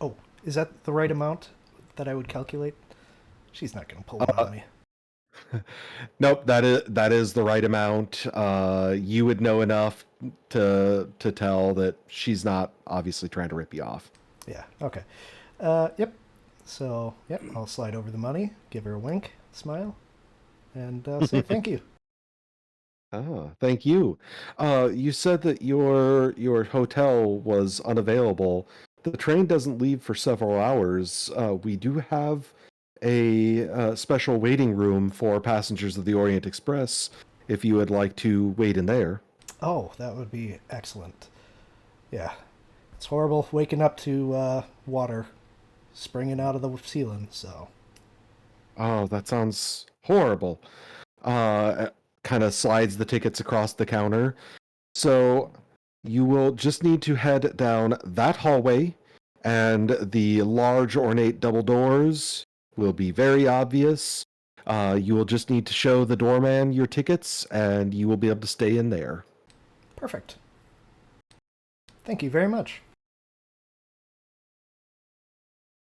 Oh, is that the right amount that I would calculate? She's not going to pull one on me. Nope, that is the right amount. You would know enough to tell that she's not obviously trying to rip you off. Yeah, okay. Yep. So, yep, I'll slide over the money, give her a wink, smile, and say thank you. Thank you. You said that your hotel was unavailable. The train doesn't leave for several hours. We do have a special waiting room for passengers of the Orient Express if you would like to wait in there. Oh, that would be excellent. Yeah. It's horrible waking up to water springing out of the ceiling, so. Oh, that sounds horrible. Uh, Kind of slides the tickets across the counter. So you will just need to head down that hallway, and the large ornate double doors will be very obvious. You will just need to show the doorman your tickets, and you will be able to stay in there. Perfect. Thank you very much.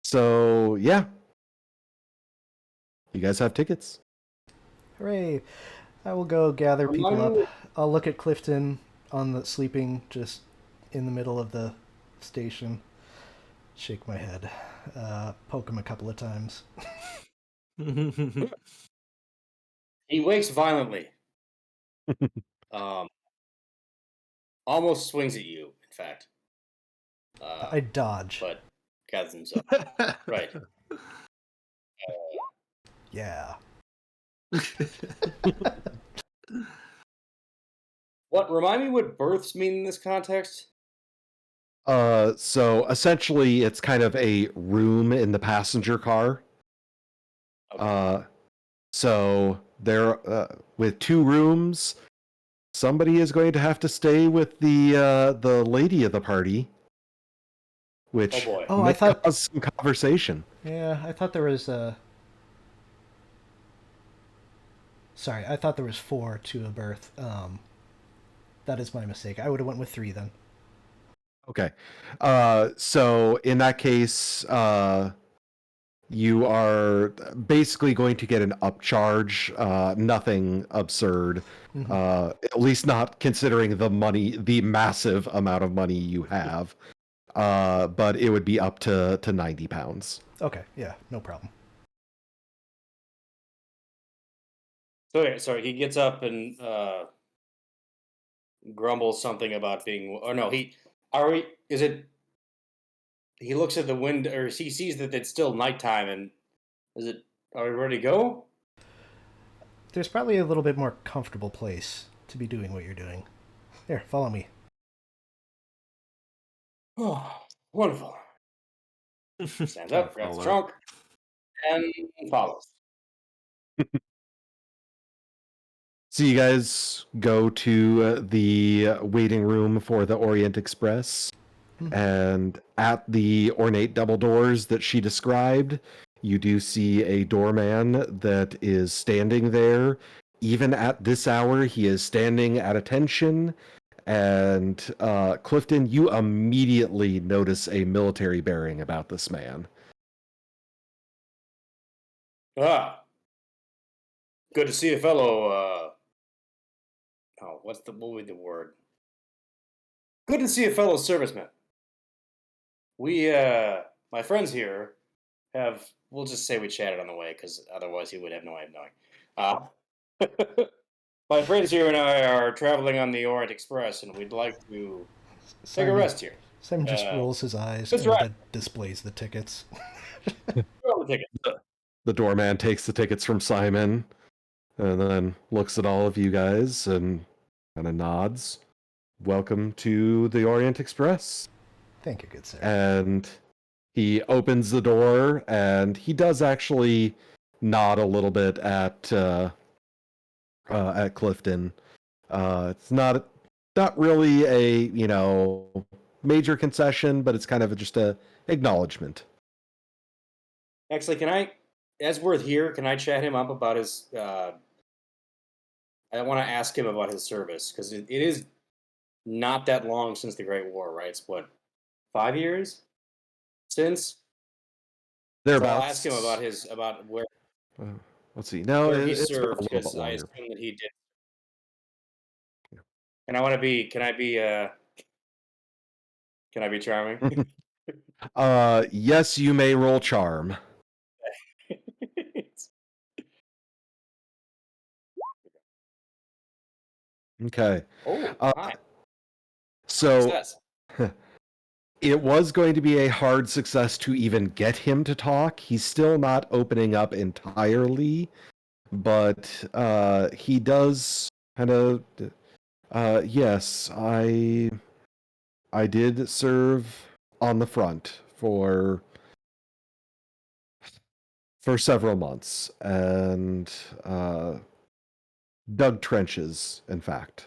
So, yeah. You guys have tickets. Hooray. I will go gather people Remind me- up. I'll look at Clifton on the sleeping just in the middle of the station. Shake my head. Poke him a couple of times. He wakes violently. Almost swings at you, in fact. I dodge. But gathers himself. Right. Yeah. Remind me what births mean in this context? So essentially, it's kind of a room in the passenger car. Okay. So there, with 2 rooms, somebody is going to have to stay with the lady of the party, which Oh, boy. Oh, may I thought. cause some conversation. Yeah, I thought there was Sorry, I thought there was 4 to a berth. That is my mistake. I would have went with 3 then. Okay, so in that case, you are basically going to get an upcharge. Nothing absurd. At least not considering the massive amount of money you have. But it would be up to 90 pounds. Okay, yeah, no problem. So, okay, sorry, he gets up and grumbles something about being. Oh no, he. Are we? Is it? He looks at the window, or he sees that it's still nighttime, and is it? Are we ready to go? there's probably a little bit more comfortable place to be doing what you're doing. Here, follow me. Oh, wonderful. Stands up, grabs the Follow. trunk, and follows. So you guys go to the waiting room for the Orient Express, and at the ornate double doors that she described, you do see a doorman that is standing there. Even at this hour, he is standing at attention. And Clifton, you immediately notice a military bearing about this man. Ah, good to see a fellow. What would be the word? Good to see a fellow serviceman. We, my friends here have. We'll just say we chatted on the way, because otherwise he would have no way of knowing. My friends here and I are traveling on the Orient Express, and we'd like to take a rest here. Simon just rolls his eyes that's and right. displays the tickets. Roll the ticket. The doorman takes the tickets from Simon and then looks at all of you guys and kind of nods. Welcome to the Orient Express. Thank you, good sir. And he opens the door, and he does actually nod a little bit at Clifton. It's not really a major concession, but it's kind of just a acknowledgement. Actually, as we're here, can I chat him up about his? I want to ask him about his service, because it is not that long since the Great War, right? It's what, 5 years since? So I'll ask him about where Let's see. No, where he it's been a served, little bit because I longer. assume that he did. And I want to be. Can I be? Can I be charming? Yes, you may roll charm. Okay. Oh, hi. So Success. it was going to be a hard success to even get him to talk. He's still not opening up entirely, but he does kind of. Yes, I did serve on the front for several months and dug trenches, in fact.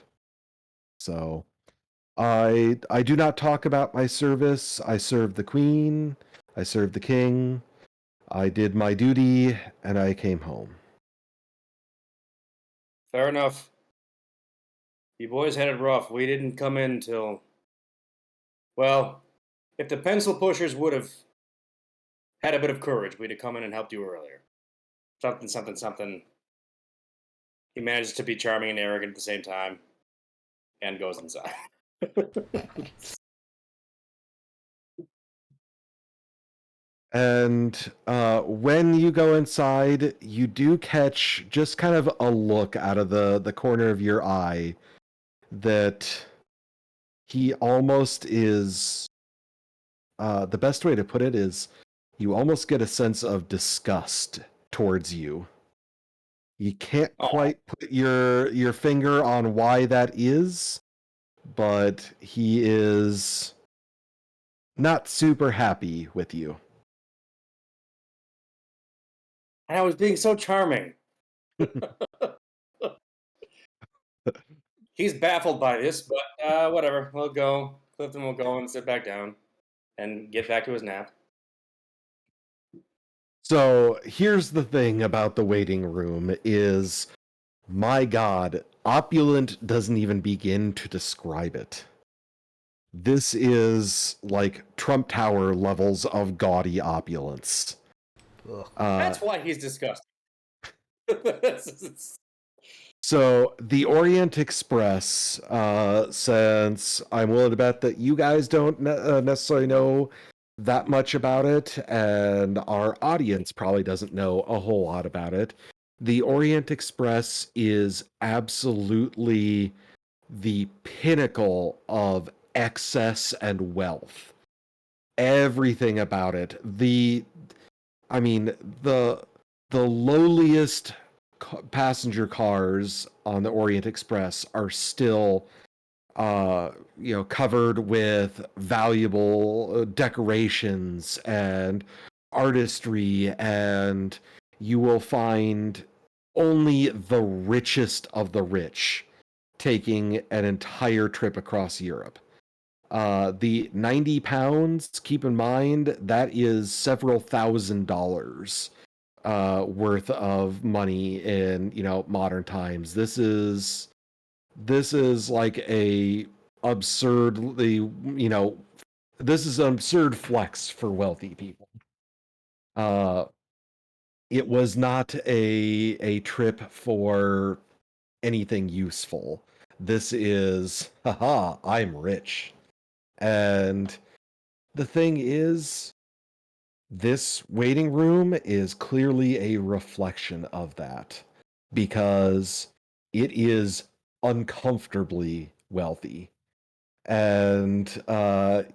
So I do not talk about my service. I served the Queen. I served the King. I did my duty, and I came home. Fair enough. You boys had it rough. We didn't come in till. Well, if the pencil pushers would have had a bit of courage, we'd have come in and helped you earlier. Something, something, something. He manages to be charming and arrogant at the same time, and goes inside. And when you go inside, you do catch just kind of a look out of the corner of your eye that he almost is. The best way to put it is you almost get a sense of disgust towards you. You can't quite put your finger on why that is, but he is not super happy with you. And I was being so charming. He's baffled by this, but whatever. We'll go. Clifton will go and sit back down and get back to his nap. So here's the thing about the waiting room is, my God, opulent doesn't even begin to describe it. This is like Trump Tower levels of gaudy opulence. That's why he's disgusting. So the Orient Express, since I'm willing to bet that you guys don't necessarily know that much about it, and our audience probably doesn't know a whole lot about it, the Orient Express is absolutely the pinnacle of excess and wealth. Everything about it. The lowliest passenger cars on the Orient Express are still covered with valuable decorations and artistry, and you will find only the richest of the rich taking an entire trip across Europe. The 90 pounds, keep in mind, that is several $1,000s worth of money in, modern times. This is like a absurdly, this is an absurd flex for wealthy people. It was not a trip for anything useful. This is, haha, I'm rich. And the thing is, this waiting room is clearly a reflection of that because it is uncomfortably wealthy. And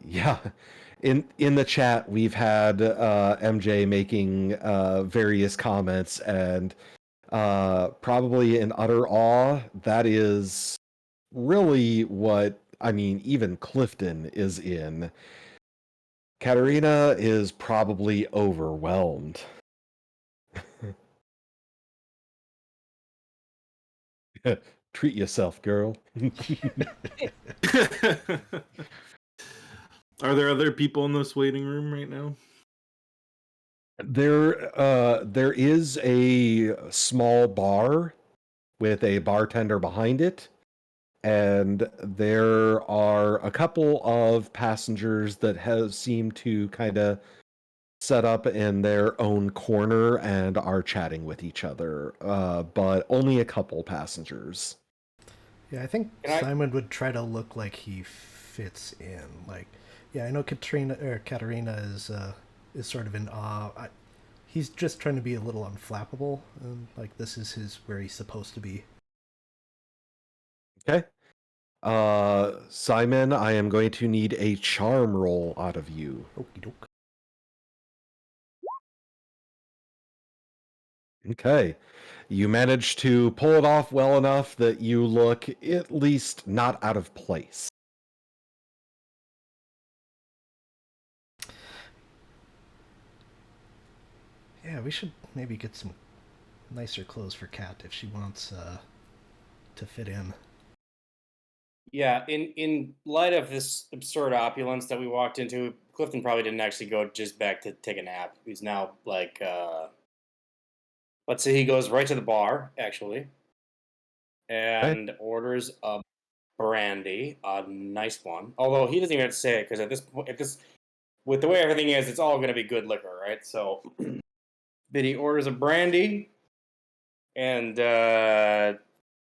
yeah, in the chat we've had MJ making various comments, and probably in utter awe. That is really what, I mean, even Clifton is in. Katerina is probably overwhelmed. Treat yourself, girl. Are there other people in this waiting room right now? There is a small bar with a bartender behind it, and there are a couple of passengers that have seemed to kind of set up in their own corner and are chatting with each other, but only a couple passengers. Yeah, I think Can I- Simon would try to look like he fits in. Like, yeah, I know Katerina is sort of in awe. He's just trying to be a little unflappable, and like this is where he's supposed to be. Okay. Simon, I am going to need a charm roll out of you. Okie doke. Okay. You managed to pull it off well enough that you look at least not out of place. Yeah, we should maybe get some nicer clothes for Kat if she wants to fit in. Yeah, in light of this absurd opulence that we walked into, Clifton probably didn't actually go just back to take a nap. He's now like, let's say he goes right to the bar actually, and orders a brandy, a nice one. Although he doesn't even have to say it because at this point, with the way everything is, it's all going to be good liquor, right? So, but he orders a brandy and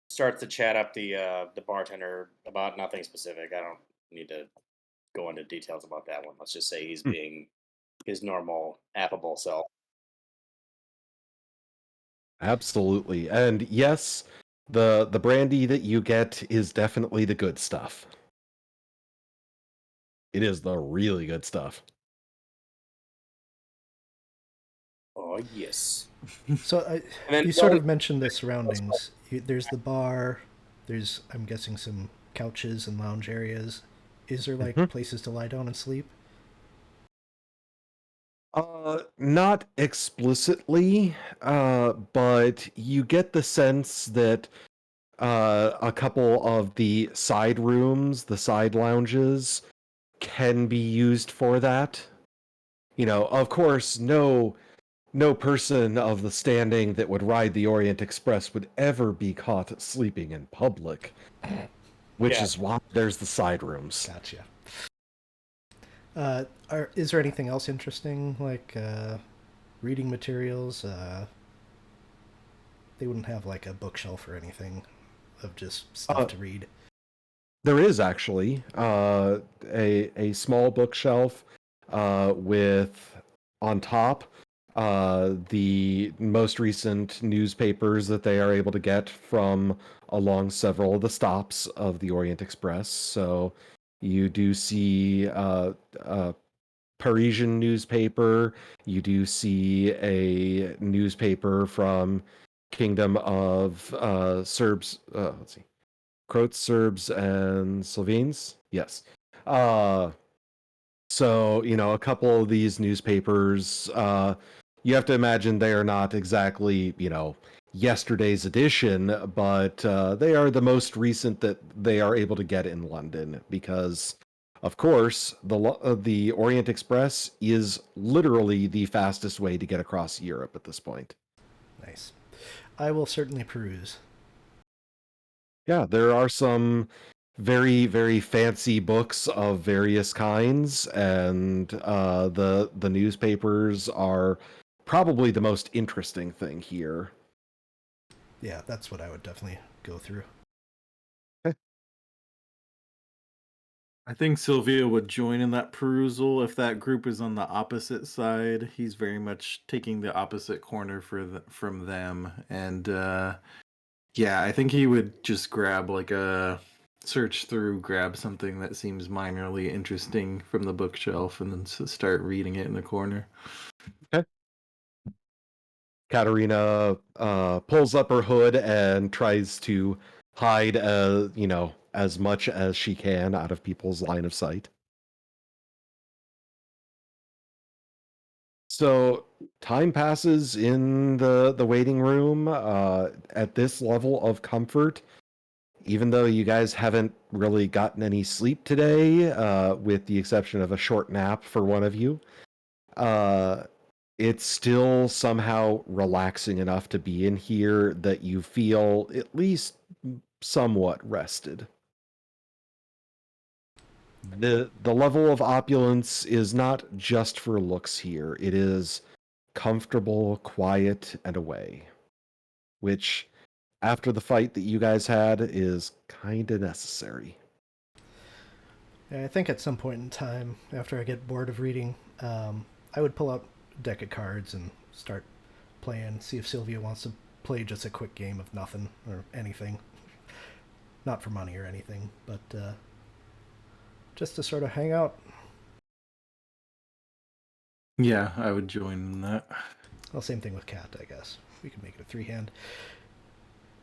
starts to chat up the bartender about nothing specific. I don't need to go into details about that one. Let's just say he's being his normal affable self. Absolutely. And yes, the brandy that you get is definitely the good stuff. It is the really good stuff. Oh yes. So you sort of mentioned the surroundings. There's the bar. There's, I'm guessing, some couches and lounge areas. Is there like places to lie down and sleep? Not explicitly, but you get the sense that a couple of the side rooms, the side lounges, can be used for that. Of course, no person of the standing that would ride the Orient Express would ever be caught sleeping in public, which is why there's the side rooms. Gotcha. Is there anything else interesting, like reading materials? They wouldn't have like a bookshelf or anything of just stuff to read. There is actually a small bookshelf with on top the most recent newspapers that they are able to get from along several of the stops of the Orient Express. So you do see a Parisian newspaper. You do see a newspaper from kingdom of Serbs. Let's see, Croats, Serbs, and Slovenes. Yes. So, a couple of these newspapers, you have to imagine they are not exactly, yesterday's edition, but they are the most recent that they are able to get in London because, of course, the Orient Express is literally the fastest way to get across Europe at this point. Nice. I will certainly peruse. Yeah, there are some very, very fancy books of various kinds, and the newspapers are probably the most interesting thing here. Yeah, that's what I would definitely go through. I think Sylvia would join in that perusal if that group is on the opposite side. He's very much taking the opposite corner from them, and yeah, I think he would just grab like a search through, grab something that seems minorly interesting from the bookshelf, and then start reading it in the corner. Okay. Katerina pulls up her hood and tries to hide, as much as she can out of people's line of sight. So time passes in the waiting room. At this level of comfort, even though you guys haven't really gotten any sleep today, with the exception of a short nap for one of you, uh, it's still somehow relaxing enough to be in here that you feel at least somewhat rested. The level of opulence is not just for looks here. It is comfortable, quiet, and away, which, after the fight that you guys had, is kind of necessary. Yeah, I think at some point in time, after I get bored of reading, I would pull out a deck of cards and start playing, see if Sylvia wants to play just a quick game of nothing or anything. Not for money or anything, but just to sort of hang out. Yeah, I would join in that. Well, same thing with Cat, I guess. We could make it a three-hand.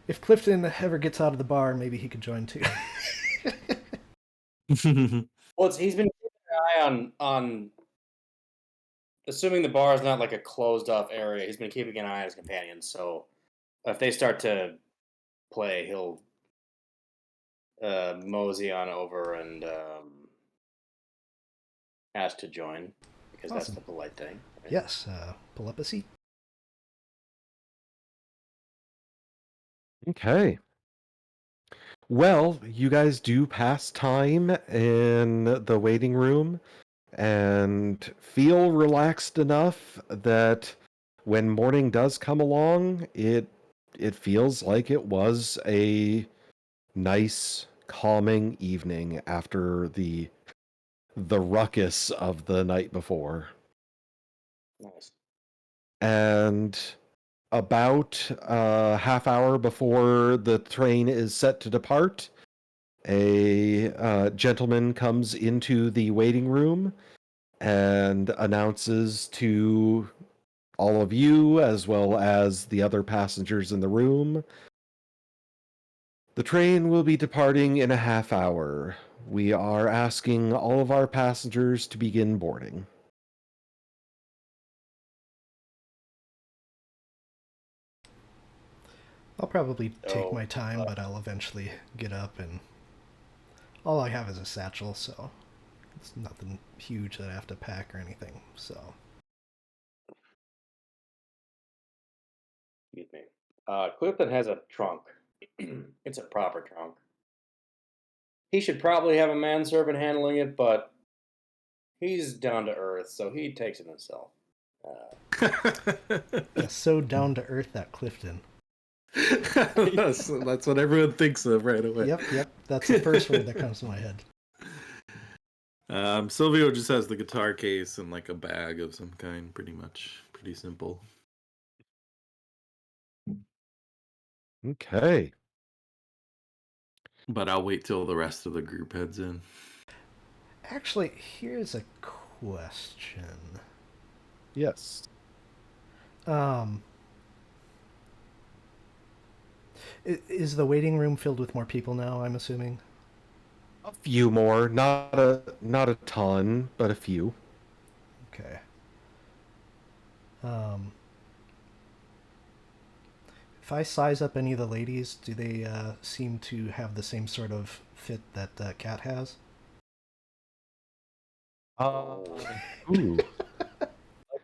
If Clifton ever gets out of the bar, maybe he could join too. Well, he's been keeping an eye on assuming the bar is not like a closed off area. He's been keeping an eye on his companions. So if they start to play, he'll mosey on over and ask to join because that's Awesome. the polite thing. Right? Yes, pull up a seat. Okay. Well, you guys do pass time in the waiting room and feel relaxed enough that when morning does come along, it feels like it was a nice, calming evening after the ruckus of the night before. Nice. And about a half hour before the train is set to depart, a gentleman comes into the waiting room and announces to all of you, as well as the other passengers in the room, the train will be departing in a half hour. We are asking all of our passengers to begin boarding. I'll probably take So, my time, but I'll eventually get up, and all I have is a satchel, so it's nothing huge that I have to pack or anything. So excuse me. Clifton has a trunk. It's a proper trunk. He should probably have a manservant handling it, but he's down to earth, so he takes it himself. yeah, so down to earth that Clifton. that's what everyone thinks of right away. Yep. That's the first word that comes to my head. Silvio just has the guitar case and like a bag of some kind, pretty much. Pretty simple. Okay. But I'll wait till the rest of the group heads in. Actually, here's a question. Yes. Um, Is the waiting room filled with more people now, I'm assuming? A few more, not a ton, but a few. Okay. Um, if I size up any of the ladies, do they seem to have the same sort of fit that Cat has? Uh, ooh. Where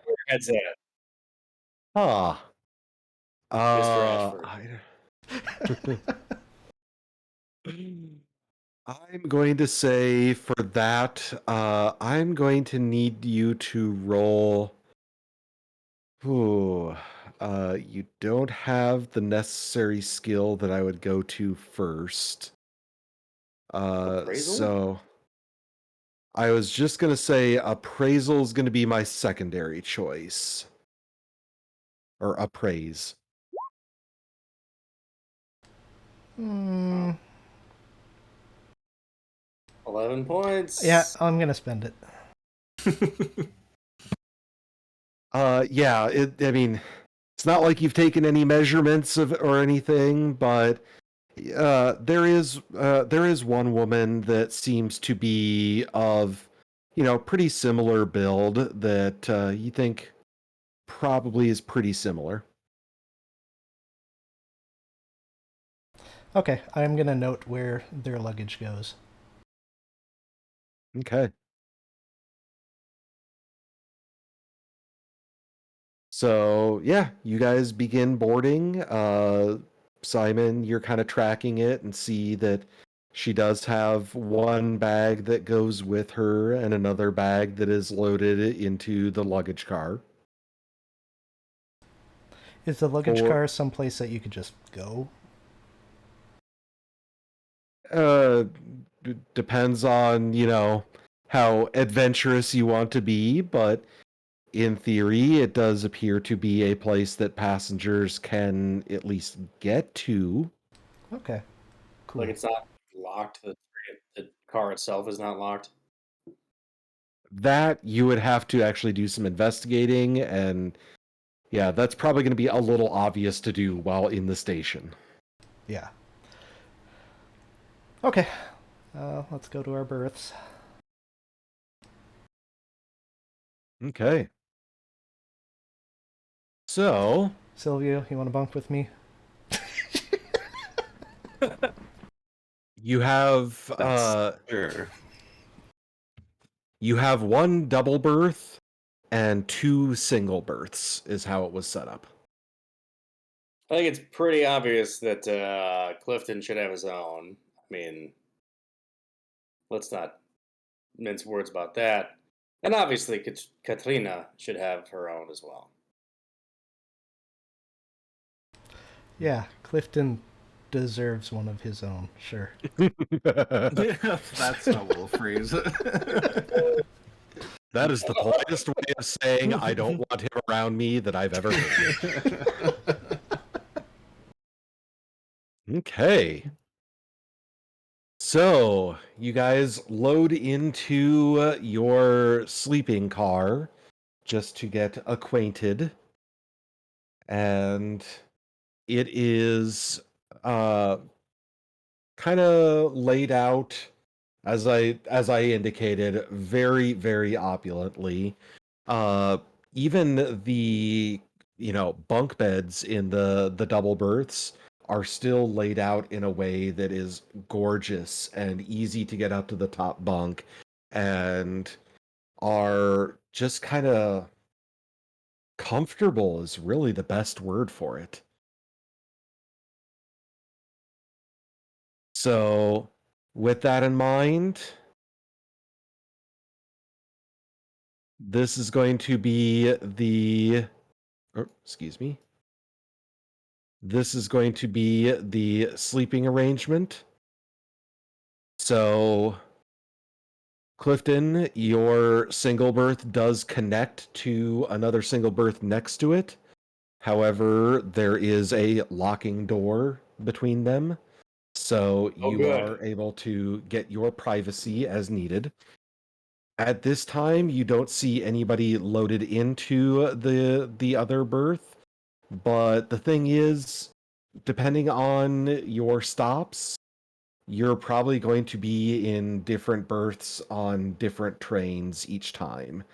your head's at, Ah. Mr. Ashford. I'm going to say for that, I'm going to need you to roll. Ooh, you don't have the necessary skill that I would go to first. Appraisal? So I was just gonna say appraisal is gonna be my secondary choice. Or appraise. Hmm. 11 points. Yeah, I'm gonna spend it. Yeah, I mean, it's not like you've taken any measurements of or anything, but there is one woman that seems to be of, pretty similar build that you think probably is pretty similar. Okay, I'm gonna note where their luggage goes. Okay. So yeah, you guys begin boarding. Simon, you're kind of tracking it and see that she does have one bag that goes with her and another bag that is loaded into the luggage car. Is the luggage For car someplace that you could just go? uh depends on, how adventurous you want to be, but in theory, it does appear to be a place that passengers can at least get to. Okay, cool. Like it's not locked. The car itself is not locked. That you would have to actually do some investigating, and yeah, that's probably going to be a little obvious to do while in the station. Yeah. Okay, let's go to our berths. Okay. So, Sylvia, you want to bunk with me? you have Sure. you have one double berth and two single berths is how it was set up. I think it's pretty obvious that Clifton should have his own. I mean, let's not mince words about that. And obviously, Katrina should have her own as well. Yeah, Clifton deserves one of his own, sure. Yeah, that's how we'll phrase it. That is the politest way of saying I don't want him around me that I've ever heard. Okay. So, you guys load into your sleeping car just to get acquainted. And it is kind of laid out as I indicated very very opulently. Uh Even the bunk beds in the double berths are still laid out in a way that is gorgeous and easy to get up to the top bunk, and are just kind of comfortable is really the best word for it. So with that in mind, this is going to be excuse me. This is going to be the sleeping arrangement. So, Clifton, your single berth does connect to another single berth next to it. However, there is a locking door between them. So Oh, you good. are able to get your privacy as needed. At this time, you don't see anybody loaded into the other berth, but the thing is, depending on your stops, you're probably going to be in different berths on different trains each time.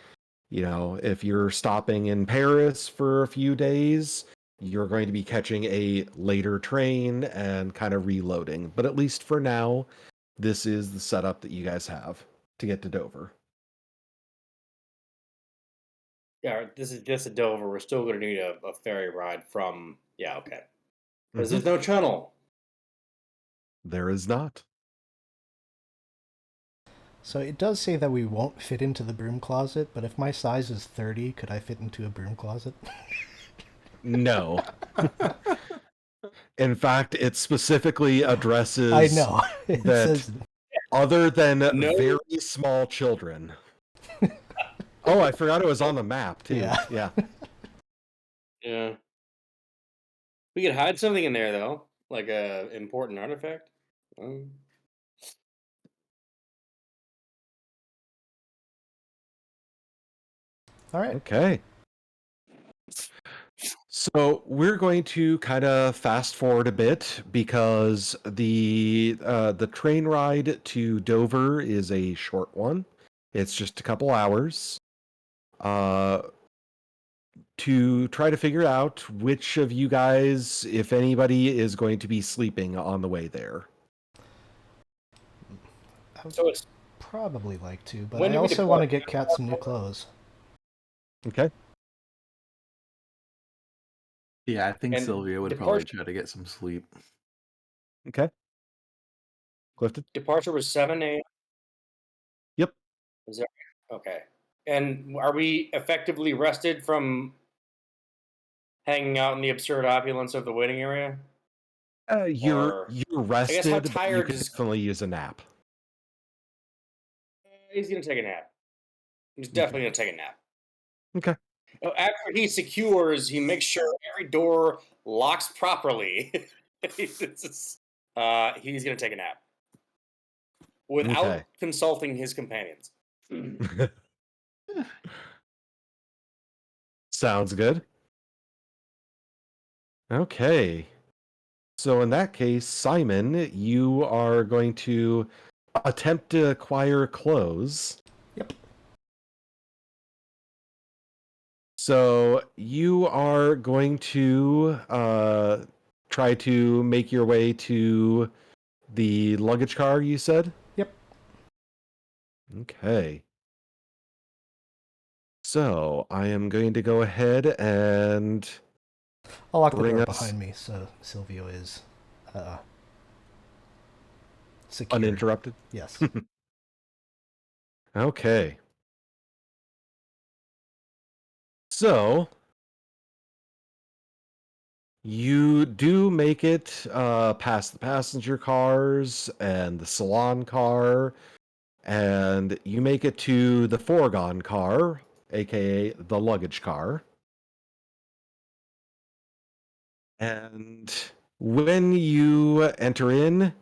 You know, if you're stopping in Paris for a few days, you're going to be catching a later train and kind of reloading. But at least for now, this is the setup that you guys have to get to Dover. Yeah, this is just a Dover. We're still going to need a ferry ride from. Yeah, okay. Because Mhm. there's no tunnel. There is not. So it does say that we won't fit into the broom closet, but if my size is 30, could I fit into a broom closet? No. In fact, it specifically addresses I know. It that says other than No. very small children. Oh, I forgot it was on the map too. Yeah. Yeah. Yeah. We could hide something in there though, like a important artifact. all right. Okay. So we're going to kind of fast forward a bit because the train ride to Dover is a short one. It's just a couple hours. To try to figure out which of you guys, if anybody, is going to be sleeping on the way there. I would So it's probably like to, but when I do we also want to depart? get Kat some new clothes. Okay. Yeah, I think And Sylvia would probably try to get some sleep. Okay. Clifton? Departure was 7 a.m. Yep. Is that okay? And are we effectively rested from hanging out in the absurd opulence of the waiting area? You're Or you're I guess how rested, but you tired could does definitely use a nap. he's gonna take a nap? He's Okay. definitely gonna take a nap. Okay. After he secures, he makes sure every door locks properly. he's gonna take a nap without Okay. consulting his companions. Sounds good. Okay. So in that case, Simon, you are going to attempt to acquire clothes. Yep. So you are going to try to make your way to the luggage car, you said? Yep. Okay. So I am going to go ahead and I'll lock the bring door us behind me so Silvio is secured. uninterrupted. Yes. Okay. So you do make it past the passenger cars and the salon car, and you make it to the foregone car, aka the luggage car. And when you enter in,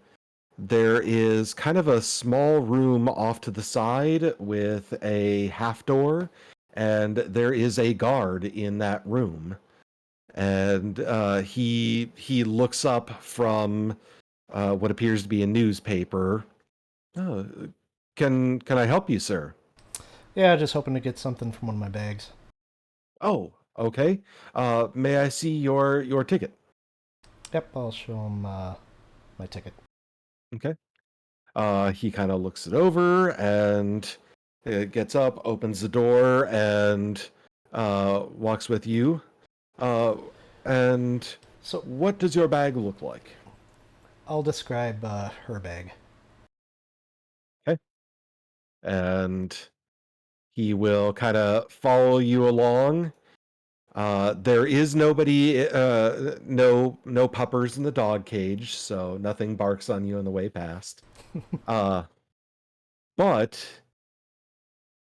there is kind of a small room off to the side with a half door, and there is a guard in that room. And he looks up from what appears to be a newspaper. Oh, can I help you, sir? Yeah, just hoping to get something from one of my bags. Oh, okay. May I see your ticket? Yep, I'll show him my ticket. Okay. He kind of looks it over and gets up, opens the door, and walks with you. And So what does your bag look like? I'll describe her bag. Okay. And he will kind of follow you along. There is nobody, no puppers in the dog cage, so nothing barks on you on the way past. But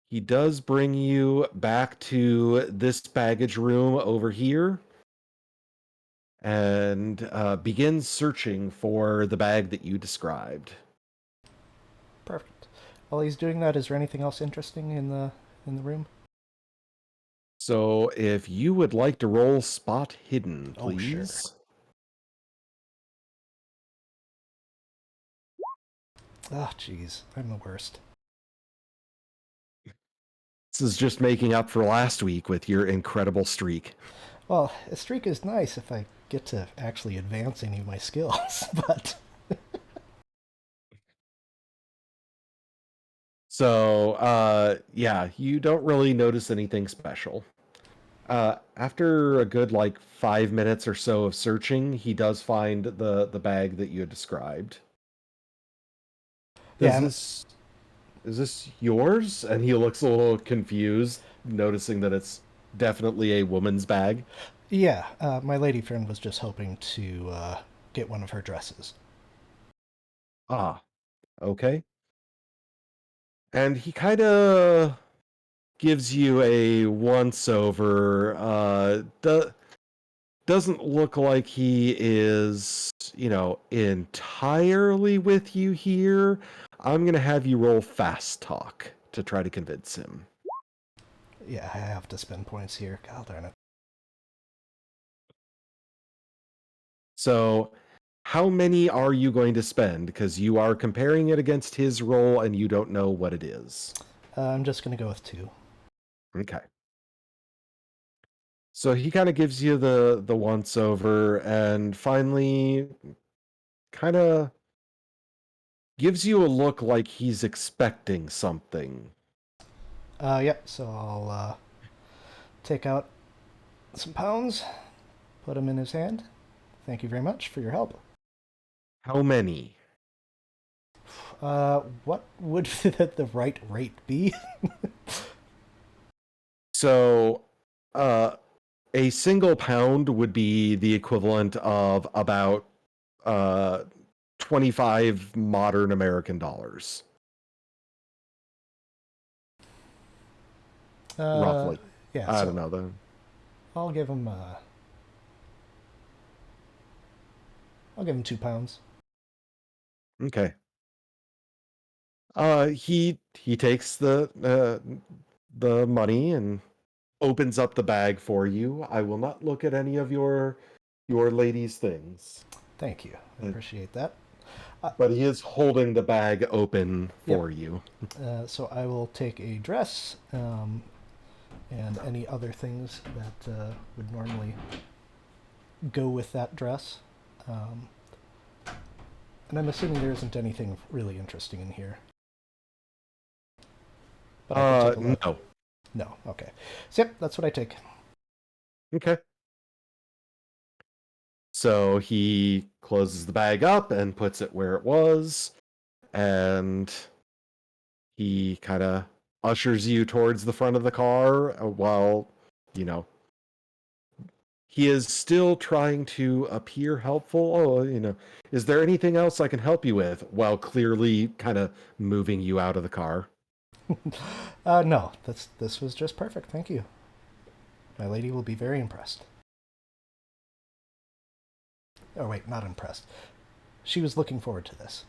he does bring you back to this baggage room over here and begins searching for the bag that you described. Perfect. While he's doing that, is there anything else interesting in the room? So if you would like to roll spot hidden, Oh, sure. please. Oh, jeez. I'm the worst. This is just making up for last week with your incredible streak. Well, a streak is nice if I get to actually advance any of my skills, but... So, yeah, you don't really notice anything special. After a good 5 minutes or so of searching, he does find the bag that you had described. Yeah, Is this yours? And he looks a little confused, noticing that it's definitely a woman's bag. yeah, my lady friend was just hoping to get one of her dresses. Ah, okay. And he kind of gives you a once over. Doesn't look like he is, entirely with you here. I'm gonna have you roll fast talk to try to convince him. Yeah, I have to spend points here. God darn it. So, how many are you going to spend? Because you are comparing it against his roll and you don't know what it is. I'm just going to go with 2. Okay. So he kind of gives you the once over and finally kind of gives you a look like he's expecting something. Yep, so I'll take out some pounds, put them in his hand. Thank you very much for your help. How many? What would the right rate be? So, a single pound would be the equivalent of about uh, 25 modern American dollars, roughly. Yeah, I so don't know. I'll give him, I'll give him 2 pounds. Okay. He takes the money and opens up the bag for you. I will not look at any of your lady's things. Thank you. I appreciate that. But he is holding the bag open for Yep. you. So I will take a dress and any other things that would normally go with that dress. Um, and I'm assuming there isn't anything really interesting in here. But I can take a look. No. No, okay. So yep, that's what I take. Okay. So he closes the bag up and puts it where it was, and he kind of ushers you towards the front of the car while, you know, he is still trying to appear helpful. Oh, is there anything else I can help you with? While clearly kind of moving you out of the car. No, this was just perfect. Thank you. My lady will be very impressed. Oh wait, not impressed. She was looking forward to this.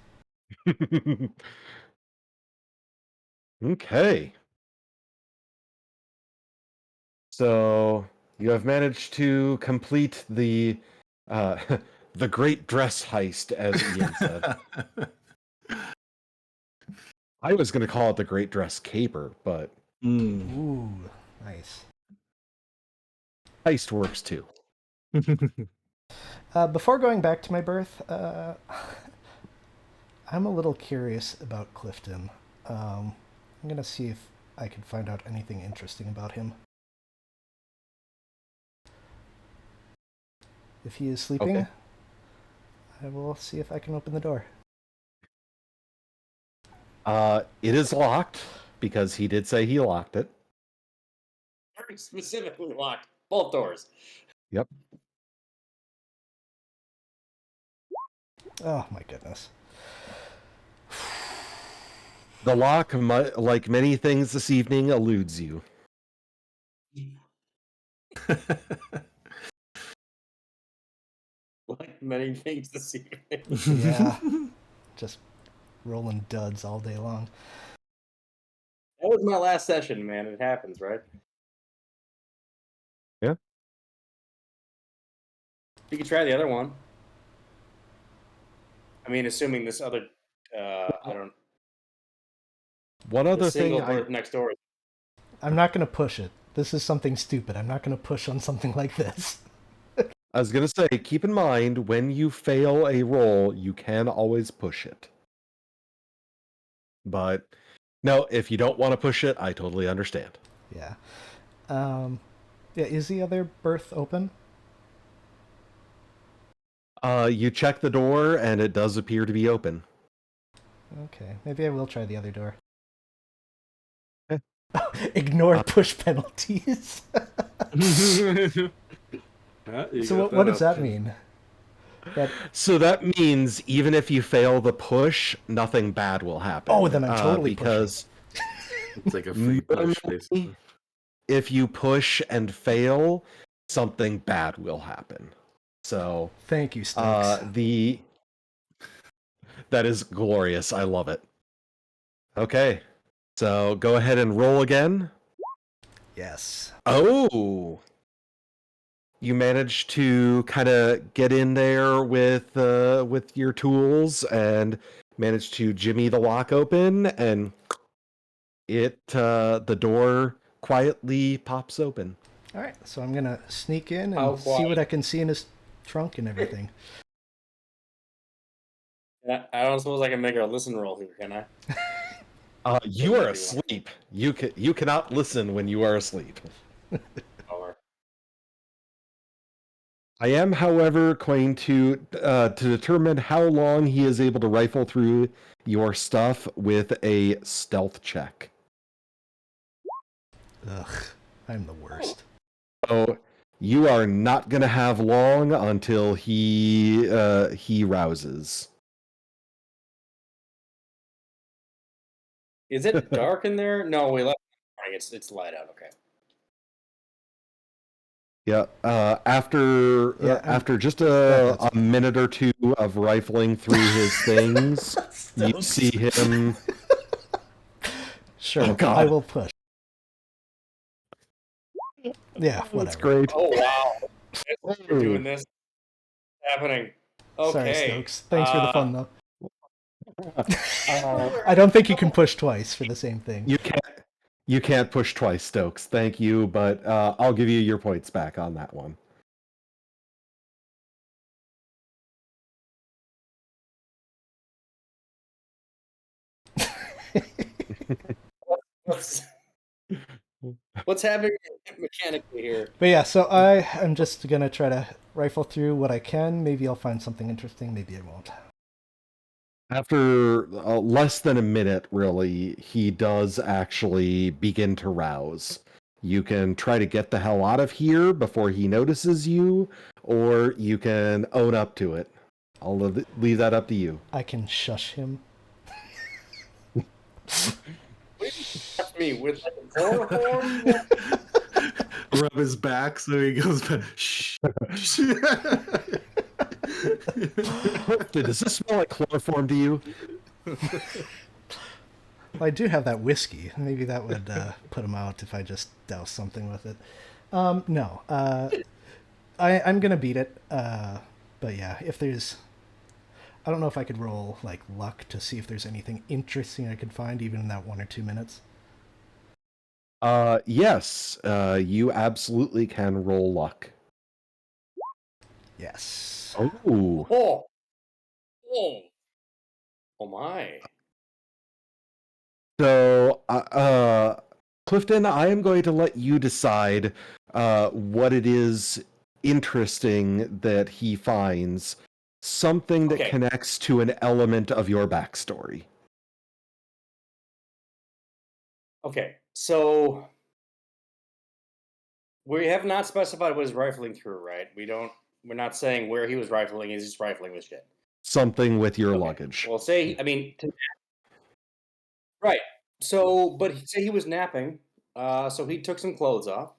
Okay. So you have managed to complete the the great dress heist, as Ian said. I was going to call it the great dress caper, but Ooh, nice. heist works too. Before going back to my berth, I'm a little curious about Clifton. I'm gonna see if I can find out anything interesting about him. If he is sleeping, Okay. I will see if I can open the door. It is locked because he did say he locked it. Very specifically locked both doors. Yep. Oh my goodness. The lock, like many things this evening, eludes you. Like many things this evening. Yeah, just rolling duds all day long. That was my last session, man. It happens, right? Yeah. You can try the other one. I mean, assuming this other I don't. One The other thing single birth next door. I'm not going to push it. This is something stupid. I'm not going to push on something like this. I was going to say, keep in mind, when you fail a roll, you can always push it. But no, if you don't want to push it, I totally understand. Yeah. Yeah, is the other berth open? You check the door, and it does appear to be open. Okay, maybe I will try the other door. Eh. Ignore push penalties. So what does that mean? So that means even if you fail the push, nothing bad will happen. Oh, then I'm totally because It's like a free push, normally, basically. if you push and fail, something bad will happen. So Thank you, Stokes. That is glorious. I love it. Okay, so go ahead and roll again. Yes. Oh, you managed to kind of get in there with your tools and managed to jimmy the lock open, and the door quietly pops open. All right, so I'm gonna sneak in How and see what quiet? I can see in his trunk and everything. I don't suppose I can make a listen roll here, can I? You are asleep. You cannot listen when you are asleep. Or I am, however, going to determine how long he is able to rifle through your stuff with a stealth check. Ugh, I'm the worst. So you are not going to have long until he rouses. is it dark in there? No, we left. It's light out. Okay. Yeah. After just a minute or two of rifling through his things, you see him. Sure, Oh, God. I will push. Yeah, whatever. That's great. Oh wow, we're doing this. It's happening. Okay. Sorry, Stokes. Thanks for the fun, though. Uh, I don't think you can push twice for the same thing. You can't push twice, Stokes. Thank you, but I'll give you your points back on that one. What's happening mechanically here? But yeah, so I am just gonna try to rifle through what I can. Maybe I'll find something interesting. Maybe I won't. After less than a minute, really, he does actually begin to rouse. You can try to get the hell out of here before he notices you, or you can own up to it. I'll leave that up to you. I can shush him. Me with like a chloroform? Rub his back so he goes back. Shh. Does this smell like chloroform to you? Well, I do have that whiskey. Maybe that would put him out if I just douse something with it. No. I'm gonna beat it. But yeah, if there's, I don't know if I could roll like luck to see if there's anything interesting I could find even in that 1 or 2 minutes. Yes, you absolutely can roll luck. Yes. Oh. Oh my. So, Clifton, I am going to let you decide what it is interesting that he finds. Something that connects to an element of your backstory. Okay, so we have not specified what he's rifling through, right? We're not saying where he was rifling. He's just rifling with shit. Something with your luggage. Well, right. So, but say he was napping. So he took some clothes off.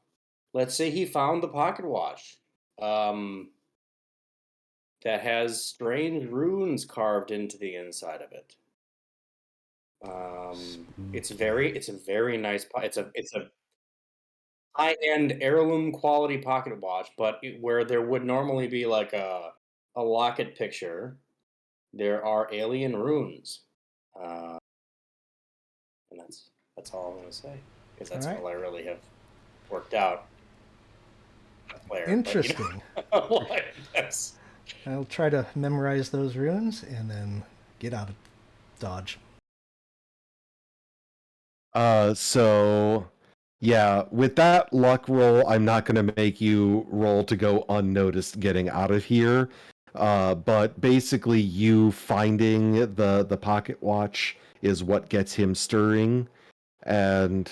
Let's say he found the pocket watch. That has strange runes carved into the inside of it. It's a very nice. It's a high-end heirloom quality pocket watch, but where there would normally be like a locket picture, there are alien runes And that's all I'm going to say, because that's All right. all I really have worked out. Player, Interesting. Yes. I'll try to memorize those runes and then get out of Dodge. So yeah, with that luck roll, I'm not going to make you roll to go unnoticed getting out of here. But basically, you finding the pocket watch is what gets him stirring, and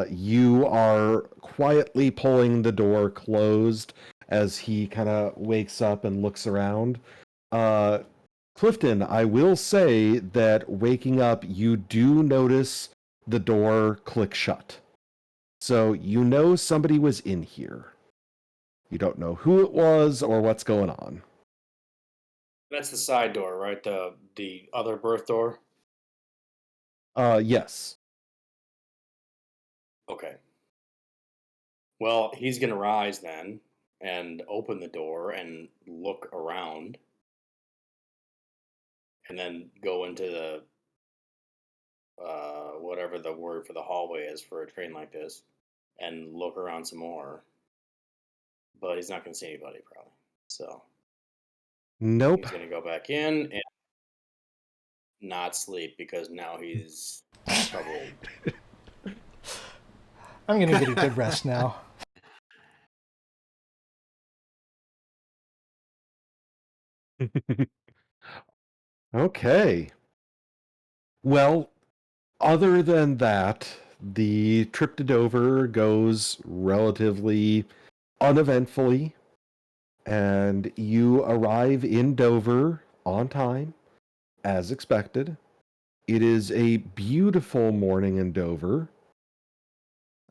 you are quietly pulling the door closed as he kind of wakes up and looks around. Uh, Clifton, I will say that waking up, you do notice the door click shut. So you know somebody was in here. You don't know who it was or what's going on. That's the side door, right? The other birth door. Yes. Okay. Well, he's gonna rise then and open the door and look around, and then go into the whatever the word for the hallway is for a train like this, and look around some more. But he's not gonna see anybody probably. So Nope. he's gonna go back in and not sleep, because now he's troubled. I'm going to get a good rest now. Okay. Well, other than that, the trip to Dover goes relatively uneventfully, and you arrive in Dover on time, as expected. It is a beautiful morning in Dover,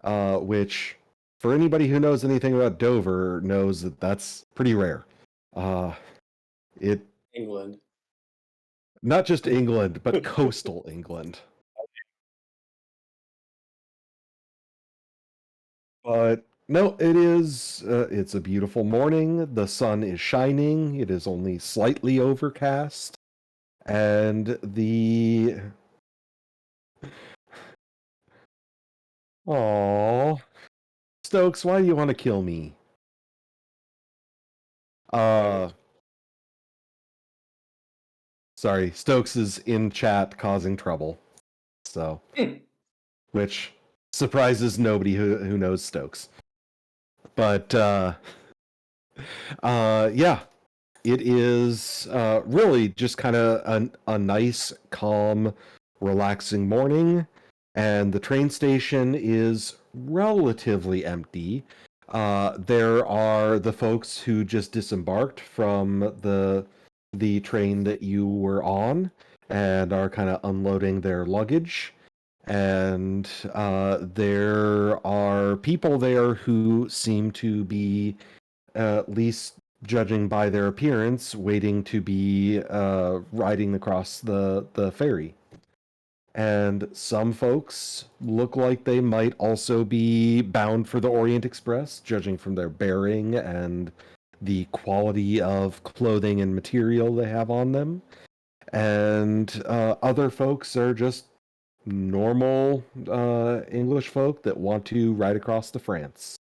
which, for anybody who knows anything about Dover, knows that that's pretty rare. It England. Not just England, but coastal England. But no, it is. It's a beautiful morning. The sun is shining. It is only slightly overcast, and the oh, Stokes, why do you want to kill me? Uh, sorry, Stokes is in chat causing trouble. So, which surprises nobody who knows Stokes. But yeah, it is really just kind of a nice, calm, relaxing morning, and the train station is relatively empty. There are the folks who just disembarked from the train that you were on and are kind of unloading their luggage. And there are people there who seem to be, at least judging by their appearance, waiting to be riding across the ferry. And some folks look like they might also be bound for the Orient Express, judging from their bearing and the quality of clothing and material they have on them. And other folks are just normal English folk that want to ride across to France.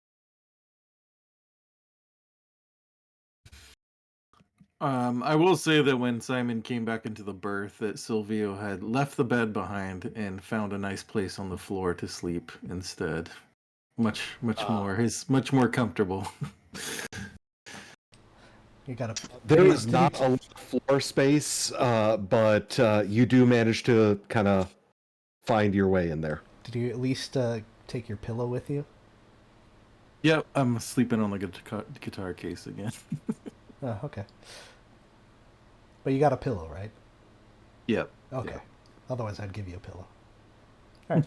I will say that when Simon came back into the berth, that Silvio had left the bed behind and found a nice place on the floor to sleep instead. Much more comfortable. You got There is not a lot of floor space, but you do manage to kind of find your way in there. Did you at least take your pillow with you? Yep, I'm sleeping on the guitar case again. Oh, okay. But you got a pillow, right? Yep. Okay. Yep. Otherwise, I'd give you a pillow. All right.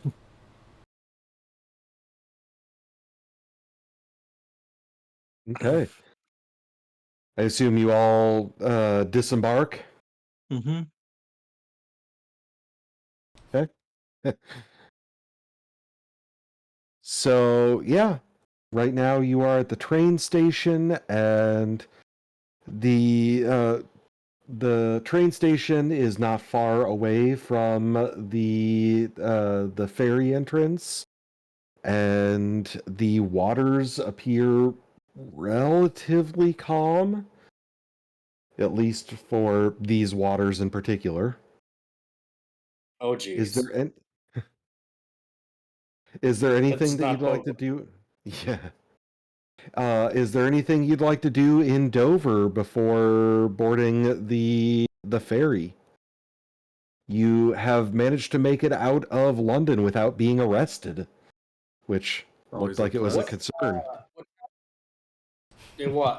Okay. I assume you all disembark. Mm-hmm. Okay. So, yeah, right now you are at the train station, and the the train station is not far away from the ferry entrance, and the waters appear relatively calm, at least for these waters in particular. Oh, Is geez. there any, is there anything That's that you'd not like bode to do? Yeah. Is there anything you'd like to do in Dover before boarding the ferry? You have managed to make it out of London without being arrested, which looked Always a like it was a plus. concern.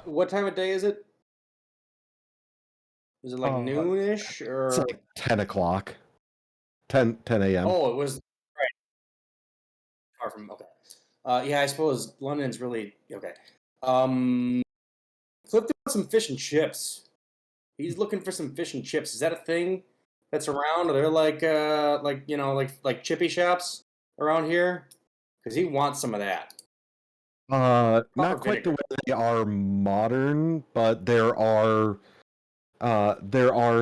what time of day is it? Is it like Uh, noonish It's or? like 10 o'clock, 10 a.m. Oh, it was right. Far from okay. Yeah, I suppose London's really okay. Clifton wants some fish and chips. He's looking for some fish and chips. Is that a thing that's around? Are there like like chippy shops around here? Because he wants some of that. Proper Not quite the vinegar. way they are modern, but there are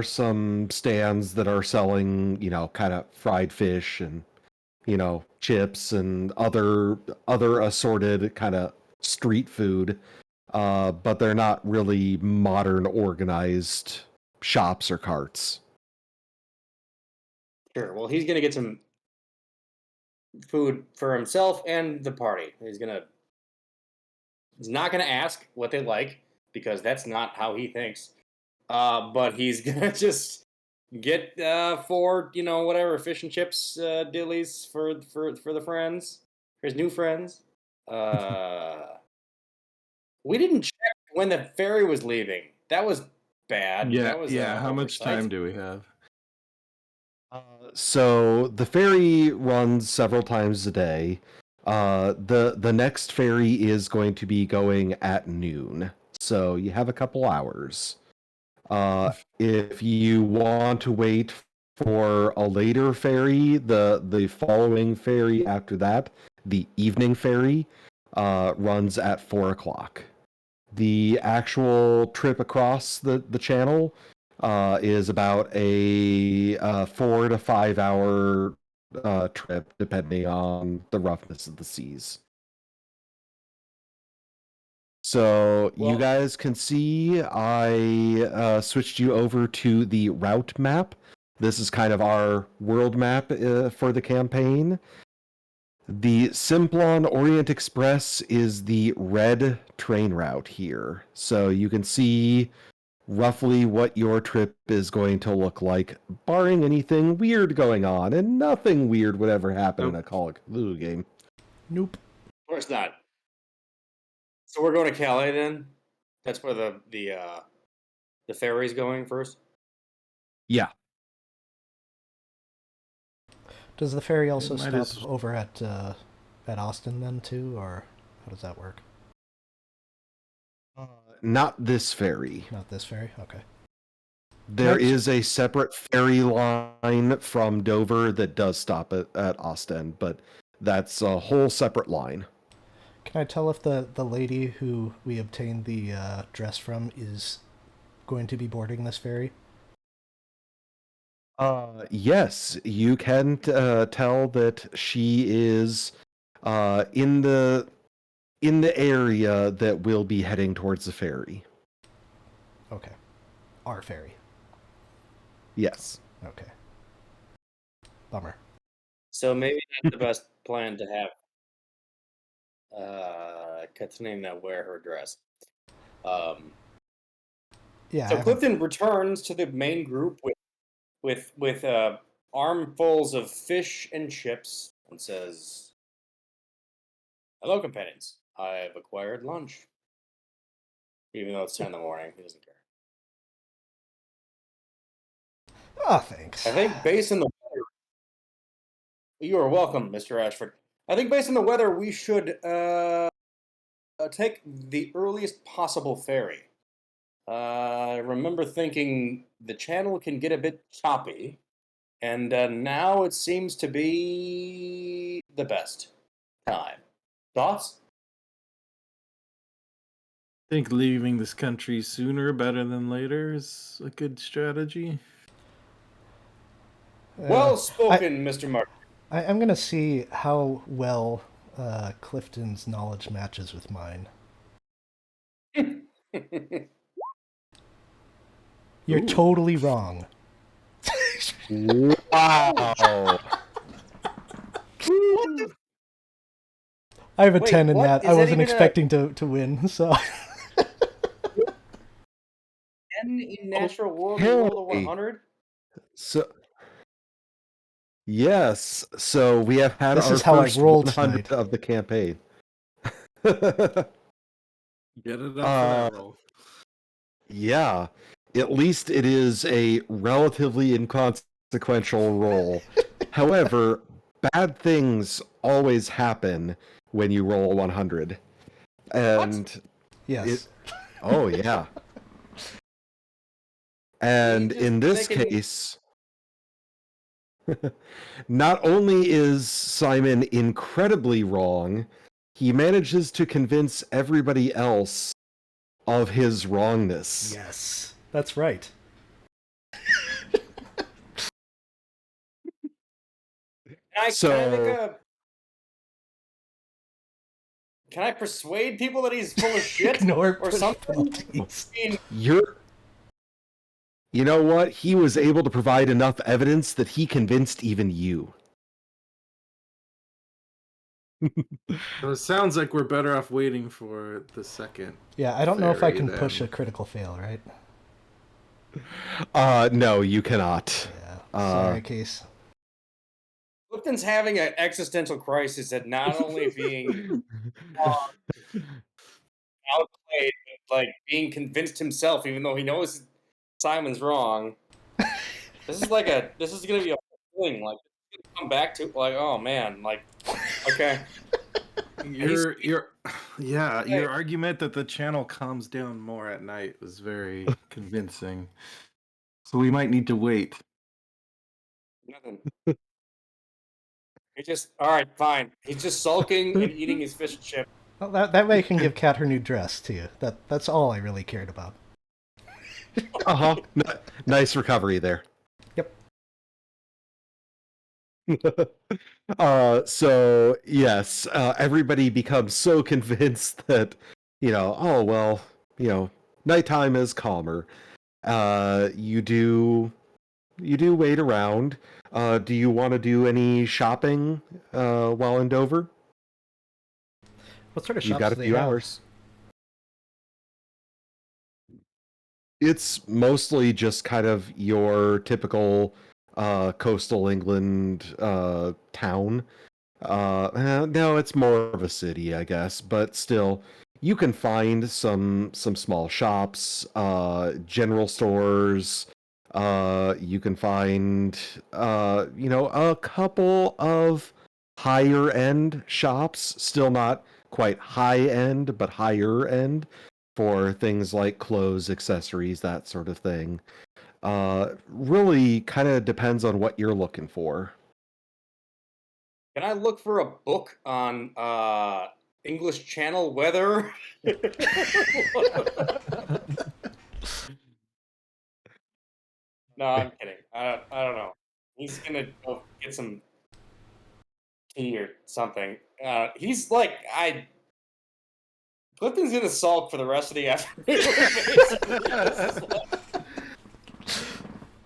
some stands that are selling, kind of fried fish and, chips and other assorted kind of street food. But they're not really modern organized shops or carts. Sure. Well, he's gonna get some food for himself and the party. He's not gonna ask what they like because that's not how he thinks. But he's gonna just get four, whatever fish and chips dillies for the friends, for his new friends. Uh, we didn't check when the ferry was leaving. That was bad. Yeah, That was yeah. an How much time oversight. do we have? So the ferry runs several times a day. The next ferry is going to be going at noon, so you have a couple hours. If you want to wait for a later ferry, the following ferry after that, the evening ferry, runs at 4 o'clock. The actual trip across the channel is about a 4 to 5 hour trip, depending on the roughness of the seas. So you Well, guys can see I switched you over to the route map. This is kind of our world map for the campaign. The Simplon Orient Express is the red train route here. So you can see roughly what your trip is going to look like, barring anything weird going on, and nothing weird would ever happen in Nope. a Call of Cthulhu game. Nope. of course not. So we're going to Calais then. That's where the ferry's going first. Yeah. Does the ferry also might stop as- over at Austin then too, or how does that work? Not this ferry. Not this ferry. Okay. There is a separate ferry line from Dover that does stop at Ostend, but that's a whole separate line. Can I tell if the lady who we obtained the dress from is going to be boarding this ferry? Yes, you can tell that she is in the area that will be heading towards the ferry. Okay. Our ferry. Yes. Okay. Bummer. So maybe not the best plan to have Katrina wear her dress. Yeah. I So haven't- Clifton returns to the main group with armfuls of fish and chips and says, "Hello, companions. I've acquired lunch." Even though it's 10 in the morning, he doesn't care. Oh, thanks. I think based on the weather, you are welcome, Mr. Ashford. I think based on the weather, we should take the earliest possible ferry. I remember thinking the channel can get a bit choppy, and now it seems to be the best time. Thoughts? think leaving this country sooner better than later is a good strategy. Well spoken, Mr. Martin. I'm going to see how well Clifton's knowledge matches with mine. You're totally wrong. Wow. I have a Wait, 10 in what? that. Is I that wasn't even expecting to win, so... 10 in natural world and roll to 100? So yes, so we have had This our is how I first roll 100 tonight. of the campaign. Get it up for that roll. Yeah, at least it is a relatively inconsequential roll. However, bad things always happen when you roll a 100. And Yes. oh yeah. And just in this making- case, not only is Simon incredibly wrong, he manages to convince everybody else of his wrongness. Yes. That's right. Can I persuade people that he's full of shit Ignore or push something? penalties. You know what? He was able to provide enough evidence that he convinced even you. So it sounds like we're better off waiting for the second. Yeah, I don't know if I fairy can push then. a critical fail, right? No, you cannot. Yeah. Sorry, Case. Clifton's having an existential crisis at not only being outplayed, but like being convinced himself, even though he knows Simon's wrong. This is gonna be a thing. Like, it's gonna come back to like, oh man, like, okay. Your argument that the channel calms down more at night was very convincing. So we might need to wait. Nothing. He just all right, fine. He's just sulking and eating his fish and chip. Well, that way I can give Kat her new dress to you. That's all I really cared about. Uh-huh. Nice recovery there. Yep. So yes, everybody becomes so convinced that, oh well, nighttime is calmer. You do wait around. Do you want to do any shopping while in Dover? What sort of You've shops got a do they few have? hours. It's mostly just kind of your typical coastal England town. No, it's more of a city, I guess, but still, you can find some small shops, general stores. You can find a couple of higher end shops, still not quite high end, but higher end for things like clothes, accessories, that sort of thing. Really kind of depends on what you're looking for. Can I look for a book on English Channel weather? No, I'm kidding. I don't know. He's gonna go get some tea or something. He's like Clifton's gonna sulk for the rest of the afternoon.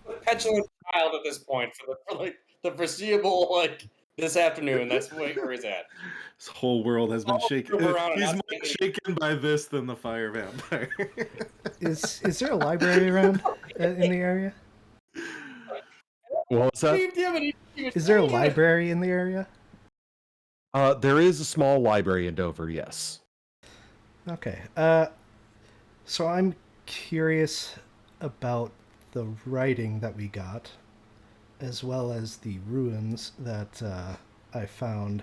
A petulant child at this point for the foreseeable this afternoon. That's where he's at. This whole world has been shaken. around and He's not more getting- shaken by this than the fire vampire. Is there a library around in the area? What was that? Is there a library in the area? There is a small library in Dover, yes. Okay. So I'm curious about the writing that we got, as well as the ruins that I found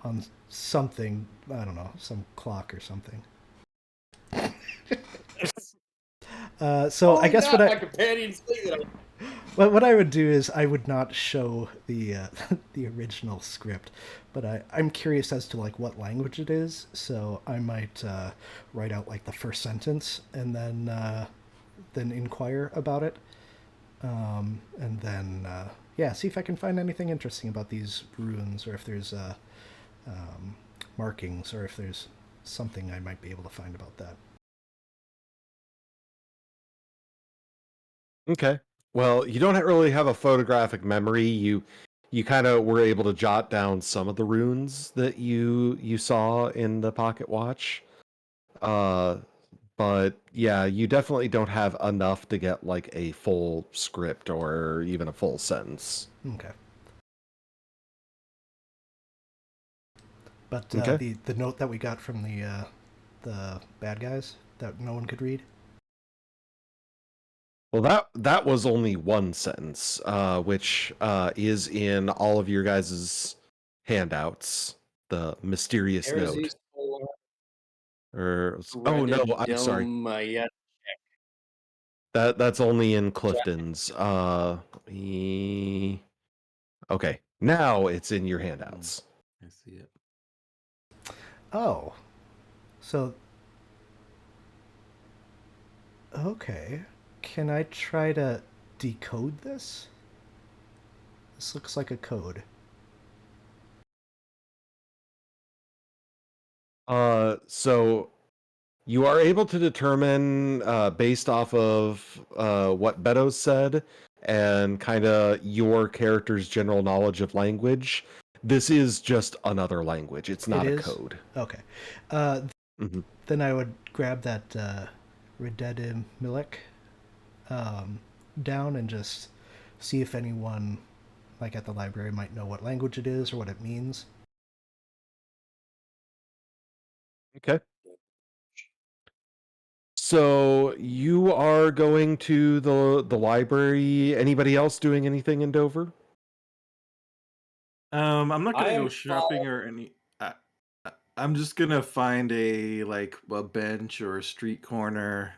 on something. I don't know, some clock or something. So I guess what my companions what I would do is I would not show the the original script, but I'm curious as to like what language it is. So I might write out like the first sentence and then inquire about it, and then yeah, see if I can find anything interesting about these runes, or if there's markings, or if there's something I might be able to find about that. Okay. Well, you don't really have a photographic memory. You kind of were able to jot down some of the runes that you saw in the pocket watch. Uh, but yeah, you definitely don't have enough to get like a full script or even a full sentence. Okay. But Okay. the note that we got from the bad guys that no one could read. Well, that was only one sentence, which is in all of your guys' handouts. The mysterious note. Or oh no, I'm sorry. That's only in Clifton's. Okay, now it's in your handouts. I see it. Oh, so okay. Can I try to decode this? This looks like a code. So you are able to determine, based off of what Beto said and kind of your character's general knowledge of language, this is just another language. It's not It a is? code. Okay. Mhm. Then I would grab that Rededim Milik down and just see if anyone, like at the library, might know what language it is or what it means. Okay. So you are going to the library. Anybody else doing anything in Dover? I'm not I gonna go am shopping or any. I'm just gonna find a bench or a street corner.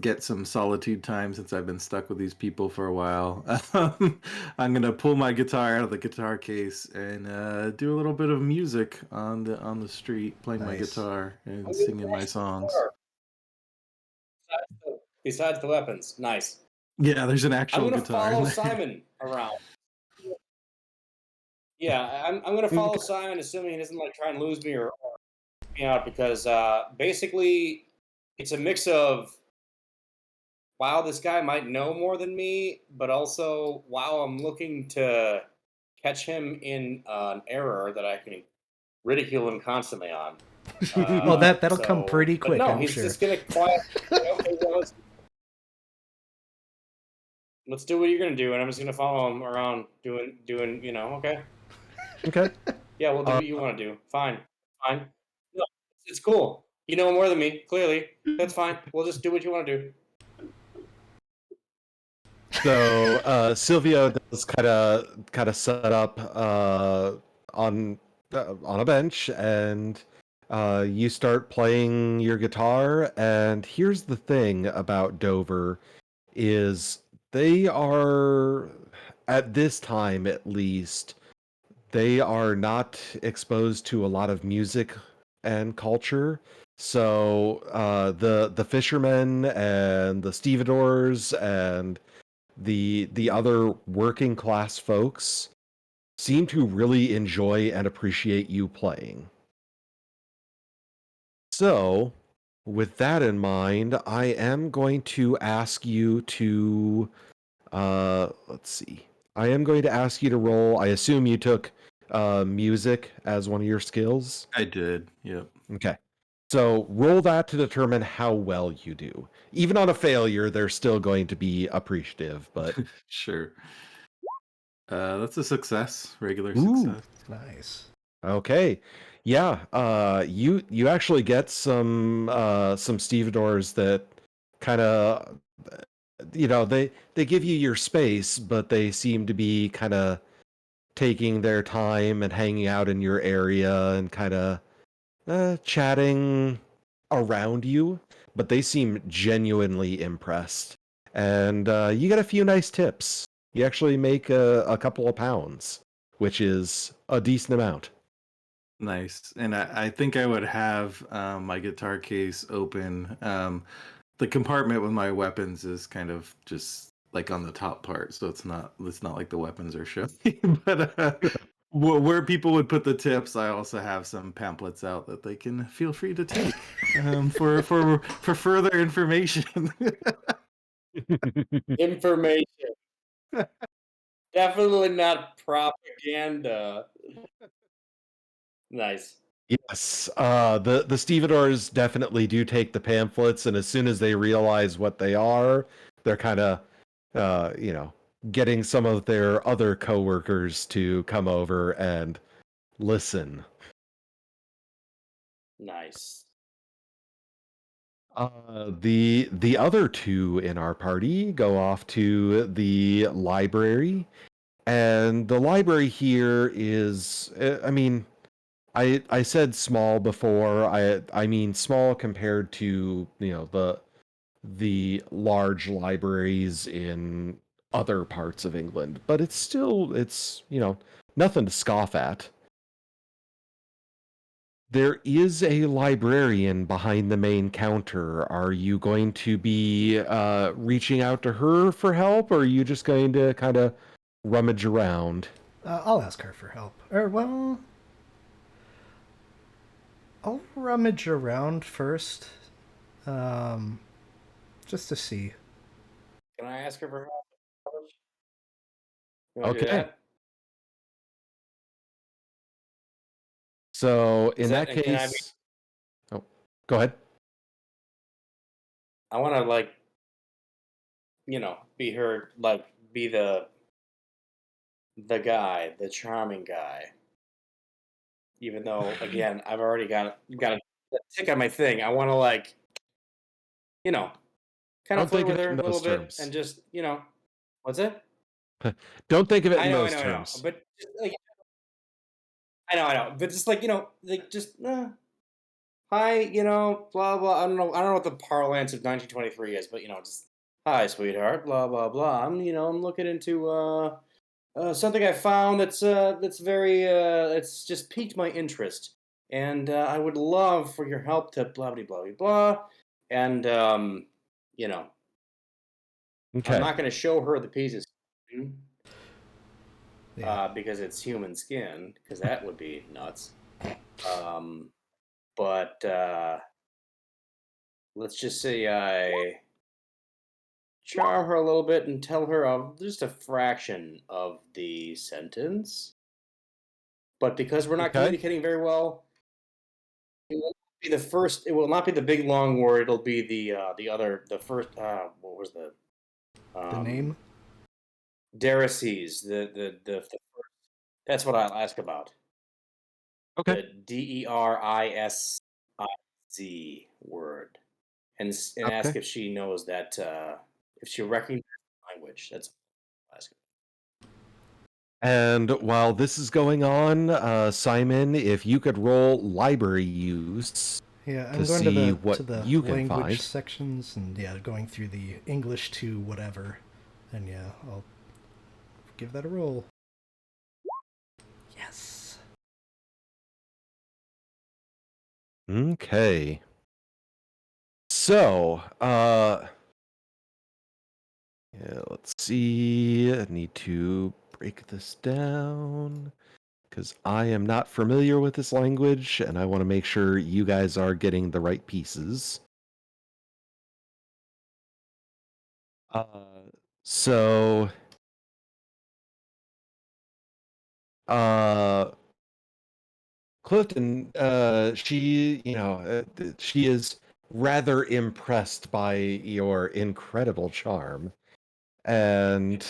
Get some solitude time since I've been stuck with these people for a while. I'm gonna pull my guitar out of the guitar case and do a little bit of music on the street, playing my Nice. guitar and I'm gonna singing my crash the songs. car. Besides the weapons, nice. Yeah, there's an I'm actual gonna guitar in follow there. Simon around. Yeah, I'm gonna follow Simon, assuming he doesn't like try and lose me or me out, because basically it's a mix of wow, this guy might know more than me, but also wow, I'm looking to catch him in an error that I can ridicule him constantly on. Oh, that'll come pretty But quick, no, I'm he's sure. just gonna quiet. Okay, well, let's do what you're gonna do, and I'm just gonna follow him around doing. Okay. Okay. Yeah, we'll do what you want to do. Fine. No, it's cool. You know more than me, clearly. That's fine. We'll just do what you want to do. So Silvio does kind of set up on on a bench, and you start playing your guitar. And here's the thing about Dover is they are, at this time at least, they are not exposed to a lot of music and culture. So the fishermen and the stevedores and the other working class folks seem to really enjoy and appreciate you playing. So, with that in mind, I am going to ask you to let's see. I am going to ask you to roll. I assume you took music as one of your skills. I did. Yep. Okay. So roll that to determine how well you do. Even on a failure, they're still going to be appreciative, but Sure. That's a success. Regular ooh, success. Nice. okay. Yeah, you actually get some stevedores that kind of, they give you your space, but they seem to be kind of taking their time and hanging out in your area and kind of chatting around you, but they seem genuinely impressed. and you get a few nice tips. You actually make a couple of pounds, which is a decent amount. Nice. And I think I would have my guitar case open. The compartment with my weapons is kind of just like on the top part, so it's not like the weapons are showing. But where people would put the tips, I also have some pamphlets out that they can feel free to take for further information. Information. Definitely not propaganda. Nice. Yes, the stevedores definitely do take the pamphlets, and as soon as they realize what they are, they're kind of, getting some of their other coworkers to come over and listen. Nice. The other two in our party go off to the library, and the library here is, I mean, I said small before. I mean small compared to, the large libraries in other parts of England, but it's nothing to scoff at. There is a librarian behind the main counter. Are you going to be reaching out to her for help, or are you just going to kind of rummage around? I'll ask her for help. Or, well, I'll rummage around first, just to see. Can I ask her for help? You want to do Okay. that? So in Is that and can I case, oh, go ahead. I want to be her, be the guy, the charming guy. Even though, again, I've already got a tick on my thing. I want to kind of Don't flirt think with of it her in a little those bit terms. and just what's it? Don't think of it I in know, I those know, I know. terms. But just, I know. But just just hi, blah blah. I don't know what the parlance of 1923 is, but just hi, sweetheart, blah blah blah. I'm looking into something I found that's very it's just piqued my interest, and I would love for your help to blah blah blah blah blah. And you know, I'm Okay. not going to show her the pieces Yeah. because it's human skin, because that would be nuts. Um, but let's just say I charm her a little bit and tell her just a fraction of the sentence. But because we're not Okay. communicating very well, it won't be the first. It will not be the big long word. It'll be the first. What was the The name? Derices? The first, that's what I'll ask about. Okay. The Derisz word, and ask Okay. if she knows that if she recognizes the language. That's what I'll ask. And while this is going on, Simon, if you could roll library use Yeah, to I'm going to see the what you can language find. sections and yeah, going through the English to whatever. And yeah, I'll give that a roll. Yes. Okay. So, yeah, let's see. I need to break this down because I am not familiar with this language and I want to make sure you guys are getting the right pieces. Uh, so, uh, Clifton, she is rather impressed by your incredible charm. And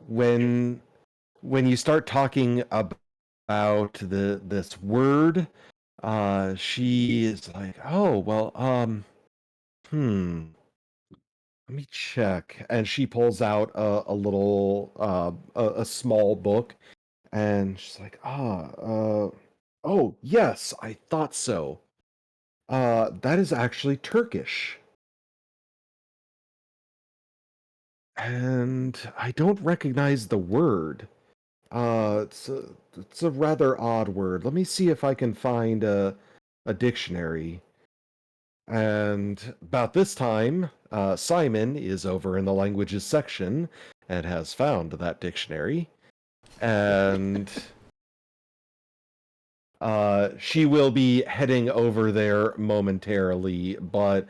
when you start talking about this word, she is like, "Oh, well, let me check." And she pulls out a little a small book, and she's like, oh, yes, I thought so. That is actually Turkish. and I don't recognize the word. It's a rather odd word. Let me see if I can find a dictionary. And about this time, Simon is over in the languages section and has found that dictionary. And she will be heading over there momentarily, but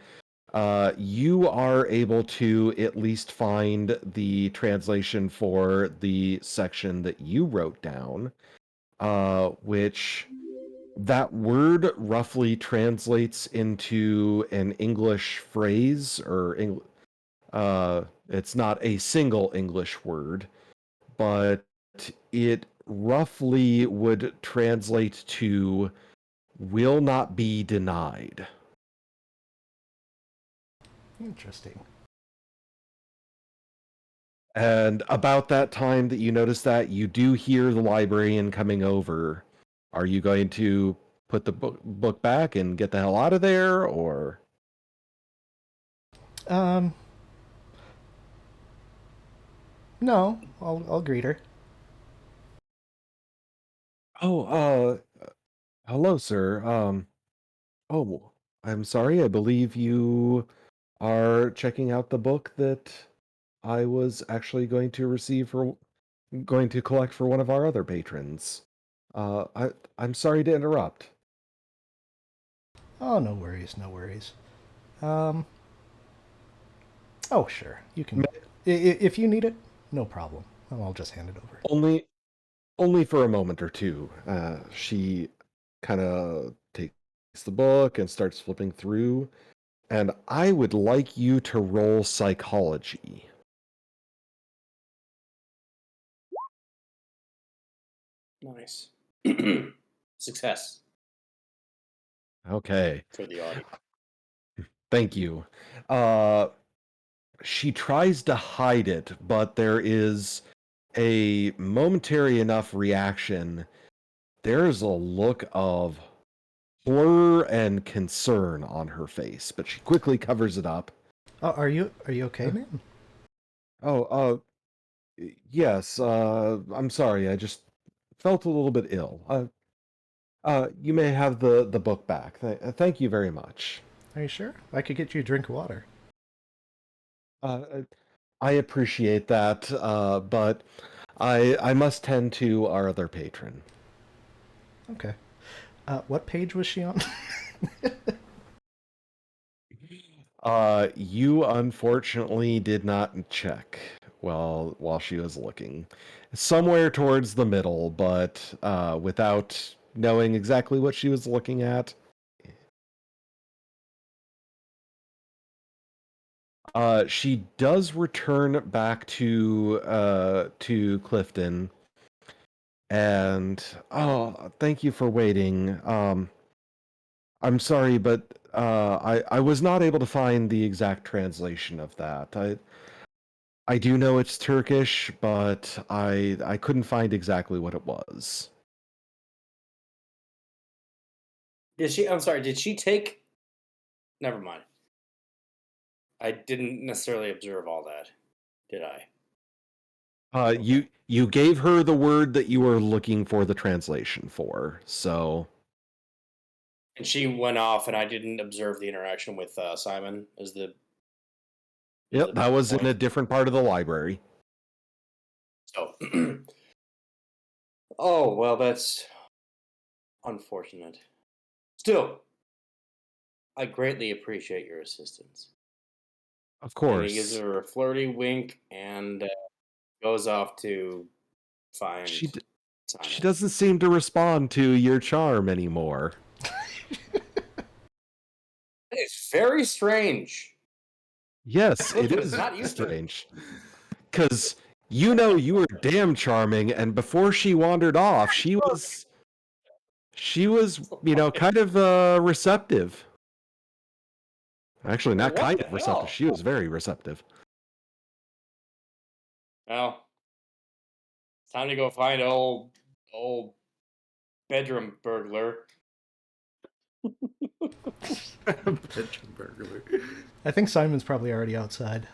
you are able to at least find the translation for the section that you wrote down, which that word roughly translates into an English phrase, or it's not a single English word, but it roughly would translate to will not be denied. Interesting. And about that time that you notice that, you do hear the librarian coming over. Are you going to put the book back and get the hell out of there, or? No, I'll greet her. Oh, hello, sir. Oh, I'm sorry. I believe you are checking out the book that I was actually going to collect for one of our other patrons. I'm sorry to interrupt. Oh, no worries, no worries. Um, oh, sure, you can. If you need it, no problem. I'll just hand it over. Only for a moment or two. She kind of takes the book and starts flipping through, and I would like you to roll psychology. Nice. Success Okay, for the audience. thank you. She tries to hide it, but there is a momentary enough reaction. There's a look of horror and concern on her face, but she quickly covers it up. Oh, are you okay, man? Oh, yes, I'm sorry. I just felt a little bit ill. You may have the book back. Thank you very much. Are you sure? I could get you a drink of water. Uh, I appreciate that, but I must tend to our other patron. Okay. What page was she on? You unfortunately did not check while she was looking. Somewhere towards the middle, but without knowing exactly what she was looking at. She does return back to Clifton, and thank you for waiting. I'm sorry, but I was not able to find the exact translation of that. I do know it's Turkish, but I couldn't find exactly what it was. Did she? I'm sorry. Did she take? Never mind. I didn't necessarily observe all that, did I? You gave her the word that you were looking for the translation for, so And she went off, and I didn't observe the interaction with Simon. Is the yep, that was in point? a different part of the library. So, oh well, that's unfortunate. Still, I greatly appreciate your assistance. Of And he gives course, her a flirty wink and goes off to she find d- she Simon. doesn't seem to respond to your charm anymore. It's very strange. Yes, it Clifton is is not used to it. strange. Because you were damn charming, and before she wandered off, she was kind of receptive. Actually, Well, not what kind the of receptive. hell? She was very receptive. Well, it's time to go find old bedroom burglar. Bedroom burglar. I think Simon's probably already outside.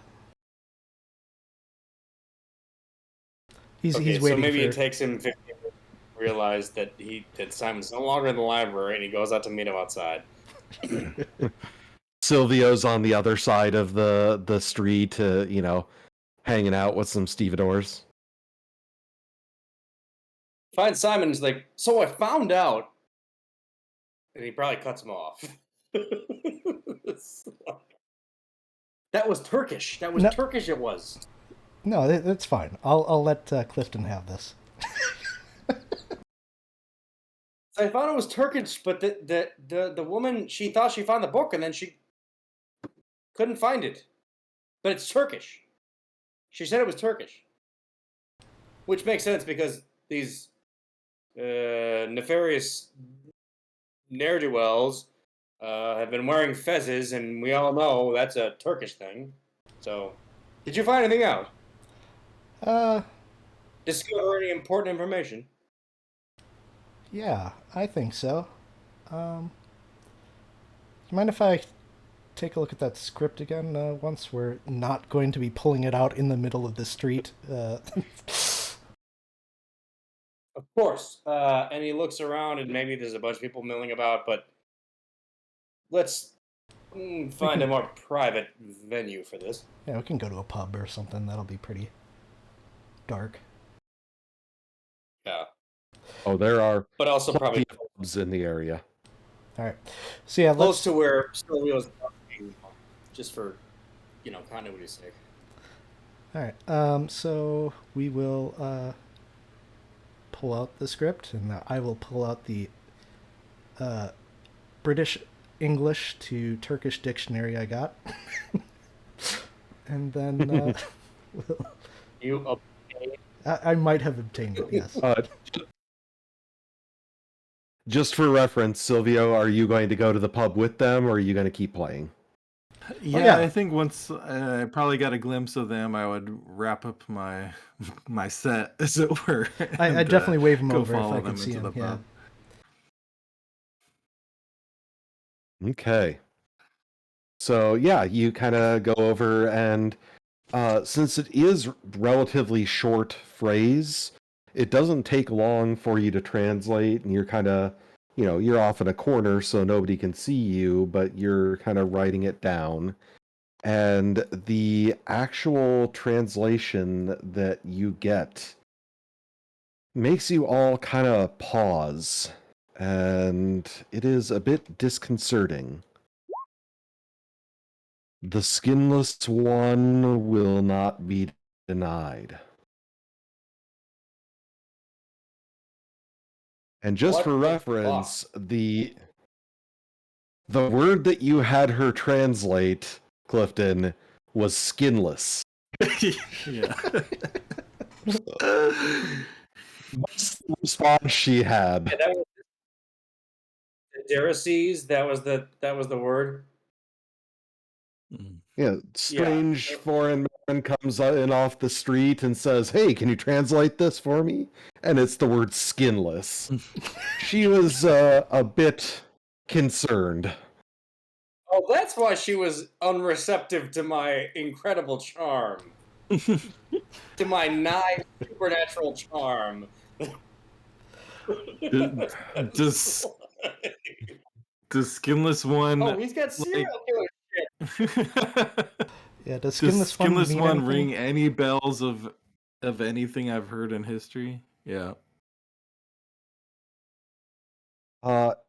He's Okay, so waiting maybe for. it takes him 15 minutes to realize that Simon's no longer in the library, and he goes out to meet him outside. Silvio's on the other side of the street, hanging out with some stevedores. Finds Simon, he's like, so I found out, and he probably cuts him off. That was Turkish. That was No. Turkish. It was. No, that's fine. I'll let Clifton have this. So I thought it was Turkish, but the woman, she thought she found the book, and then she couldn't find it. But it's Turkish. She said it was Turkish, which makes sense because these nefarious ne'er-do-wells have been wearing fezzes, and we all know that's a Turkish thing. So, did you find anything out? Discover any important information? Yeah, I think so. You mind if I take a look at that script again once? We're not going to be pulling it out in the middle of the street. Of course. And he looks around, and maybe there's a bunch of people milling about, but let's find a more private venue for this. Yeah, we can go to a pub or something. That'll be pretty dark. Yeah. Oh, there are But also probably pubs in the area. All right. So yeah, close to where Silvio's talking, just for, continuity's sake. All right. So we will pull out the script, and I will pull out the British English to Turkish dictionary I got, and then You obtained? I might have obtained it. Yes. Just for reference, Silvio, are you going to go to the pub with them, or are you going to keep playing? Yeah, I think once I probably got a glimpse of them, I would wrap up my set, as it were. I'd definitely wave him go over if follow I them could see into him. the Yeah. pub. Okay. So yeah, you kind of go over, and since it is relatively short phrase, it doesn't take long for you to translate, and you're kind of, you're off in a corner so nobody can see you, but you're kind of writing it down. And the actual translation that you get makes you all kind of pause, and it is a bit disconcerting. The skinless one will not be denied. And just What for the reference, the word that you had her translate, Clifton, was skinless. Yeah. That's the response she had. Yeah, that was the Darices. That was the word. Yeah, strange foreign man comes in off the street and says, "Hey, can you translate this for me?" And it's the word skinless. She was a bit concerned. Oh, that's why she was unreceptive to my incredible charm. To my nigh supernatural charm. Does skinless one? Oh, he's got serial killer shit. Yeah. Does Does skinless one skinless mean one anything? ring any bells of anything I've heard in history? Yeah.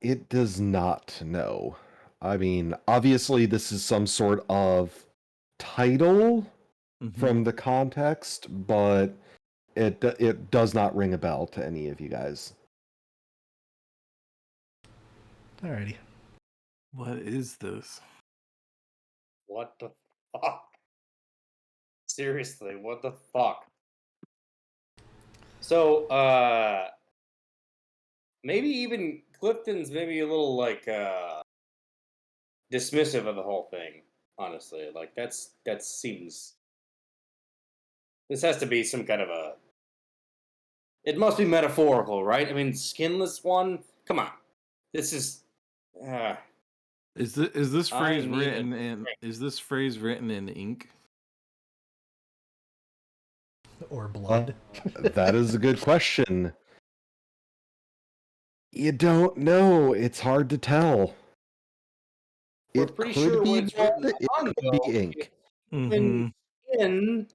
It does not, no. I mean, obviously this is some sort of title from the context, but it does not ring a bell to any of you guys. Alrighty. What is this? What the fuck? Seriously, what the fuck? So, maybe even Clifton's maybe a little like dismissive of the whole thing, honestly. Like that seems this has to be some kind of a it must be metaphorical, right? I mean, skinless one? Come on. This is Is this I phrase need written a in drink. is this phrase written in ink? or blood? That is a good question. You don't know. It's hard to tell. We're It pretty could sure be what it's blood. written It on, could be though, ink. Mm-hmm. in.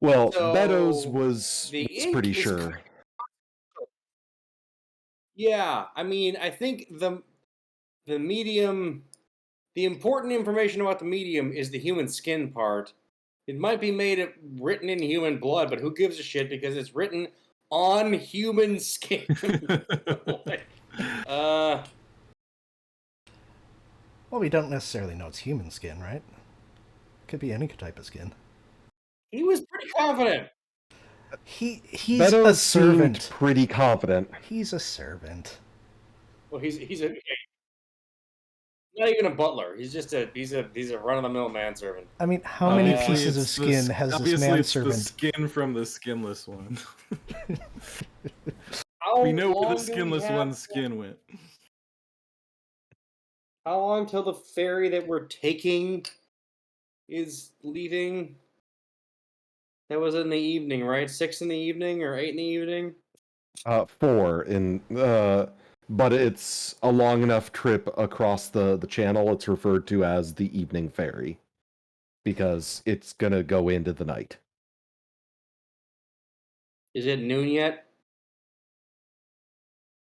Well, So Beddoes was the pretty ink is sure. Yeah, I mean, I think the medium, the important information about the medium is the human skin part. It might be written in human blood, but who gives a shit because it's written on human skin. Like, Well, we don't necessarily know it's human skin, right? Could be any type of skin. he was pretty confident. He's a Beddoes seemed servant. pretty confident. He's a servant. Well, he's not even a butler. He's a run of the mill manservant. I mean, how many Obviously, pieces of it's skin has this obviously it's the manservant? skin from the skinless one. How We know where long the do we skinless have- one's skin went. How long till the ferry that we're taking is leaving? That was in the evening, right? 6 in the evening or 8 in the evening? 4 in but it's a long enough trip across the channel. It's referred to as the evening ferry because it's gonna go into the night. Is it noon yet?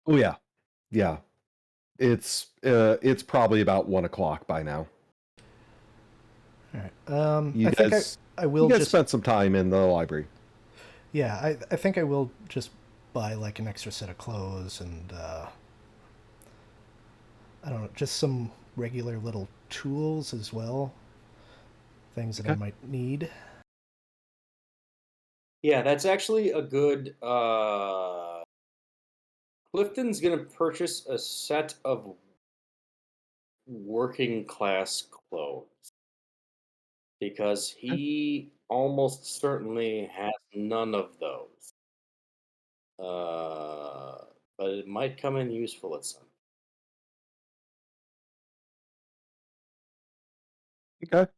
Oh yeah, yeah. It's probably about 1 o'clock by now. All right. You I think guys, I will you guys just. spent some time in the library. Yeah, I think I will just buy like an extra set of clothes and I don't know, just some regular little tools as well. Things that I Okay. might need. Yeah, that's actually a good. Clifton's gonna purchase a set of working class clothes because he almost certainly has none of those. But it might come in useful at some. Okay.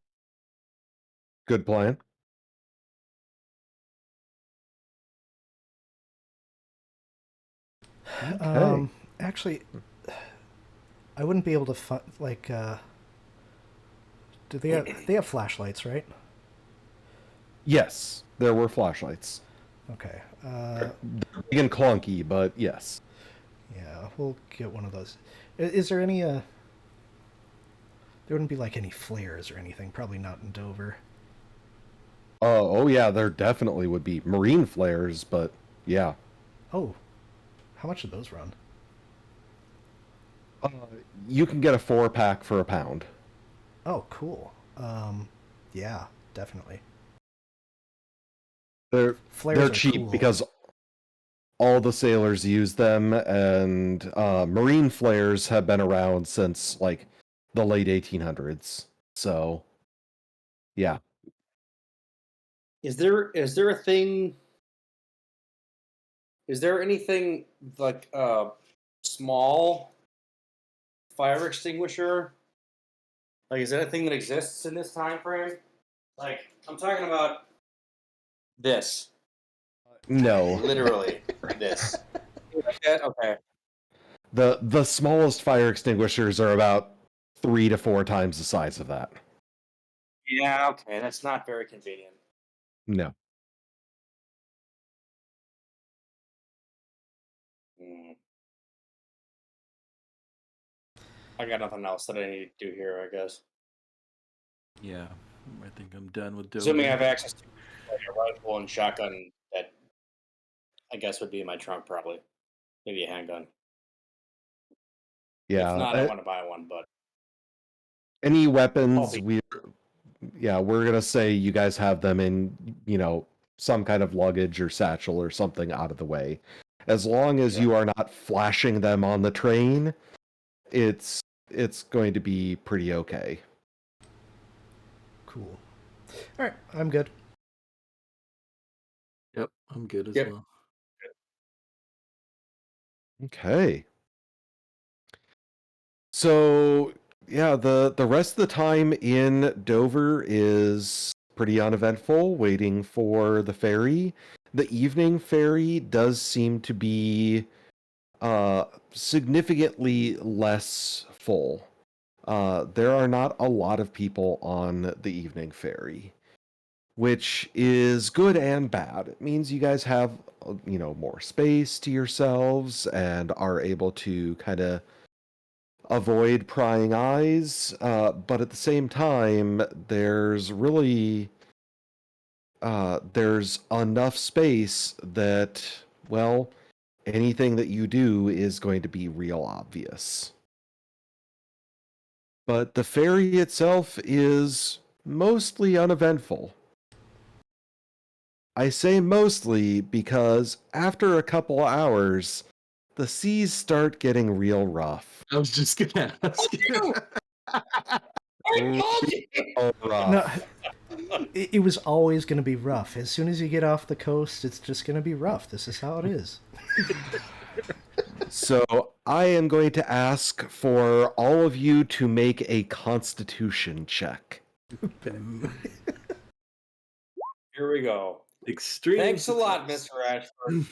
Good plan. Okay. Actually, I wouldn't be able to like. Do they have flashlights, right? Yes, there were flashlights. Okay. Big and clunky, but yes. Yeah, we'll get one of those. Is there any? There wouldn't be like any flares or anything. Probably not in Dover. Oh yeah, there definitely would be marine flares, but yeah. Oh, how much did those run? Uh, you can get a 4-pack for £1. Oh, cool. Yeah, definitely. They're Flares they're are cheap cool. because all the sailors use them, and marine flares have been around since like the late 1800s. So, yeah. Is there a thing? Is there anything like small fire extinguisher? Like, is that a thing that exists in this time frame? Like, I'm talking about this, No, literally this. Like that? Okay. the smallest fire extinguishers are about 3 to 4 times the size of that. Yeah. Okay. That's not very convenient. No. Hmm. I got nothing else that I need to do here, I guess. Yeah, I think I'm done with Dover. Assuming I have access to like a rifle and shotgun, that I guess would be in my trunk, probably. Maybe a handgun. Yeah. If not, I want to buy one. But Any weapons Pulpy. we're gonna say you guys have them in, some kind of luggage or satchel or something out of the way. As long as Sure. you are not flashing them on the train, it's going to be pretty okay. Cool. All right, I'm good. Yep, I'm good as Yep. well. Okay. So yeah, the rest of the time in Dover is pretty uneventful, waiting for the ferry. The evening ferry does seem to be significantly less full. There are not a lot of people on the evening ferry, which is good and bad. It means you guys have, more space to yourselves and are able to kind of avoid prying eyes. But at the same time, there's enough space that, well, anything that you do is going to be real obvious. But the ferry itself is mostly uneventful. I say mostly because after a couple hours, the seas start getting real rough. I was just gonna ask. Real rough. No, it was always going to be rough. As soon as you get off the coast, it's just going to be rough. This is how it is. So I am going to ask for all of you to make a Constitution check. Here we go. Extreme. Thanks a lot, success. Mr. Ashford.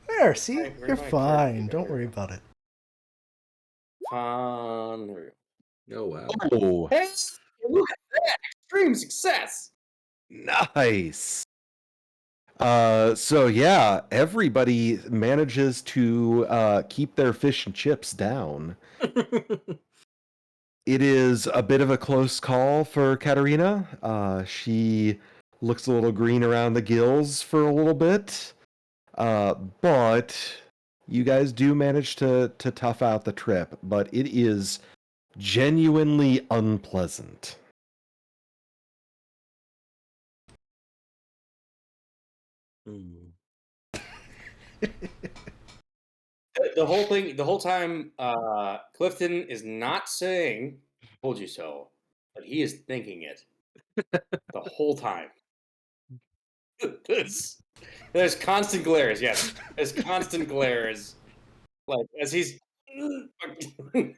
There, see? Right, where's You're my fine. card? Don't worry about it. Fun. There we go. Oh wow. Oh, Hey, look at that! Extreme success. nice. So yeah, everybody manages to keep their fish and chips down. It is a bit of a close call for Katerina. She looks a little green around the gills for a little bit. But you guys do manage to tough out the trip, but it is genuinely unpleasant. The whole thing, the whole time, Clifton is not saying "told you so," but he is thinking it the whole time. There's constant glares. Yes, there's constant glares. Like as he's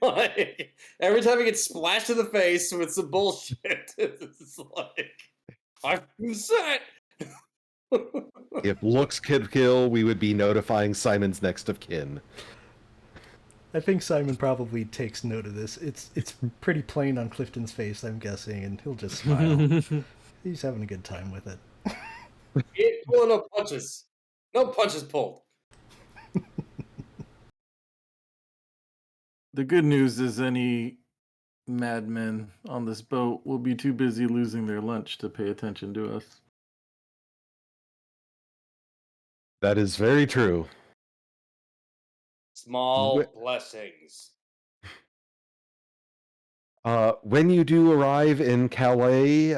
like every time he gets splashed in the face with some bullshit, it's like I'm set. If looks could kill, we would be notifying Simon's next of kin. I think Simon probably takes note of this. It's pretty plain on Clifton's face, I'm guessing, and he'll just smile. He's having a good time with it. He ain't pulling no punches. No punches pulled. The good news is any madmen on this boat will be too busy losing their lunch to pay attention to us. That is very true. Small blessings. When you do arrive in Calais,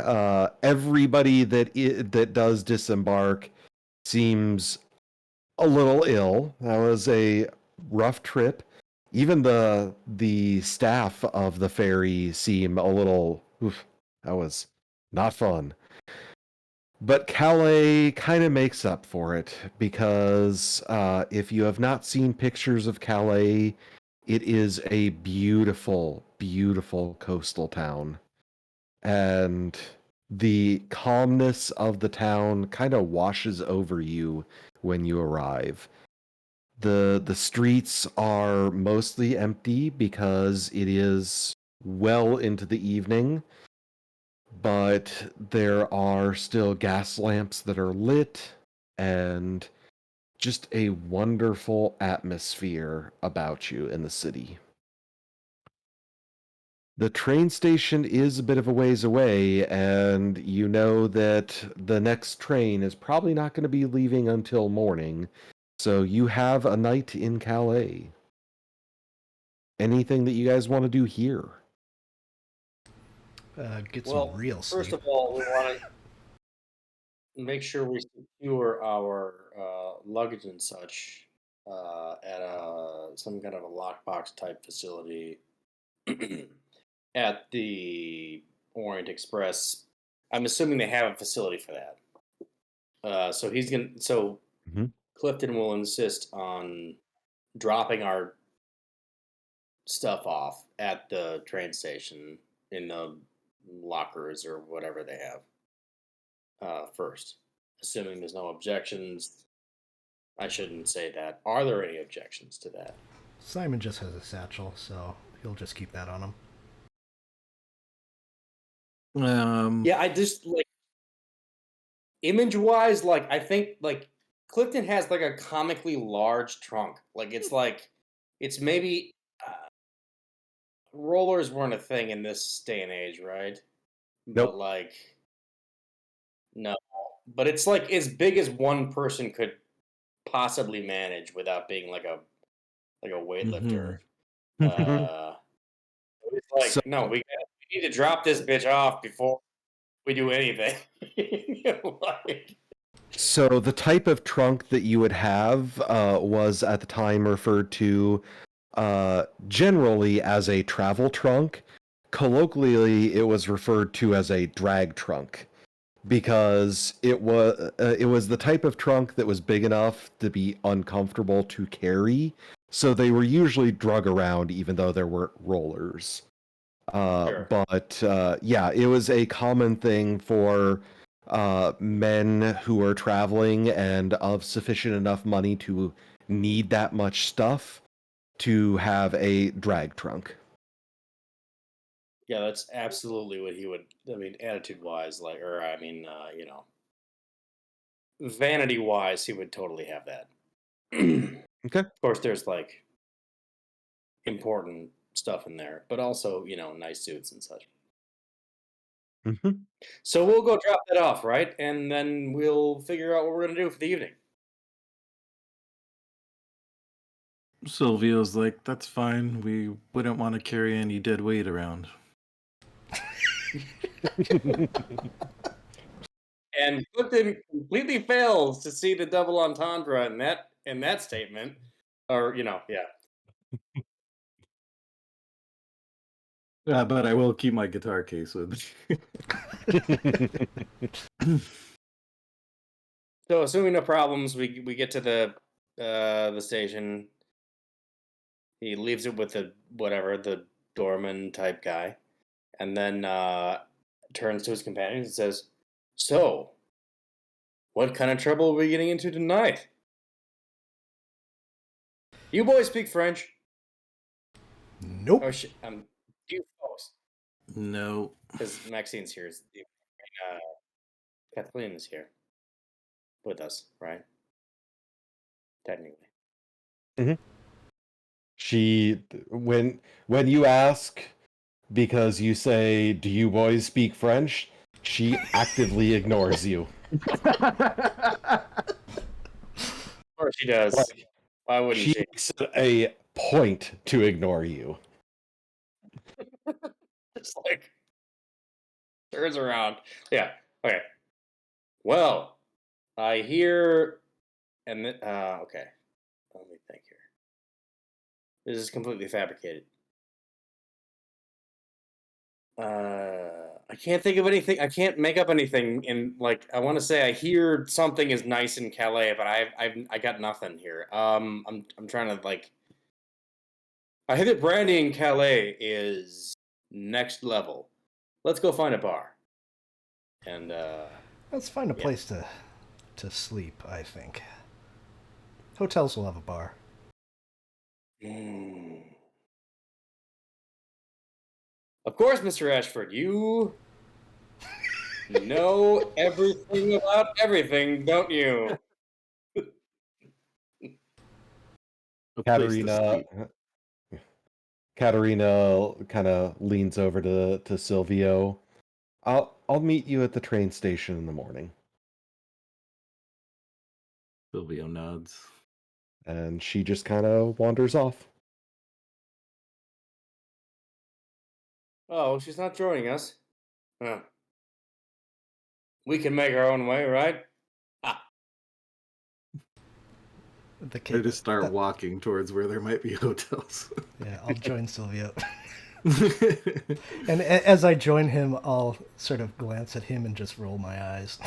everybody that does disembark seems a little ill. That was a rough trip. Even the staff of the ferry seem a little. Oof, that was not fun. But Calais kind of makes up for it because if you have not seen pictures of Calais, it is a beautiful, beautiful coastal town. And the calmness of the town kind of washes over you when you arrive. The streets are mostly empty because it is well into the evening, but there are still gas lamps that are lit and just a wonderful atmosphere about you in the city. The train station is a bit of a ways away, and you know that the next train is probably not going to be leaving until morning, so you have a night in Calais. Anything that you guys want to do here? Get some real first sleep. of all, we want to make sure we secure our luggage and such at some kind of a lockbox type facility at the Orient Express. I'm assuming they have a facility for that. So he's gonna. So Mhm. Clifton will insist on dropping our stuff off at the train station in the lockers or whatever they have first, assuming there's no objections. I shouldn't say that. Are there any objections to that? Simon just has a satchel, so he'll just keep that on him. Yeah, I just like image-wise, like I think like Clifton has like a comically large trunk. It's maybe rollers weren't a thing in this day and age, right? Nope. But like no, but it's like as big as one person could possibly manage without being like a weightlifter. It's like So, no, we need to drop this bitch off before we do anything. Like, so the type of trunk that you would have was at the time referred to generally as a travel trunk. Colloquially, it was referred to as a drag trunk because it was the type of trunk that was big enough to be uncomfortable to carry. So they were usually drug around, even though there weren't rollers. sure. But yeah, it was a common thing for men who are traveling and of sufficient enough money to need that much stuff to have a drag trunk. Yeah, that's absolutely what he would. I mean, attitude-wise, vanity-wise, he would totally have that. Okay. Of course, there's like important stuff in there, but also nice suits and such. Mm-hmm. So we'll go drop that off, right? And then we'll figure out what we're gonna do for the evening. Silvio's like, that's fine. We wouldn't want to carry any dead weight around. And Clifton completely fails to see the double entendre in that statement, or yeah. But I will keep my guitar case with me. So assuming no problems, we get to the station. He leaves it with the doorman type guy, and then turns to his companions and says, "So, what kind of trouble are we getting into tonight? You boys speak French?" Nope. Oh, you folks, No. because Maxine's here. Kathleen is here with us, right? Technically. Mm-hmm. She when you ask because you say, "Do you boys speak French?" she actively ignores you. Of course she does. Like, Why wouldn't she she? makes it a point to ignore you. Just like turns around. Yeah. Okay. Well, I hear, okay. Let me think here. This is completely fabricated. I can't think of anything. I can't make up anything. In like, I want to say I hear something is nice in Calais, but I got nothing here. I'm trying to like. I hear that brandy in Calais is next level. Let's go find a bar. And Let's find a yeah. place to sleep, I think. Hotels will have a bar. Of course, Mr. Ashford, you know everything about everything, don't you? A place to Katerina sleep. Katerina kind of leans over to Silvio. I'll meet you at the train station in the morning. Silvio nods. And she just kind of wanders off. Oh, she's not joining us. Huh. We can make our own way, right? Ah. The I kid. just start walking towards where there might be hotels. Yeah, I'll join Silvio. And as I join him, I'll sort of glance at him and just roll my eyes.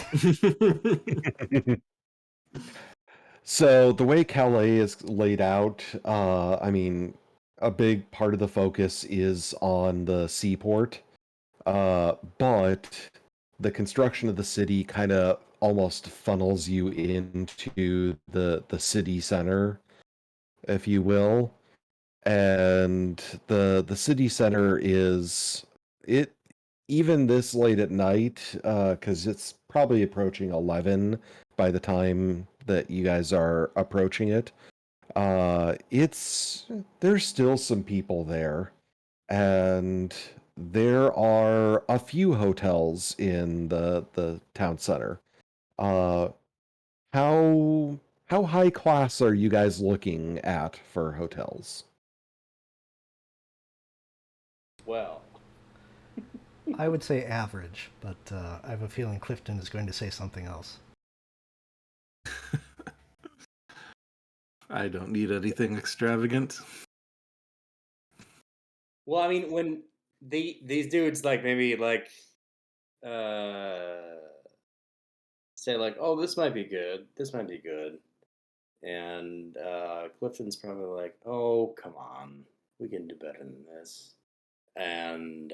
So the way Calais is laid out, I mean, a big part of the focus is on the seaport. But the construction of the city kind of almost funnels you into the city center, if you will. And the city center is it even this late at night, because it's probably approaching 11 by the time that you guys are approaching it. It's there's still some people there, and there are a few hotels in the town center. Uh, how high class are you guys looking at for hotels? Well, I would say average, but I have a feeling Clifton is going to say something else. I don't need anything extravagant. well, I mean, when these dudes like maybe like uh say like, oh, this might be good, this might be good, and Clifton's probably like, oh, come on, we can do better than this, and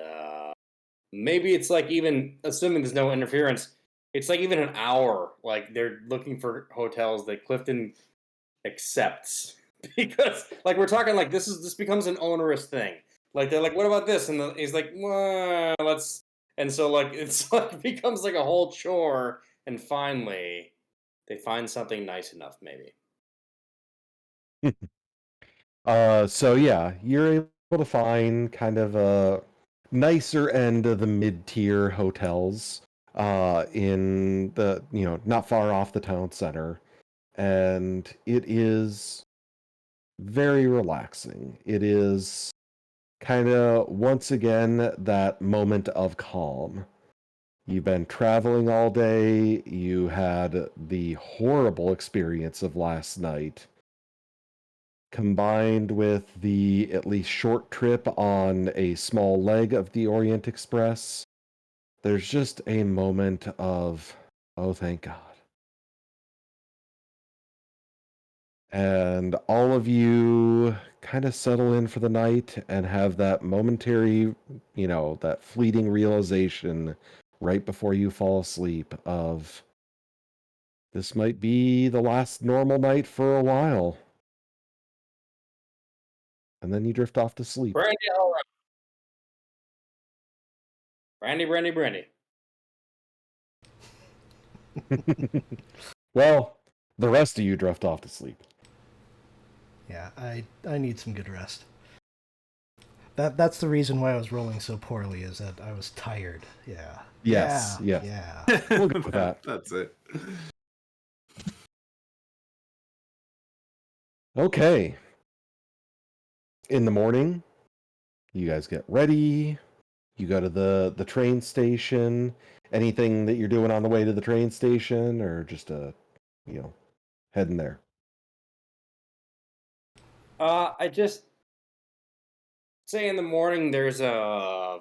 maybe it's like even assuming there's no interference, it's like even an hour. Like they're looking for hotels that Clifton accepts because like we're talking like this becomes an onerous thing. Like they're like, what about this? And he's like, well, let's. And so like it's like becomes like a whole chore. And finally, they find something nice enough, maybe. So yeah, you're able to find kind of a nicer end of the mid-tier hotels in the, not far off the town center. And it is very relaxing. It is kind of once again that moment of calm. You've been traveling all day, you had the horrible experience of last night combined with the at least short trip on a small leg of the Orient Express, there's just a moment of, oh, thank God. And all of you kind of settle in for the night and have that momentary, that fleeting realization right before you fall asleep of this might be the last normal night for a while. And then you drift off to sleep. Brandy, all right. Brandy. Well, the rest of you drift off to sleep. Yeah, I need some good rest. That's the reason why I was rolling so poorly, is that I was tired. Yeah. Yes, Yeah. yes. Yeah. We'll go with that. That's it. Okay. In the morning, you guys get ready. You go to the train station. Anything that you're doing on the way to the train station, or just heading there? I just say in the morning there's a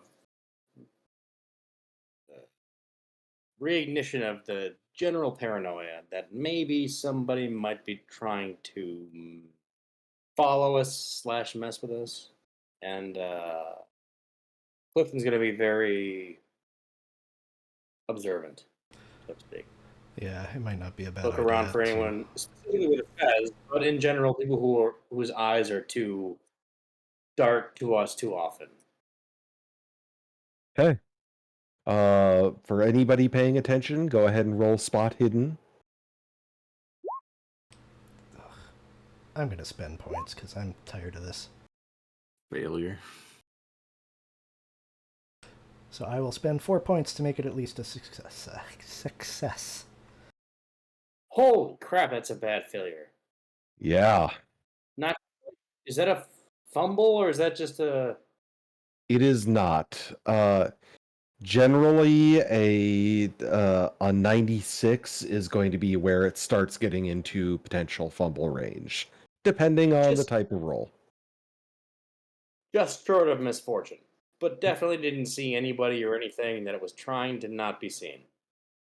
reignition of the general paranoia that maybe somebody might be trying to follow us slash mess with us, and Clifton's going to be very observant, so to speak. Yeah, it might not be a bad Look idea. around for anyone, specifically with a Fez, but in general, people whose eyes are too dark to us too often. Okay. For anybody paying attention, go ahead and roll spot hidden. I'm going to spend points because I'm tired of this. Failure. So I will spend 4 points to make it at least a success. Holy crap, that's a bad failure. Yeah. Not is that a fumble or is that just a? It is not. Generally, a 96 is going to be where it starts getting into potential fumble range, depending on the Just type of roll. just short of misfortune, but definitely didn't see anybody or anything that it was trying to not be seen.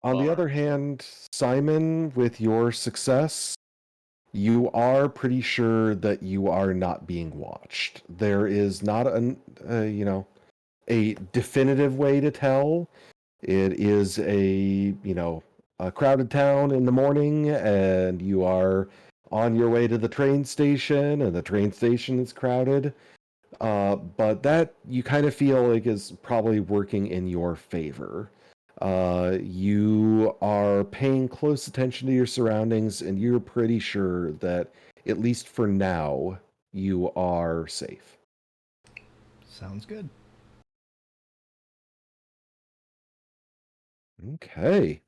On the Bummer. other hand, Simon, with your success, you are pretty sure that you are not being watched. There is not a definitive way to tell. It is a crowded town in the morning, and you are on your way to the train station, and the train station is crowded. But that you kind of feel like is probably working in your favor. You are paying close attention to your surroundings, and you're pretty sure that, at least for now, you are safe. Sounds good. Okay.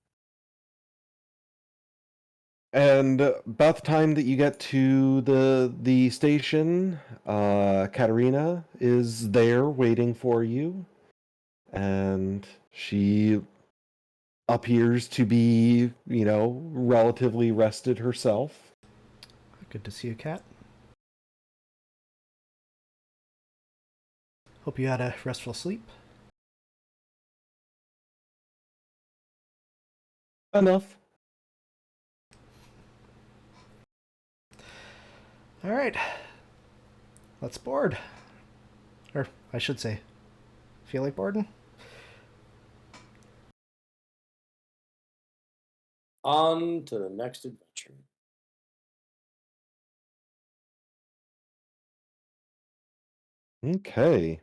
And about the time that you get to the station, Katerina is there waiting for you, and she appears to be, relatively rested herself. Good to see you, Kat. Hope you had a restful sleep. Enough. All right. Let's board. Or, I should say, feel like boarding? On to the next adventure. Okay.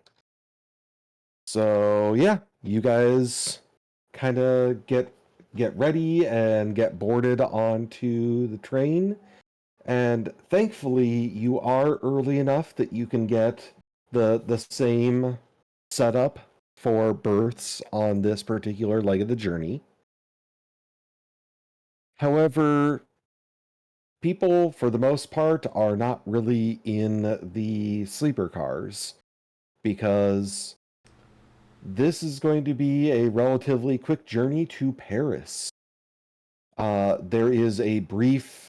So yeah, you guys kind of get ready and get boarded onto the train. And thankfully, you are early enough that you can get the same setup for berths on this particular leg of the journey. However, people, for the most part, are not really in the sleeper cars because this is going to be a relatively quick journey to Paris. There is a brief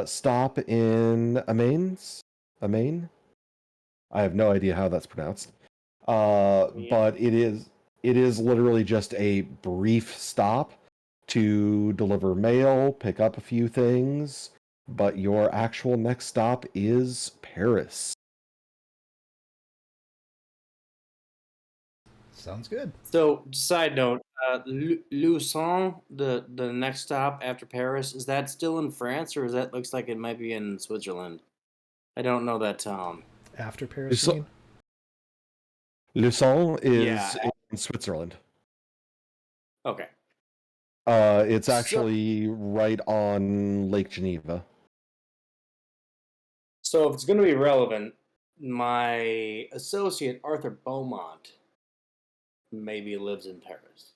stop in Amiens. Amiens? I have no idea how that's pronounced. But it is literally just a brief stop to deliver mail, pick up a few things, but your actual next stop is Paris. Sounds good. So, side note, Lausanne, the next stop after Paris, is that still in France, or is that looks like it might be in Switzerland? I don't know that town. After Paris, you mean? Lausanne is Yeah. in Switzerland. Okay. It's So- actually right on Lake Geneva. So, if it's going to be relevant, my associate Arthur Beaumont maybe lives in Paris.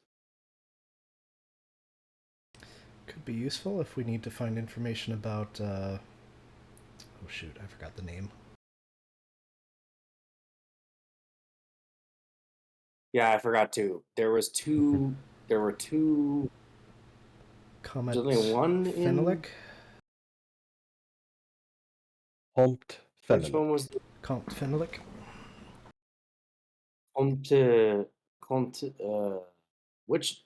Could be useful if we need to find information about, oh shoot, I forgot the name. Yeah, I forgot too. There were two. Comet There's only one in. Fenelek? Comte Which one Fenelek. was the Comte Fenelek? Comte? Which?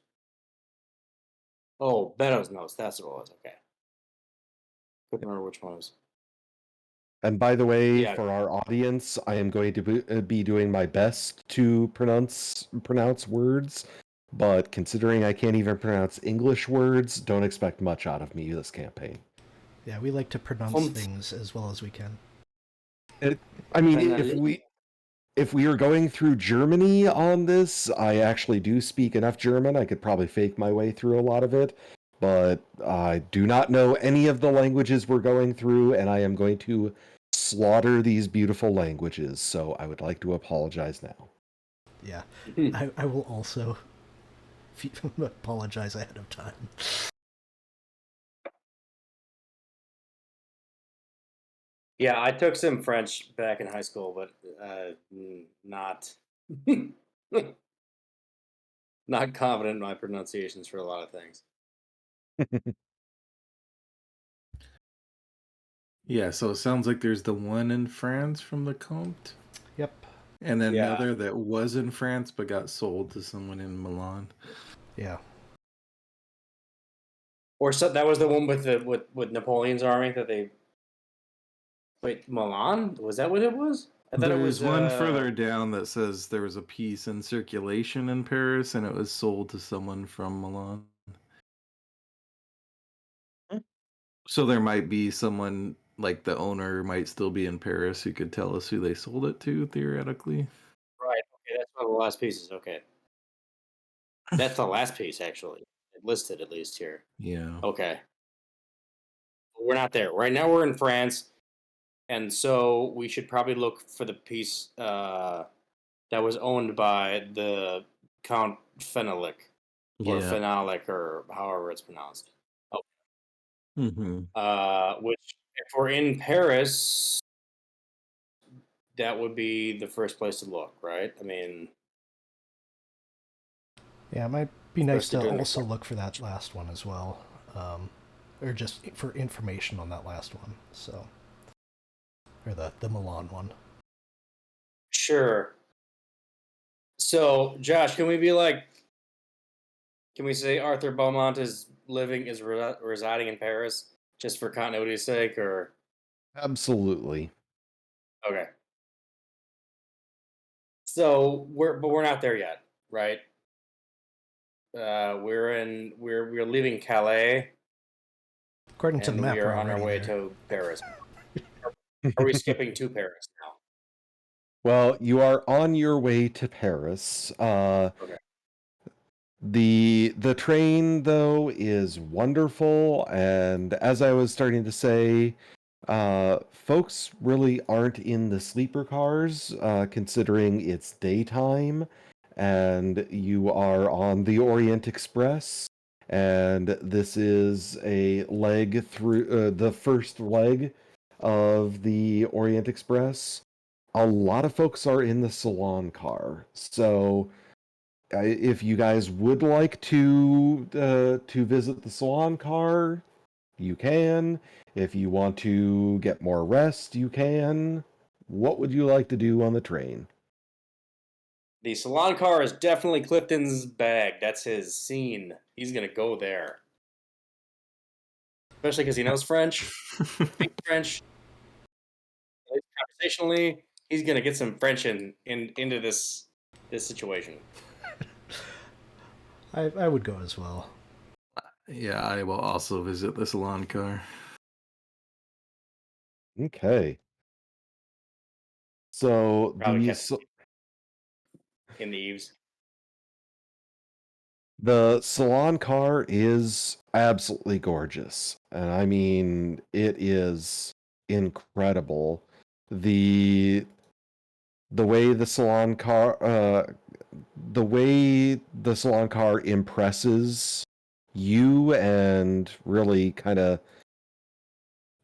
Oh, Beddoes Nose. That's what it was. Okay. Couldn't remember which one it was. And by the way, Yeah. for our audience, I am going to be doing my best to pronounce words, but considering I can't even pronounce English words, don't expect much out of me this campaign. Yeah, we like to pronounce Comte. things as well as we can. I mean, Fenelek. if we are going through Germany on this, I actually do speak enough German. I could probably fake my way through a lot of it, but I do not know any of the languages we're going through, and I am going to slaughter these beautiful languages, so I would like to apologize now. Yeah, I will also apologize ahead of time. Yeah, I took some French back in high school, but not not confident in my pronunciations for a lot of things. Yeah, so it sounds like there's the one in France from the Comte, Yep. and then Yeah. another that was in France but got sold to someone in Milan. Yeah. Or so that was the one with Napoleon's army that they. Wait, Milan? Was that what it was? I thought it There's was one further down that says there was a piece in circulation in Paris and it was sold to someone from Milan. Hmm. So there might be someone, like the owner might still be in Paris, who could tell us who they sold it to, theoretically. right. Okay, that's one of the last pieces. Okay, that's the last piece actually. It listed at least here. Yeah. Okay, we're not there right now. We're in France, and so we should probably look for the piece that was owned by the Count Fenalik or Yeah. Fenalik or however it's pronounced. Oh, Mm-hmm. which if we're in Paris, that would be the first place to look, right? I mean, Yeah, it might be nice especially to during the also look for that last one as well, or just for information on that last one. So, or the Milan one. sure. So, Josh, can we be like, can we say Arthur Beaumont is residing in Paris just for continuity's sake, or Absolutely. okay? So we're not there yet, right? We're leaving Calais, According to the and we map, we're are on our already way there. to Paris. Are we skipping to Paris now? Well, you are on your way to Paris. Okay. The train though is wonderful, and as I was starting to say, folks really aren't in the sleeper cars, considering it's daytime, and you are on the Orient Express, and this is a leg through the first leg of the Orient Express. A lot of folks are in the salon car, so if you guys would like to visit the salon car, you can. If you want to get more rest, you can. What would you like to do on the train? The salon car is definitely Clifton's bag. That's his scene. He's gonna go there, especially because he knows French, speaks French, at least conversationally. He's gonna get some French into this situation. I would go as well. Yeah, I will also visit the salon car. Okay. So Probably catch in the eaves. the salon car is absolutely gorgeous. And I mean, it is incredible. The the way the salon car the way the salon car impresses you and really kind of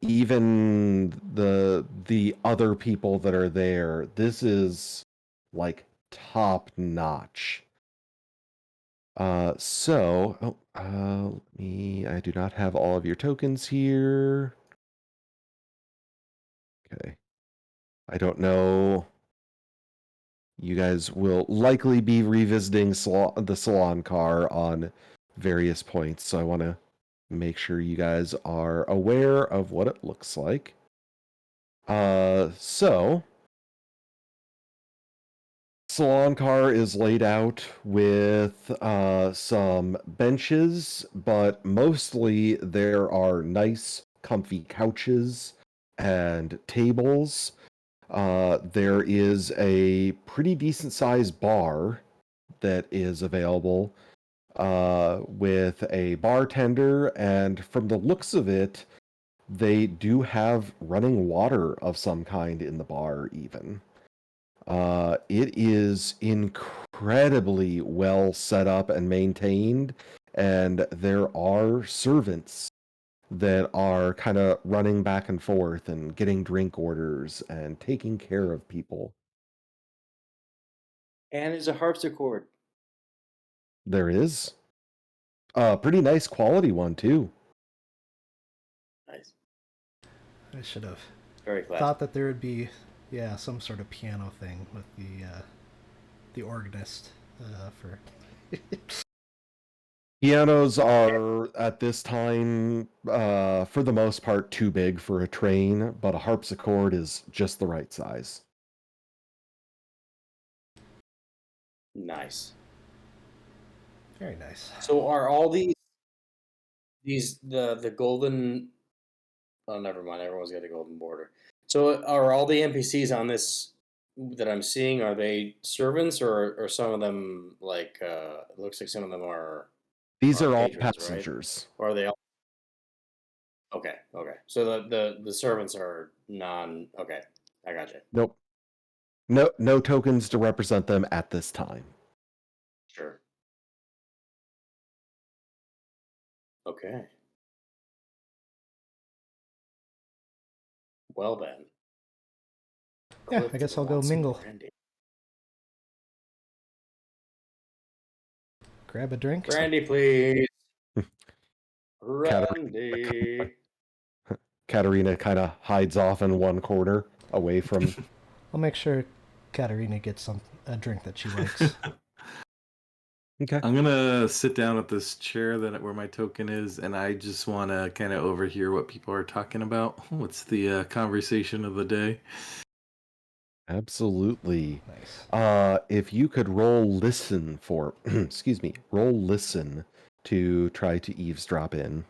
even the other people that are there, this is like top notch. I do not have all of your tokens here. Okay. I don't know. You guys will likely be revisiting the salon car on various points, so I want to make sure you guys are aware of what it looks like. So salon car is laid out with some benches, but mostly there are nice, comfy couches and tables. There is a pretty decent sized bar that is available with a bartender, and from the looks of it, they do have running water of some kind in the bar, even. It is incredibly well set up and maintained, and there are servants that are kind of running back and forth and getting drink orders and taking care of people. And there's a harpsichord. There is a pretty nice quality one, too. Nice. I should have Very classy. thought that there would be, yeah, some sort of piano thing with the organist for. Pianos are, at this time, for the most part, too big for a train, but a harpsichord is just the right size. Nice. Very nice. So are all these the golden? Oh, never mind. Everyone's got a golden border. So are all the NPCs on this that I'm seeing? Are they servants or some of them like? It looks like some of them These are are all patrons, right? passengers. Or are they all? Okay, okay. So the servants are non. Okay, I got you. Nope. No tokens to represent them at this time. Sure. Okay. Well then. Yeah, I Clifton guess I'll go wants some mingle. brandy. Grab a drink. Brandy, please. Katarina, Brandy. Katarina kind of hides off in one corner away from. I'll make sure Katarina gets a drink that she likes. Okay. I'm gonna sit down at this chair where my token is, and I just want to kind of overhear what people are talking about. What's the conversation of the day? Absolutely. Nice. If you could roll listen for, excuse me, roll listen to try to eavesdrop in.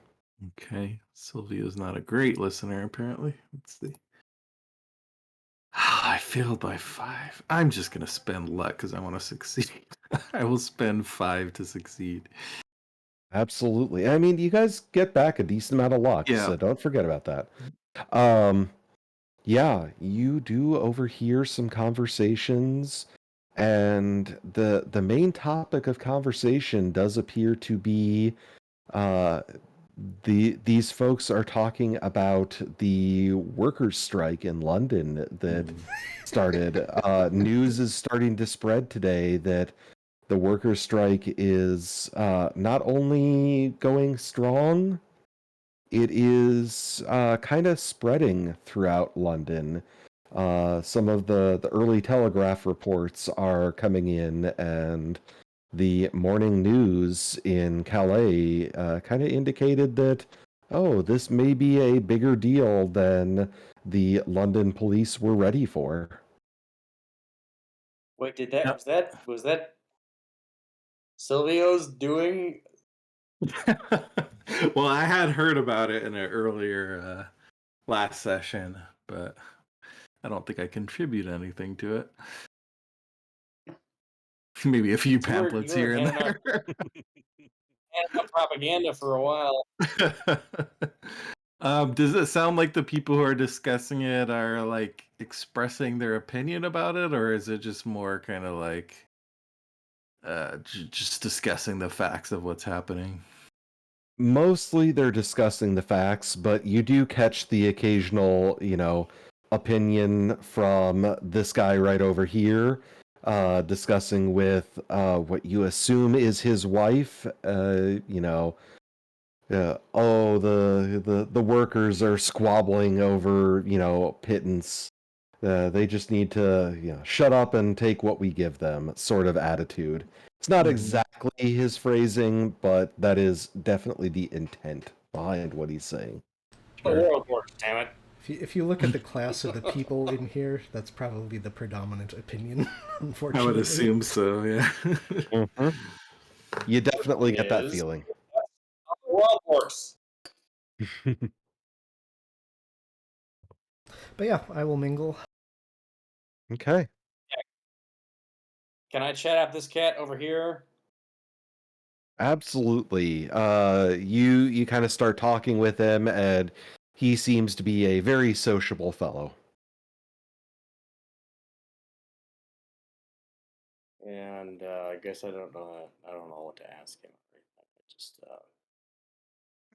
Okay, Sylvia's not a great listener, apparently. Let's see. I failed by 5. I'm just gonna spend luck because I want to succeed. I will spend 5 to succeed. Absolutely. I mean, you guys get back a decent amount of luck, Yeah. so don't forget about that. Yeah, you do overhear some conversations, and the main topic of conversation does appear to be uh, these folks are talking about the workers' strike in London that started. News is starting to spread today that the workers' strike is not only going strong, it is kind of spreading throughout London. Some of the early Telegraph reports are coming in, and the morning news in Calais kind of indicated that, oh, this may be a bigger deal than the London police were ready for. Wait, Yep. was that Silvio's doing? Well, I had heard about it in an earlier last session, but I don't think I contribute anything to it. Maybe a few pamphlets You were here and handing out there. propaganda for a while. Does it sound like the people who are discussing it are like expressing their opinion about it, or is it just more kind of like just discussing the facts of what's happening? Mostly they're discussing the facts, but you do catch the occasional, opinion from this guy right over here, discussing with what you assume is his wife. Oh, the workers are squabbling over, pittance. They just need to, shut up and take what we give them, sort of attitude. It's not exactly his phrasing, but that is definitely the intent behind what he's saying. The world works, damn it. If you look at the class of the people in here, that's probably the predominant opinion, I unfortunately. would assume so, yeah. Mhm. You definitely get that Is feeling. how the world works. But yeah, I will mingle. Okay. Can I chat up this cat over here? Absolutely. You kind of start talking with him, and he seems to be a very sociable fellow. And I guess I don't know what to ask him.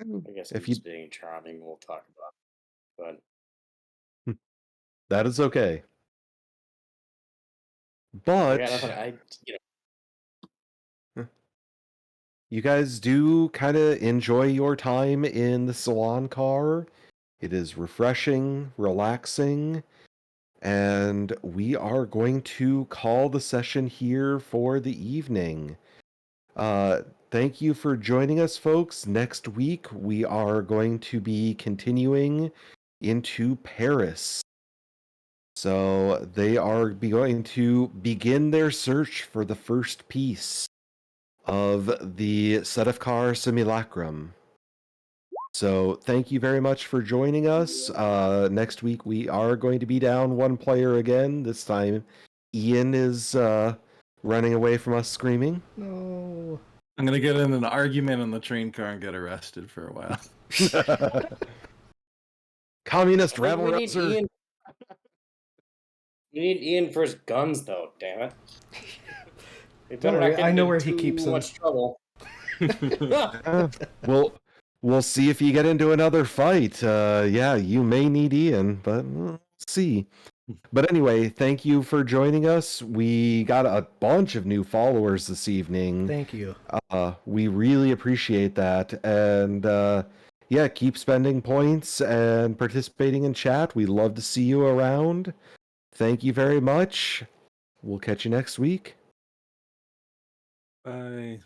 I guess I'm If you just being charming. We'll talk about it. That is okay. But I But got nothing. you guys do kind of enjoy your time in the salon car. It is refreshing, relaxing, and we are going to call the session here for the evening. Thank you for joining us, folks. Next week, we are going to be continuing into Paris. So they are going to begin their search for the first piece of the Sedefkar Simulacrum. So thank you very much for joining us. Next week we are going to be down one player again. This time Ian is running away from us screaming. No. I'm gonna get in an argument on the train car and get arrested for a while. Communist I think rabble rouser. We need Ian for his guns, though. Damn it! We Don't better worry, not get I know into where he too keeps them. much trouble. We'll see if you get into another fight. Yeah, you may need Ian, but we'll see. But anyway, thank you for joining us. We got a bunch of new followers this evening. Thank you. We really appreciate that. And yeah, keep spending points and participating in chat. We love to see you around. Thank you very much. We'll catch you next week. Bye.